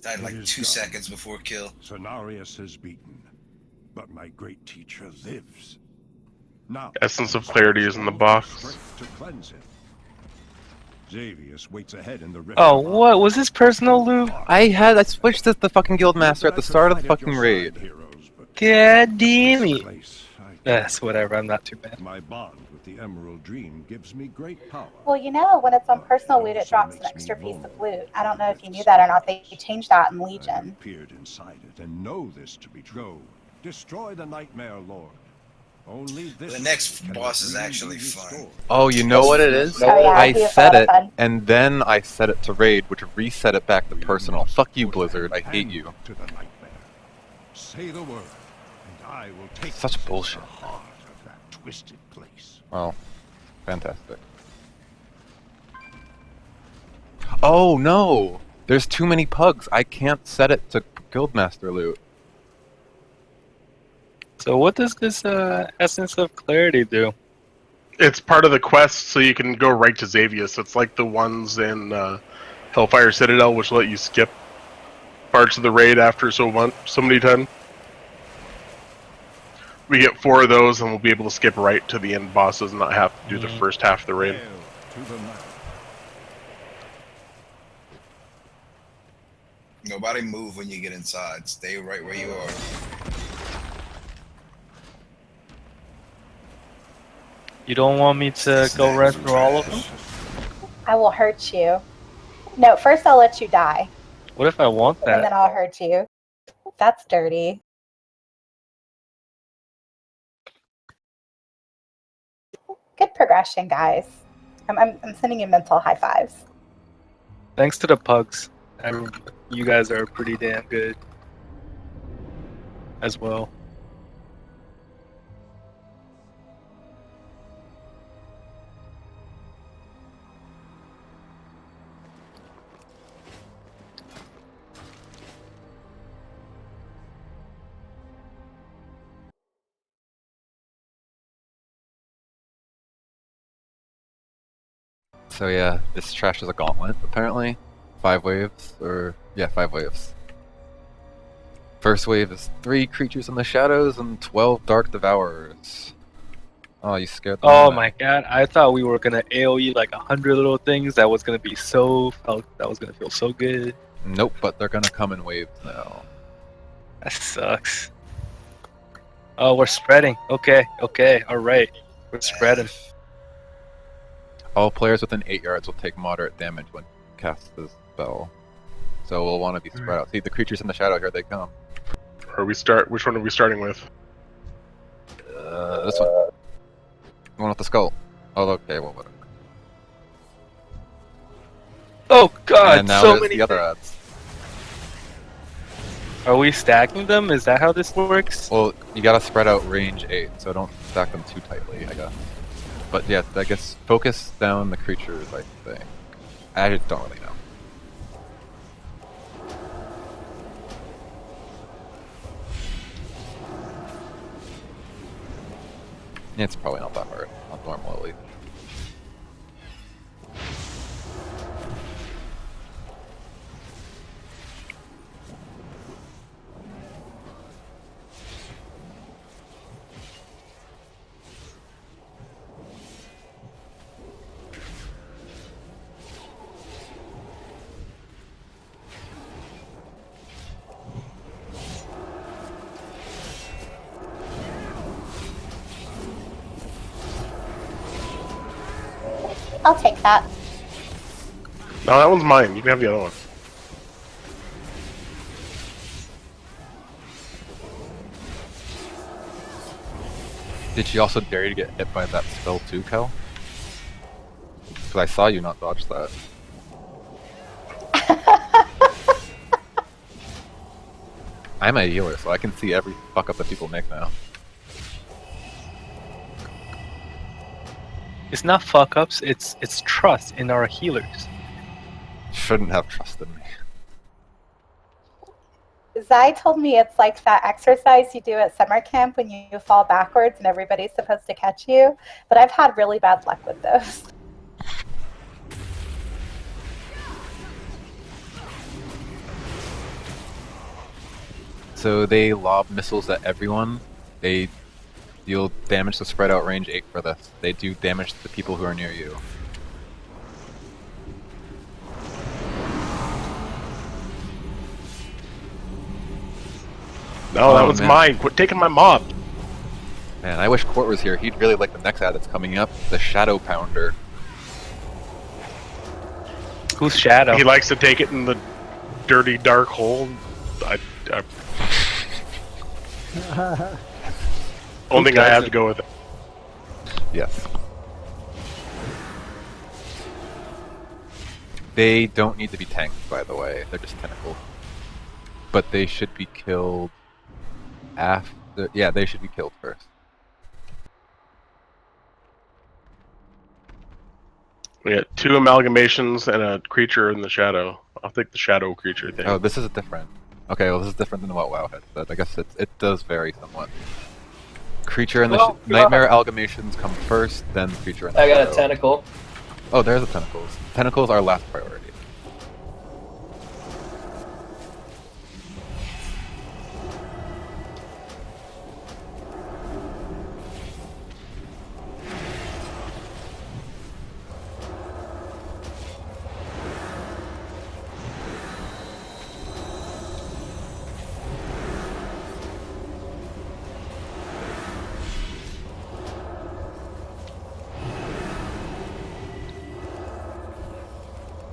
Died like 2 seconds before kill. Cenarius is beaten, but my great teacher lives. Now, Essence of Clarity is in the box. strength to cleanse him. Xavius waits ahead in the river. Oh, what was this personal loot? I switched to the fucking Guildmaster at the start of the fucking raid. God damn it. Yes, whatever. I'm not too bad. My bond with the Emerald Dream gives me great power. Well, you know, when it's on personal loot, it drops an extra piece of loot. I don't know if you knew that or not. They changed that in Legion. Peered inside it and know this to be true. Destroy the Nightmare Lord. Only this The next can boss is dream actually be fun. restored. Oh, you know what it is? Oh, yeah, I it'd be a set lot of it, fun. and then I set it to raid, which reset it back to personal. Fuck you, Blizzard. I hate you. To the Nightmare. Say the word, and I will take Such this bullshit. to the heart of that twisted place. Oh, fantastic. Oh no! There's too many pugs. I can't set it to Guildmaster loot. So what does this Essence of Clarity do? It's part of the quest, so you can go right to Xavius. It's like the ones in Hellfire Citadel, which let you skip parts of the raid after so many times. We get 4 of those, and we'll be able to skip right to the end bosses and not have to do the first half of the raid. Hail to the night. Nobody move when you get inside. Stay right where you are. You don't want me to go run through all of them? I will hurt you. No, first I'll let you die, What if I want and then that? I'll hurt you. That's dirty. Good progression, guys. I'm sending you mental high fives. Thanks to the pugs. You guys are pretty damn good as well. So yeah, this trash is a gauntlet, apparently. 5 waves, or yeah, 5 waves. First wave is 3 creatures in the shadows and 12 dark devourers. Oh, you scared them Oh away. my god, I thought we were gonna AoE like 100 little things. That was gonna be so. That was gonna feel so good. Nope, but they're gonna come in waves now. That sucks. Oh, we're spreading. Okay, alright. We're spreading. All players within 8 yards will take moderate damage when cast this spell. So we'll want to be spread out. See the creatures in the shadow, here they come. Which one are we starting with? This one. The one with the skull. Oh, okay, well, whatever. Oh god, And now so is many the other odds. Are we stacking them? Is that how this works? Well, you gotta spread out range 8, so don't stack them too tightly, I guess. But yeah, I guess focus down the creatures, I think. I just don't really know. It's probably not that hard, not normal at least. I'll take that. No, that one's mine. You can have the other one. Did she also dare you to get hit by that spell too, Kel? Because I saw you not dodge that. I'm a healer, so I can see every fuck up that people make now. It's not fuck ups, it's trust in our healers. Shouldn't have trusted me. Zai told me it's like that exercise you do at summer camp when you fall backwards and everybody's supposed to catch you, but I've had really bad luck with those. So they lob missiles at everyone. They deal damage to spread out range 8 for this. They do damage to the people who are near you. No, that Oh, one's man. mine. Quit taking my mob. Man, I wish Court was here. He'd really like the next ad that's coming up, the Shadow Pounder. Who's Shadow? He likes to take it in the dirty, dark hole. Only thing I have to go with it. Yes. They don't need to be tanked, by the way. They're just tentacles. But they should be killed after... Yeah, they should be killed first. We got 2 amalgamations and a creature in the shadow. I'll take the shadow creature thing. Oh, this is different. Okay, well, this is different than what WoW had said. I guess it does vary somewhat. Creature in the Nightmare Amalgamations come first, then creature in the I got a shadow. tentacle. Oh, there's the tentacles. Tentacles are last priority.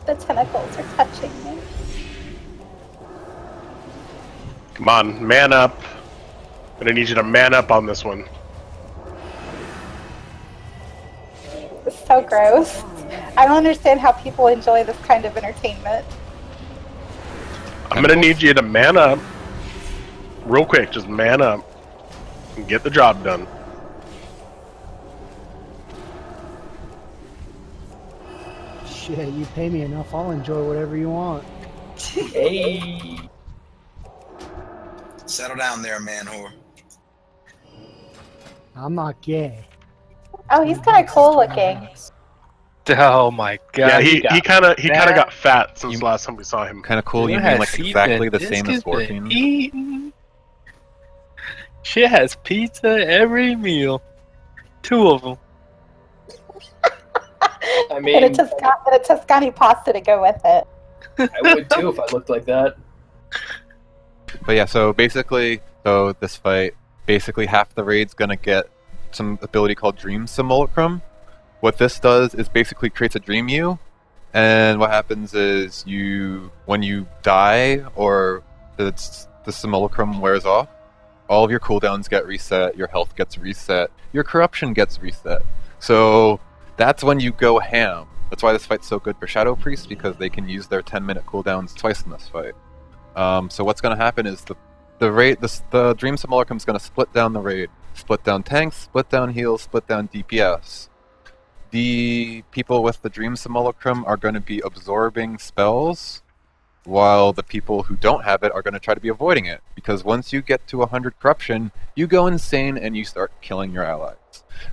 The tentacles are touching me. Come on, man up. I'm gonna need you to man up on this one. It's so gross. I don't understand how people enjoy this kind of entertainment. I'm gonna need you to man up. Real quick, just man up. And get the job done. Shit, you pay me enough, I'll enjoy whatever you want. Hey. Settle down there, man whore. I'm not gay. Oh, he's kind of cool looking. Oh my god. Yeah, he kind of that. got fat since the last time we saw him. Kind of cool. You What mean has like he exactly been- the same this as kid's been 14? eating. She has pizza every meal. 2 of them. I mean, And a Tuscany pasta to go with it. I would too if I looked like that. But yeah, so basically, this fight, basically half the raid's gonna get some ability called Dream Simulacrum. What this does is basically creates a dream you, and what happens is when you die or the simulacrum wears off, all of your cooldowns get reset, your health gets reset, your corruption gets reset. So that's when you go ham. That's why this fight's so good for Shadow Priest, because they can use their 10-minute cooldowns twice in this fight. So what's going to happen is the Dream Simulacrum is going to split down the raid, split down tanks, split down heals, split down DPS. The people with the Dream Simulacrum are going to be absorbing spells, while the people who don't have it are going to try to be avoiding it, because once you get to 100 corruption, you go insane and you start killing your allies.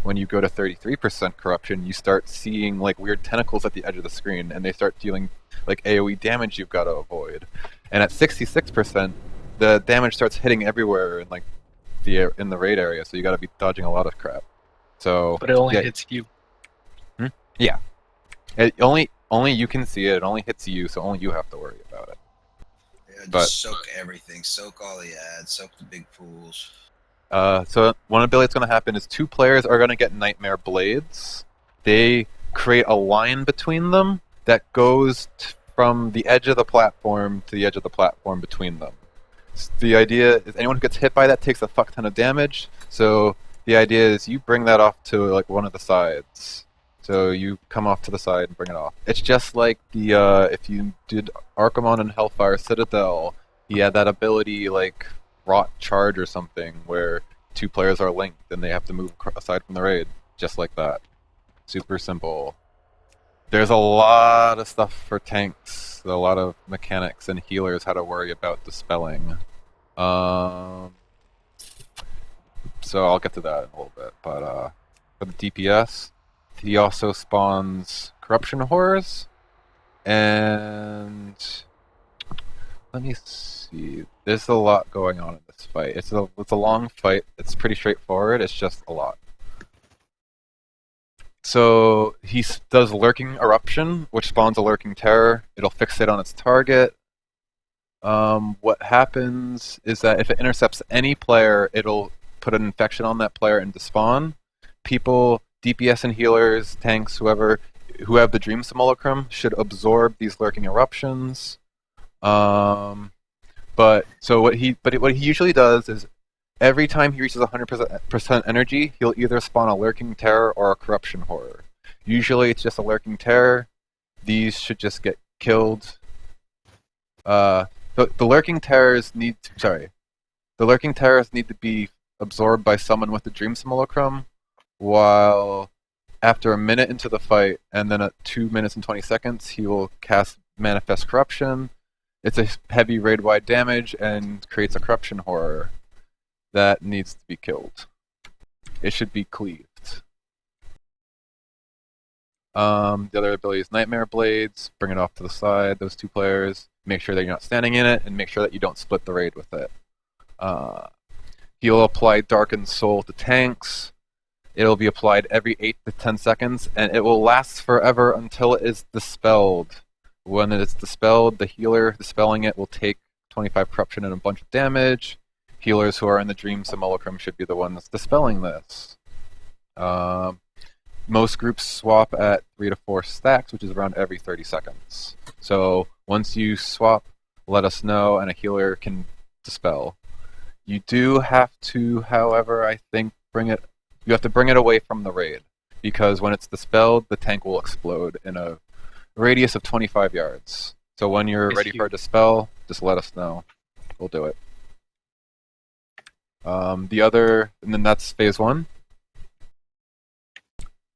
When you go to 33% corruption, you start seeing like weird tentacles at the edge of the screen, and they start dealing like AoE damage you've got to avoid. And at 66%, the damage starts hitting everywhere in like in the raid area, so you got to be dodging a lot of crap. So, but it only hits you. Yeah, it only you can see it. It only hits you, so only you have to worry about it. Yeah, just soak everything. Soak all the ads. Soak the big pools. So one ability that's going to happen is 2 players are going to get Nightmare Blades. They create a line between them that goes from the edge of the platform to the edge of the platform between them. So the idea is anyone who gets hit by that takes a fuck ton of damage. So the idea is you bring that off to like one of the sides. So you come off to the side and bring it off. It's just like the if you did Archimon and Hellfire Citadel, he had that ability like Rot Charge or something where 2 players are linked and they have to move aside from the raid. Just like that. Super simple. There's a lot of stuff for tanks, a lot of mechanics and healers how to worry about dispelling. So I'll get to that in a little bit. But for the DPS, he also spawns Corruption Horrors, and let me see. There's a lot going on in this fight. It's a long fight. It's pretty straightforward. It's just a lot. So he does Lurking Eruption, which spawns a Lurking Terror. It'll fixate on its target. What happens is that if it intercepts any player, it'll put an infection on that player and despawn. People, DPS and healers, tanks, whoever, who have the Dream Simulacrum should absorb these Lurking Eruptions. But what he usually does is every time he reaches 100% energy, he'll either spawn a Lurking Terror or a Corruption Horror. Usually it's just a Lurking Terror. These should just get killed. The Lurking Terrors need to be absorbed by someone with the Dream Simulacrum, while after a minute into the fight, and then at 2 minutes and 20 seconds, he will cast Manifest Corruption. It's a heavy raid-wide damage and creates a Corruption Horror that needs to be killed. It should be cleaved. The other ability is Nightmare Blades. Bring it off to the side, those 2 players. Make sure that you're not standing in it, and make sure that you don't split the raid with it. He'll apply Darkened Soul to tanks. It'll be applied every 8 to 10 seconds, and it will last forever until it is dispelled. When it is dispelled, the healer dispelling it will take 25 corruption and a bunch of damage. Healers who are in the Dream Simulacrum should be the ones dispelling this. Most groups swap at 3 to 4 stacks, which is around every 30 seconds. So once you swap, let us know, and a healer can dispel. You do have to, however, I think, you have to bring it away from the raid, because when it's dispelled, the tank will explode in a radius of 25 yards. So when you're ready for a dispel, just let us know. We'll do it. And then that's phase 1.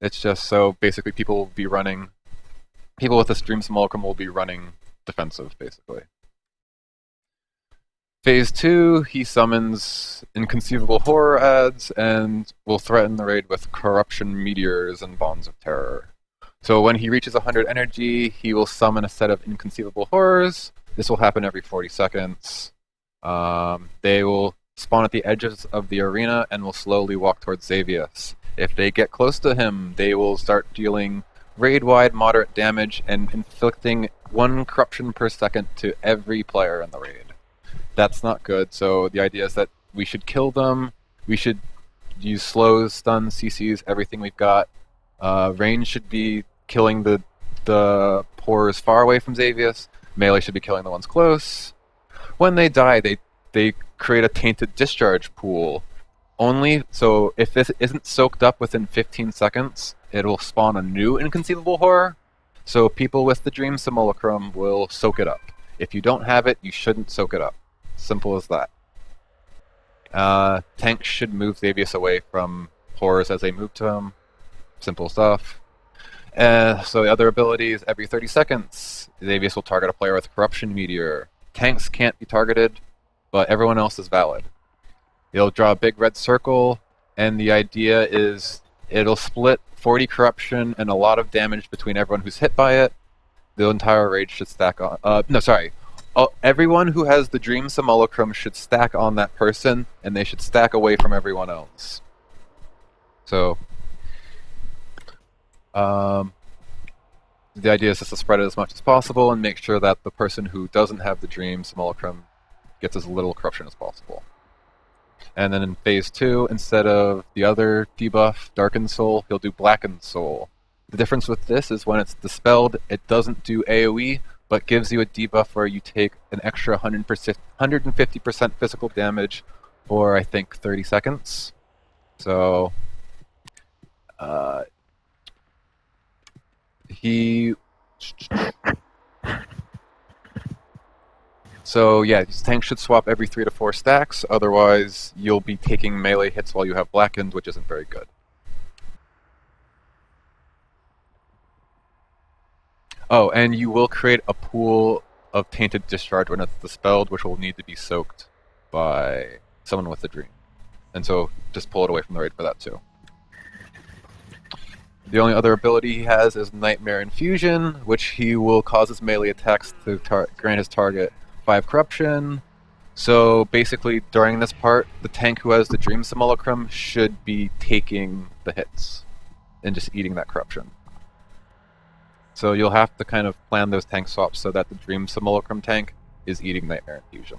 It's just so basically people with this Dream Simulacrum will be running defensive, basically. Phase 2, he summons Inconceivable Horror ads and will threaten the raid with Corruption Meteors and Bonds of Terror. So when he reaches 100 energy, he will summon a set of Inconceivable Horrors. This will happen every 40 seconds. They will spawn at the edges of the arena and will slowly walk towards Xavius. If they get close to him, they will start dealing raid-wide moderate damage and inflicting 1 corruption per second to every player in the raid. That's not good, so the idea is that we should kill them, we should use slows, stuns, CCs, everything we've got. Range should be killing the pores far away from Xavius. Melee should be killing the ones close. When they die, they create a tainted discharge pool. Only so if this isn't soaked up within 15 seconds, it will spawn a new inconceivable horror. So people with the Dream Simulacrum will soak it up. If you don't have it, you shouldn't soak it up. Simple as that. Tanks should move Xavius away from horrors as they move to him. Simple stuff. So the other abilities, every 30 seconds, Xavius will target a player with Corruption Meteor. Tanks can't be targeted, but everyone else is valid. You'll draw a big red circle, and the idea is it'll split 40 corruption and a lot of damage between everyone who's hit by it. The entire raid should stack on... everyone who has the Dream Simulacrum should stack on that person, and they should stack away from everyone else. So... the idea is just to spread it as much as possible and make sure that the person who doesn't have the Dream Simulacrum gets as little corruption as possible. And then in phase 2, instead of the other debuff, Darkened Soul, he'll do Blackened Soul. The difference with this is when it's dispelled, it doesn't do AoE, but gives you a debuff where you take an extra 150% physical damage for, I think, 30 seconds. So... So yeah, these tanks should swap every 3 to 4 stacks, otherwise you'll be taking melee hits while you have Blackened, which isn't very good. Oh, and you will create a pool of Tainted Discharge when it's dispelled, which will need to be soaked by someone with the Dream. And so just pull it away from the raid for that too. The only other ability he has is Nightmare Infusion, which he will cause his melee attacks to grant his target 5 corruption. So basically, during this part, the tank who has the Dream Simulacrum should be taking the hits and just eating that corruption. So you'll have to kind of plan those tank swaps so that the Dream Simulacrum tank is eating Nightmare Infusion.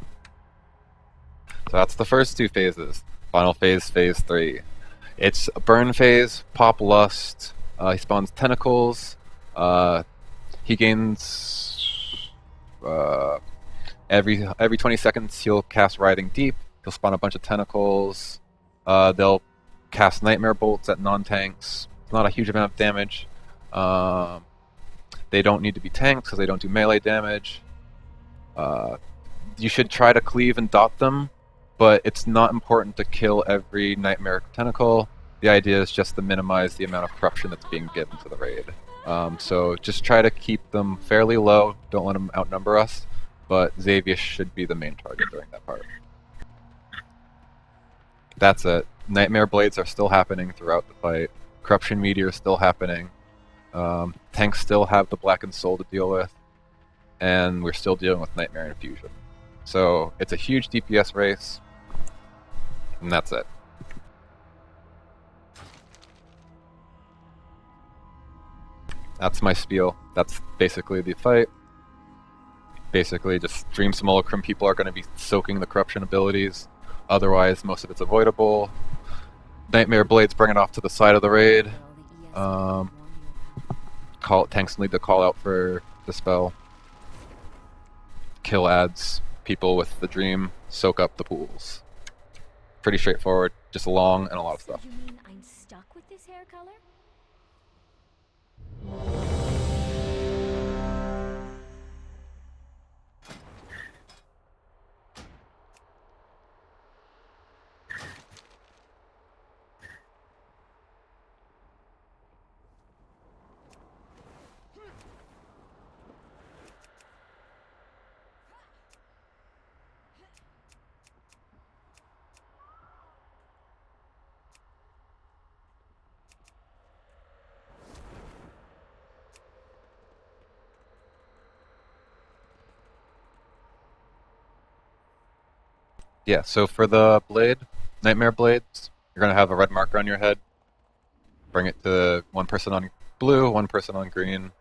So that's the first 2 phases. Final phase, phase 3. It's a burn phase, Pop Lust. He spawns tentacles. He gains every 20 seconds. He'll cast Writhing Deep. He'll spawn a bunch of tentacles. They'll cast Nightmare Bolts at non-tanks. It's not a huge amount of damage. They don't need to be tanks because they don't do melee damage. You should try to cleave and dot them, but it's not important to kill every Nightmare Tentacle. The idea is just to minimize the amount of corruption that's being given to the raid. So just try to keep them fairly low, don't let them outnumber us, but Xavius should be the main target during that part. That's it. Nightmare Blades are still happening throughout the fight. Corruption Meteor is still happening. Tanks still have the Blackened Soul to deal with, and we're still dealing with Nightmare Infusion. So it's a huge DPS race, and that's it. That's my spiel. That's basically the fight. Basically, just Dream Simulacrum people are going to be soaking the corruption abilities. Otherwise, most of it's avoidable. Nightmare Blades bring it off to the side of the raid. Tanks need to call out for Dispel. Kill ads. People with the Dream soak up the pools. Pretty straightforward. Just long and a lot of stuff. You mean I'm stuck with this hair color? Yeah, so for the blade, Nightmare Blades, you're going to have a red marker on your head. Bring it to one person on blue, one person on green.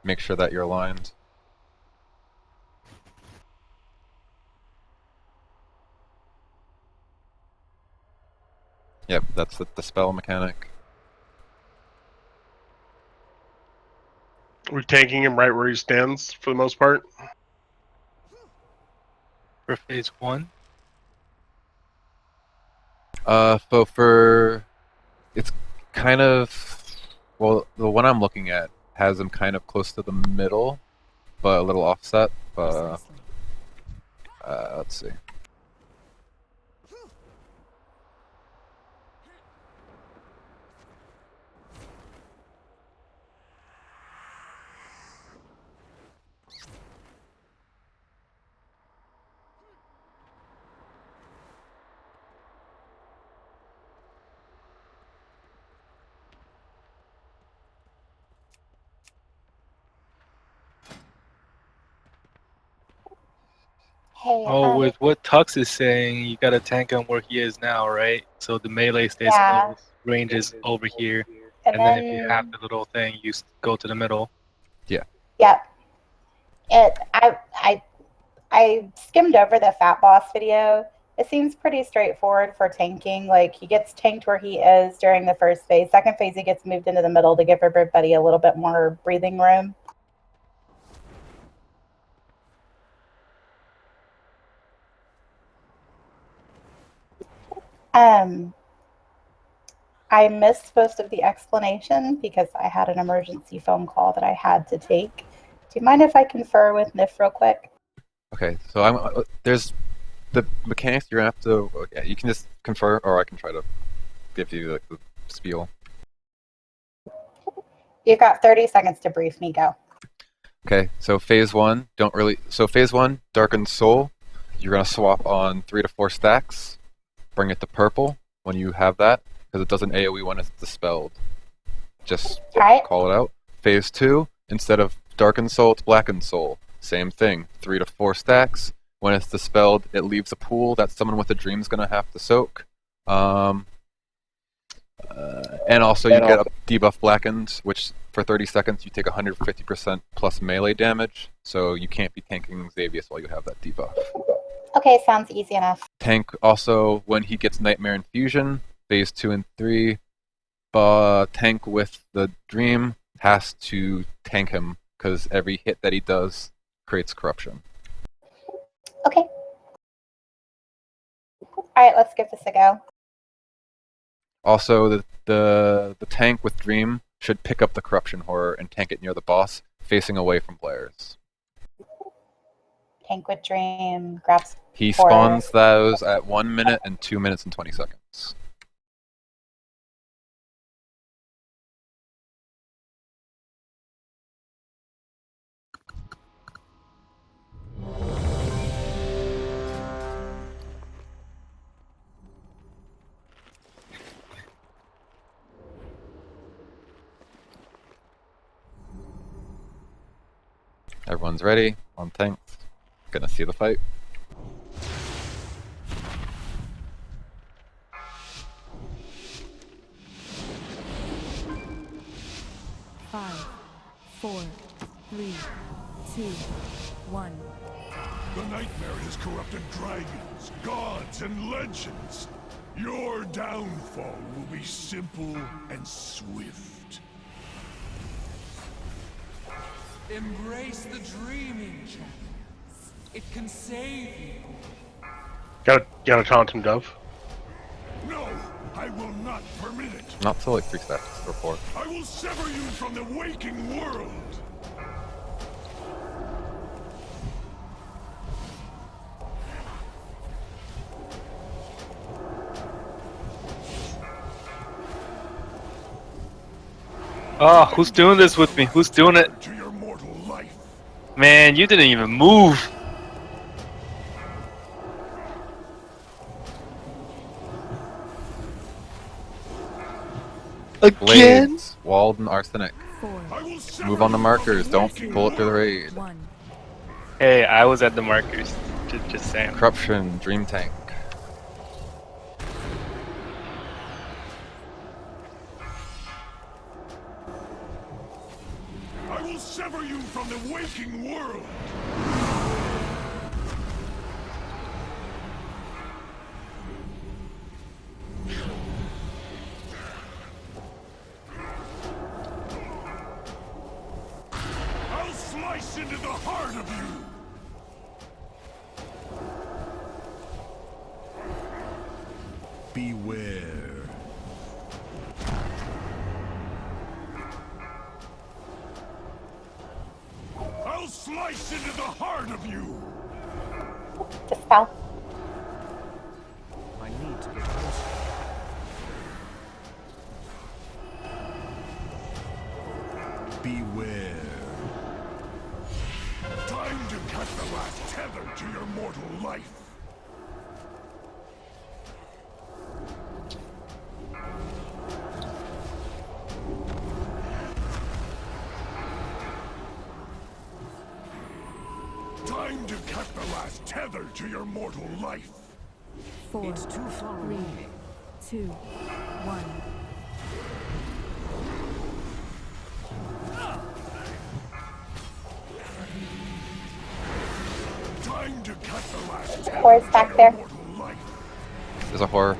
Make sure that you're aligned. Yep, that's the spell mechanic. We're tanking him right where he stands for the most part. For phase 1? So for it's kind of well, the one I'm looking at has him kind of close to the middle, but a little offset. Let's see. Hey, Oh, with what Tux is saying, you gotta tank him where he is now, right? So the melee stays Yeah. close, range is over here, And and then if you then- have the little thing, you go to the middle. Yeah. Yep. I skimmed over the Fat Boss video. It seems pretty straightforward for tanking. Like, he gets tanked where he is during the first phase. Second phase, he gets moved into the middle to give everybody a little bit more breathing room. I missed most of the explanation because I had an emergency phone call that I had to take. Do you mind if I confer with Nif real quick? Okay, so there's the mechanics you're gonna have to. Okay, you can just confer, or I can try to give you like the spiel. You've got 30 seconds to brief me. Go. Okay, so phase 1, phase 1, Darkened Soul, you're gonna swap on 3 to 4 stacks, bring it to purple when you have that, because it doesn't AoE when it's dispelled. Just call it out. Phase 2, instead of Darkened Soul, it's Blackened Soul. Same thing, 3 to 4 stacks. When it's dispelled, it leaves a pool that someone with a dream's gonna have to soak. And also you get a debuff Blackened, which for 30 seconds you take 150% plus melee damage, so you can't be tanking Xavius while you have that debuff. Okay, sounds easy enough. Tank also, when he gets Nightmare Infusion, phase 2 and 3, tank with the Dream has to tank him, because every hit that he does creates corruption. Okay. Alright, let's give this a go. Also, the tank with Dream should pick up the Corruption Horror and tank it near the boss, facing away from players. Tank with Dream, grabs He horror. spawns those at 1 minute and 2 minutes and 20 seconds. Everyone's ready, on tanks. Gonna see the fight. Five, 4, 3, 2, 1. The nightmare has corrupted dragons, gods, and legends. Your downfall will be simple and swift. Embrace the dreaming, champions. It can save you. Gotta taunt him, Dove. No, I will not permit it. Not till like 3 steps or 4. I will sever you from the waking world. Oh, who's doing this with me? Who's doing it? To your mortal life. Man, you didn't even move. Again? Blades, Walled, and Arsenic. Move on the markers, don't pull it through the raid. Hey, I was at the markers. Just saying. Corruption, Dream Tank. I will sever you from the waking world. into the heart of you! Beware. I'll slice into the heart of you! Dispel. I need to get closer. Beware. Time to cut the last tether to your mortal life. Time to cut the last tether to your mortal life. 4, It's too far 3, away. 2, 1. Time to cut the last tether Horse to back your there. mortal life. There's a horror.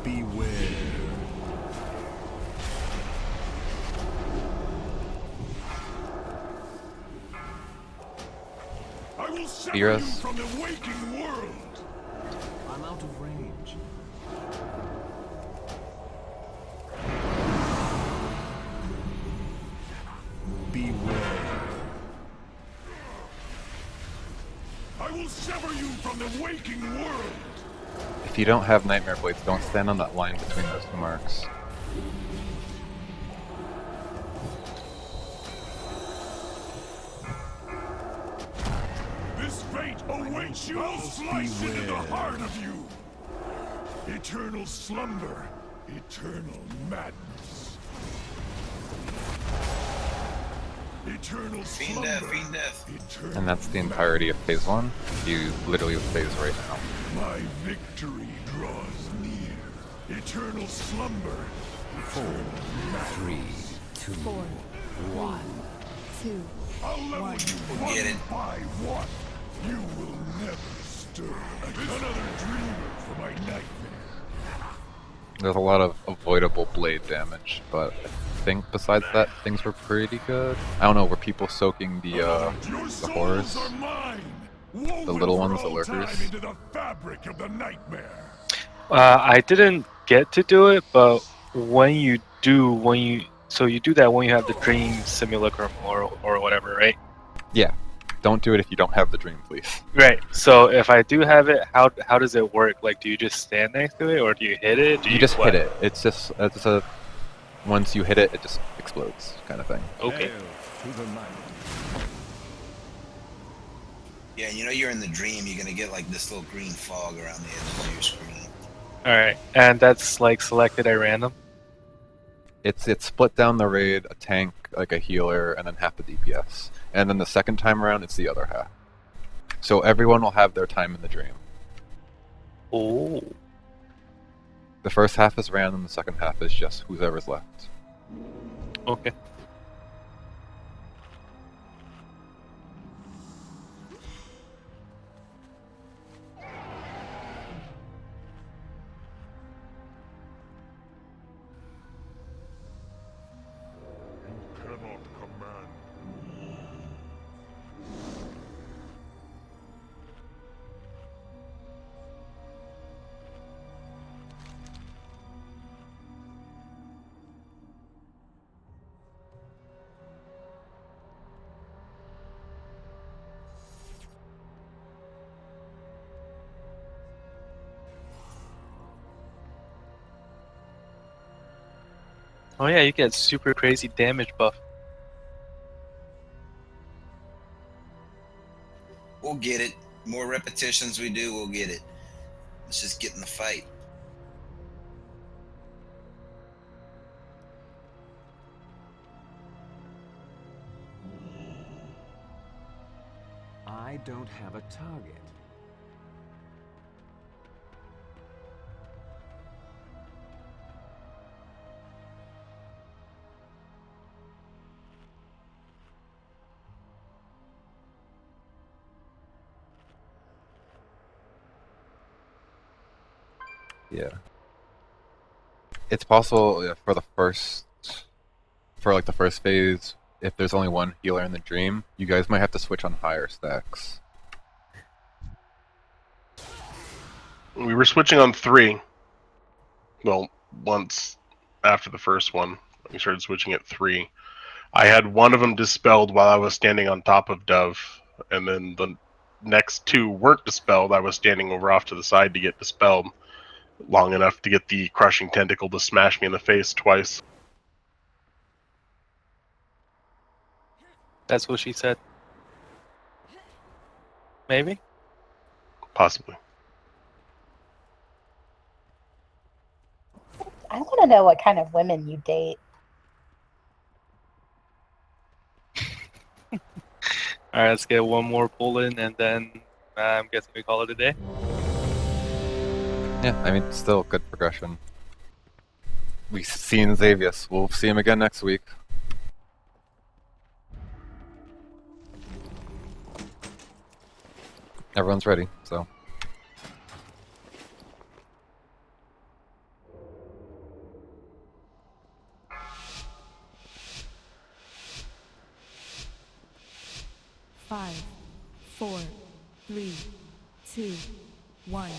Beware. I will sever Fear you us. from the waking world. I'm out of range. Beware. I will sever you from the waking world. If you don't have Nightmare Blades, don't stand on that line between those two marks. This fate awaits you. I'll slice into the heart of you. Eternal slumber, eternal madness. Eternal Fiend slumber, death, fiend death. eternal And that's the entirety of phase 1. You literally have phase right now. My victory draws near. Eternal slumber. 4, 3, 2, 4, 1. 2, I'll level 1. you Get one it. by one. You will never stir. Another dreamer for my nightmare. There's a lot of avoidable blade damage, but I think besides that, things were pretty good. I don't know, were people soaking the Your horrors? souls are mine. The little Woven ones, for the all time lurkers? into the fabric of the nightmare. I didn't get to do it, but when you do, so you do that when you have the dream simulacrum or whatever, right? Yeah. Don't do it if you don't have the dream, please. Right. So if I do have it, how does it work? Like, do you just stand next to it, or do you hit it? Do You just what? hit it. It's a once you hit it, it just explodes, kind of thing. Okay. Hail to the night. Yeah, you know you're in the dream, you're gonna get like this little green fog around the edges of your screen. All right, and that's like selected at random. It's split down the raid, a tank, like a healer, and then half the DPS. And then the second time around, it's the other half. So everyone will have their time in the dream. Oh. The first half is random, the second half is just whoever's left. Okay. Cannot command. Oh yeah, you get super crazy damage buff. We'll get it. More repetitions we do, we'll get it. Let's just get in the fight. I don't have a target. Yeah. It's possible for the first phase, if there's only one healer in the dream, you guys might have to switch on higher stacks. We were switching on 3. Well, once after the first one, we started switching at 3. I had one of them dispelled while I was standing on top of Dove, and then the next 2 weren't dispelled. I was standing over off to the side to get dispelled long enough to get the crushing tentacle to smash me in the face twice. That's what she said. Maybe? Possibly. I want to know what kind of women you date. Alright, let's get one more pull in and then I'm guessing we call it a day. Yeah, I mean, still good progression. We've seen Xavius. We'll see him again next week. Everyone's ready, so. Five, 4, 3, 2, 1.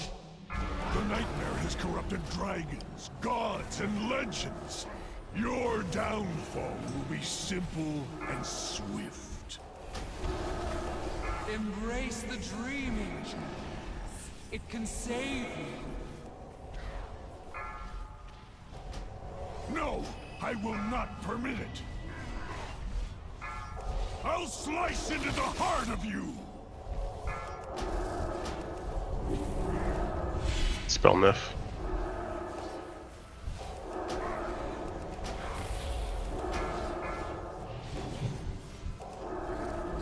The nightmare has corrupted dragons, gods, and legends. Your downfall will be simple and swift. Embrace the dream, Angel. It can save you. No, I will not permit it. I'll slice into the heart of you. Spell Nif.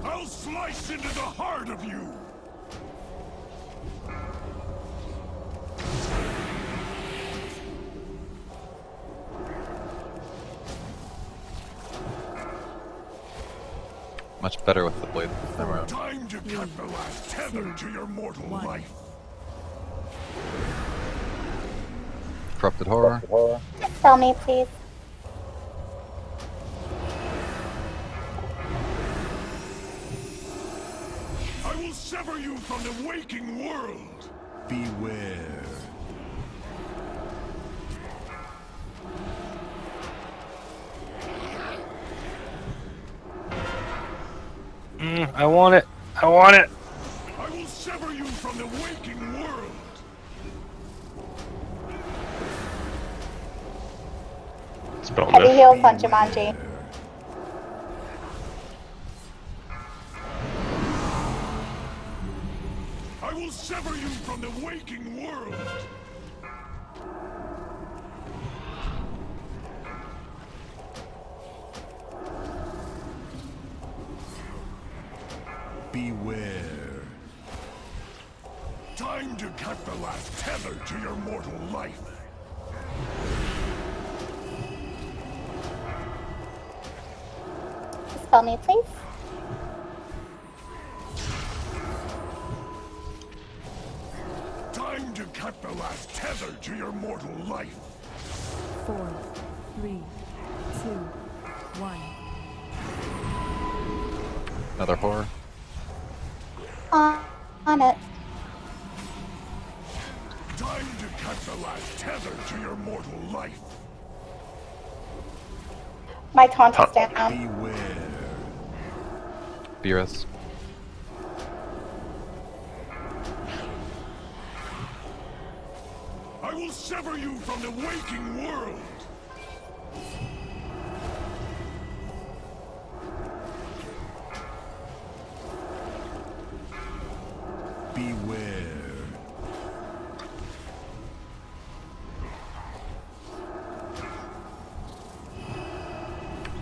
I'll slice into the heart of you. Much better with the blade this time around. Time to cut the last tether to your mortal life. Corrupted Horror. Tell me, please. I will sever you from the waking world. Beware. I want it. I want it. I will sever you from the waking world. Spell Heavy Nif. heals on Jumanji. I will sever you from the waking world. Beware. Time to cut the last tether to your mortal life. Tell me, please. Time to cut the last tether to your mortal life. 4, 3, 2, 1. Another horror. On it. Time to cut the last tether to your mortal life. My taunt is down. Beware. Beerus. I will sever you from the waking world. Beware.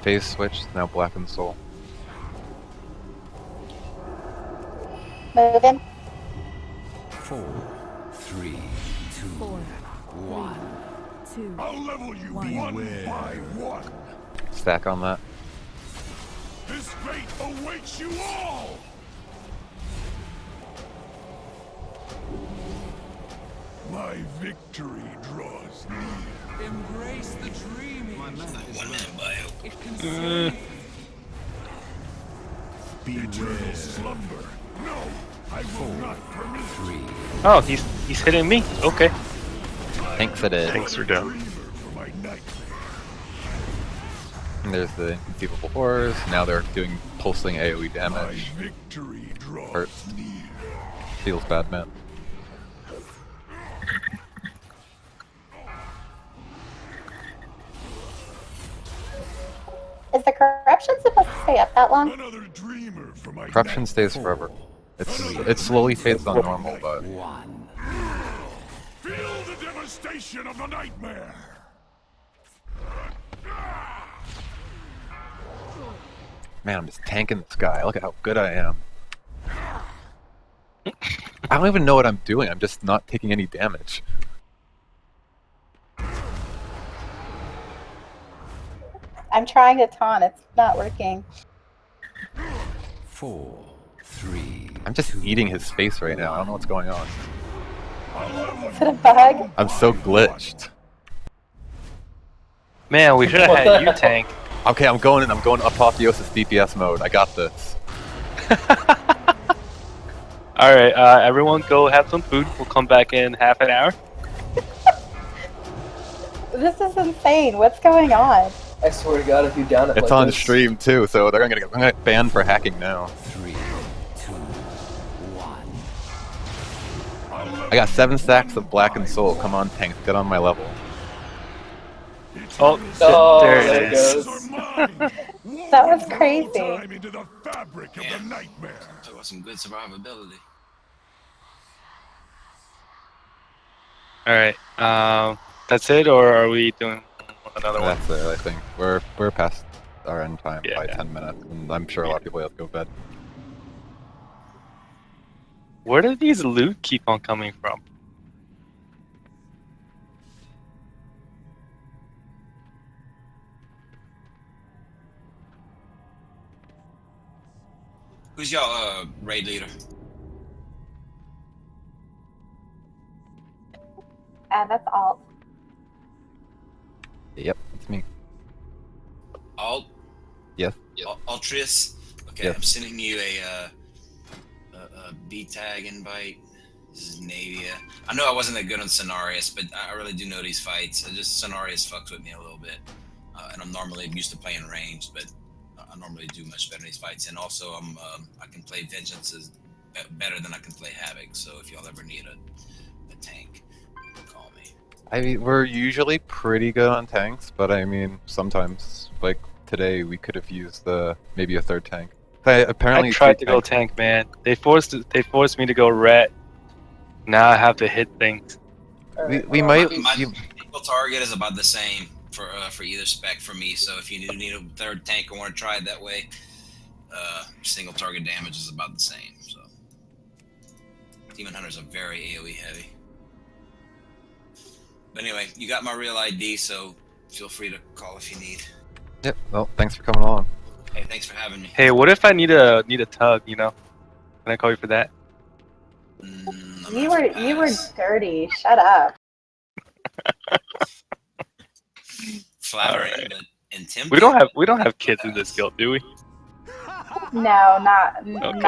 Phase switch, now Blackened Soul. Moving. 4, 3, 2, 1. 2. I'll level you one by one. Stack on that. This fate awaits you all. My victory draws near. Embrace the dreaming. One minute bio. It can save you. Eternal slumber. No, I will not permit it. Oh, he's hitting me. Okay. Tanks it is. Tanks are down. For my nightmare. And there's the inconceivable horrors. Now they're doing pulsing AoE damage. Victory draws Hurts. near. Feels bad, man. Is the corruption supposed to stay up that long? Another dreamer for my Corruption stays forever. It slowly fades on normal, but Feel the devastation of the nightmare. man, I'm just tanking this guy. Look at how good I am. I don't even know what I'm doing. I'm just not taking any damage. I'm trying to taunt. It's not working. 4, 3. I'm just eating his face right now. I don't know what's going on. Is it a bug? I'm so glitched. Man, we should have had you tank. Okay, I'm going apotheosis DPS mode. I got this. Alright, everyone go have some food. We'll come back in half an hour. This is insane. What's going on? I swear to God, if you down it It's like on this, stream too, so I'm gonna get banned for hacking now. 3, 2, 1. I got 7 stacks of Blackened Soul. Come on, tanks, get on my level. Oh, there it is. That was crazy. Time into the fabric of the nightmare. Talk about some good survivability. Alright, that's it, or are we doing another one? That's it, I think. We're past our end time by 10 minutes, and I'm sure a lot of people have to go to bed. Where do these loot keep on coming from? Who's y'all raid leader? That's alt. Yep, it's me. Alt? Yes. Altris? Okay, Yes. I'm sending you a B tag invite. This is Navia. I know I wasn't that good on Cenarius, but I really do know these fights. Cenarius fucks with me a little bit. And I'm normally used to playing ranged, but I normally do much better in these fights. And also, I can play Vengeance better than I can play Havoc. So if y'all ever need a tank, call me. I mean, we're usually pretty good on tanks, but I mean, sometimes, like today, we could have used maybe a third tank. Apparently, I tried to 3 go tanks- tank, man. They forced me to go red. Now I have to hit things. We might. My single target is about the same for either spec for me. So if you need a third tank or want to try it that way, single target damage is about the same. So Demon Hunters are very AoE heavy. But anyway, you got my real ID, so feel free to call if you need. Yep. Well, thanks for coming along. Hey, thanks for having me. Hey, what if I need a tug? You know, can I call you for that? You were dirty. Shut up. Flattering, but intimidating. We don't have kids in this guild, do we? No, not. Okay.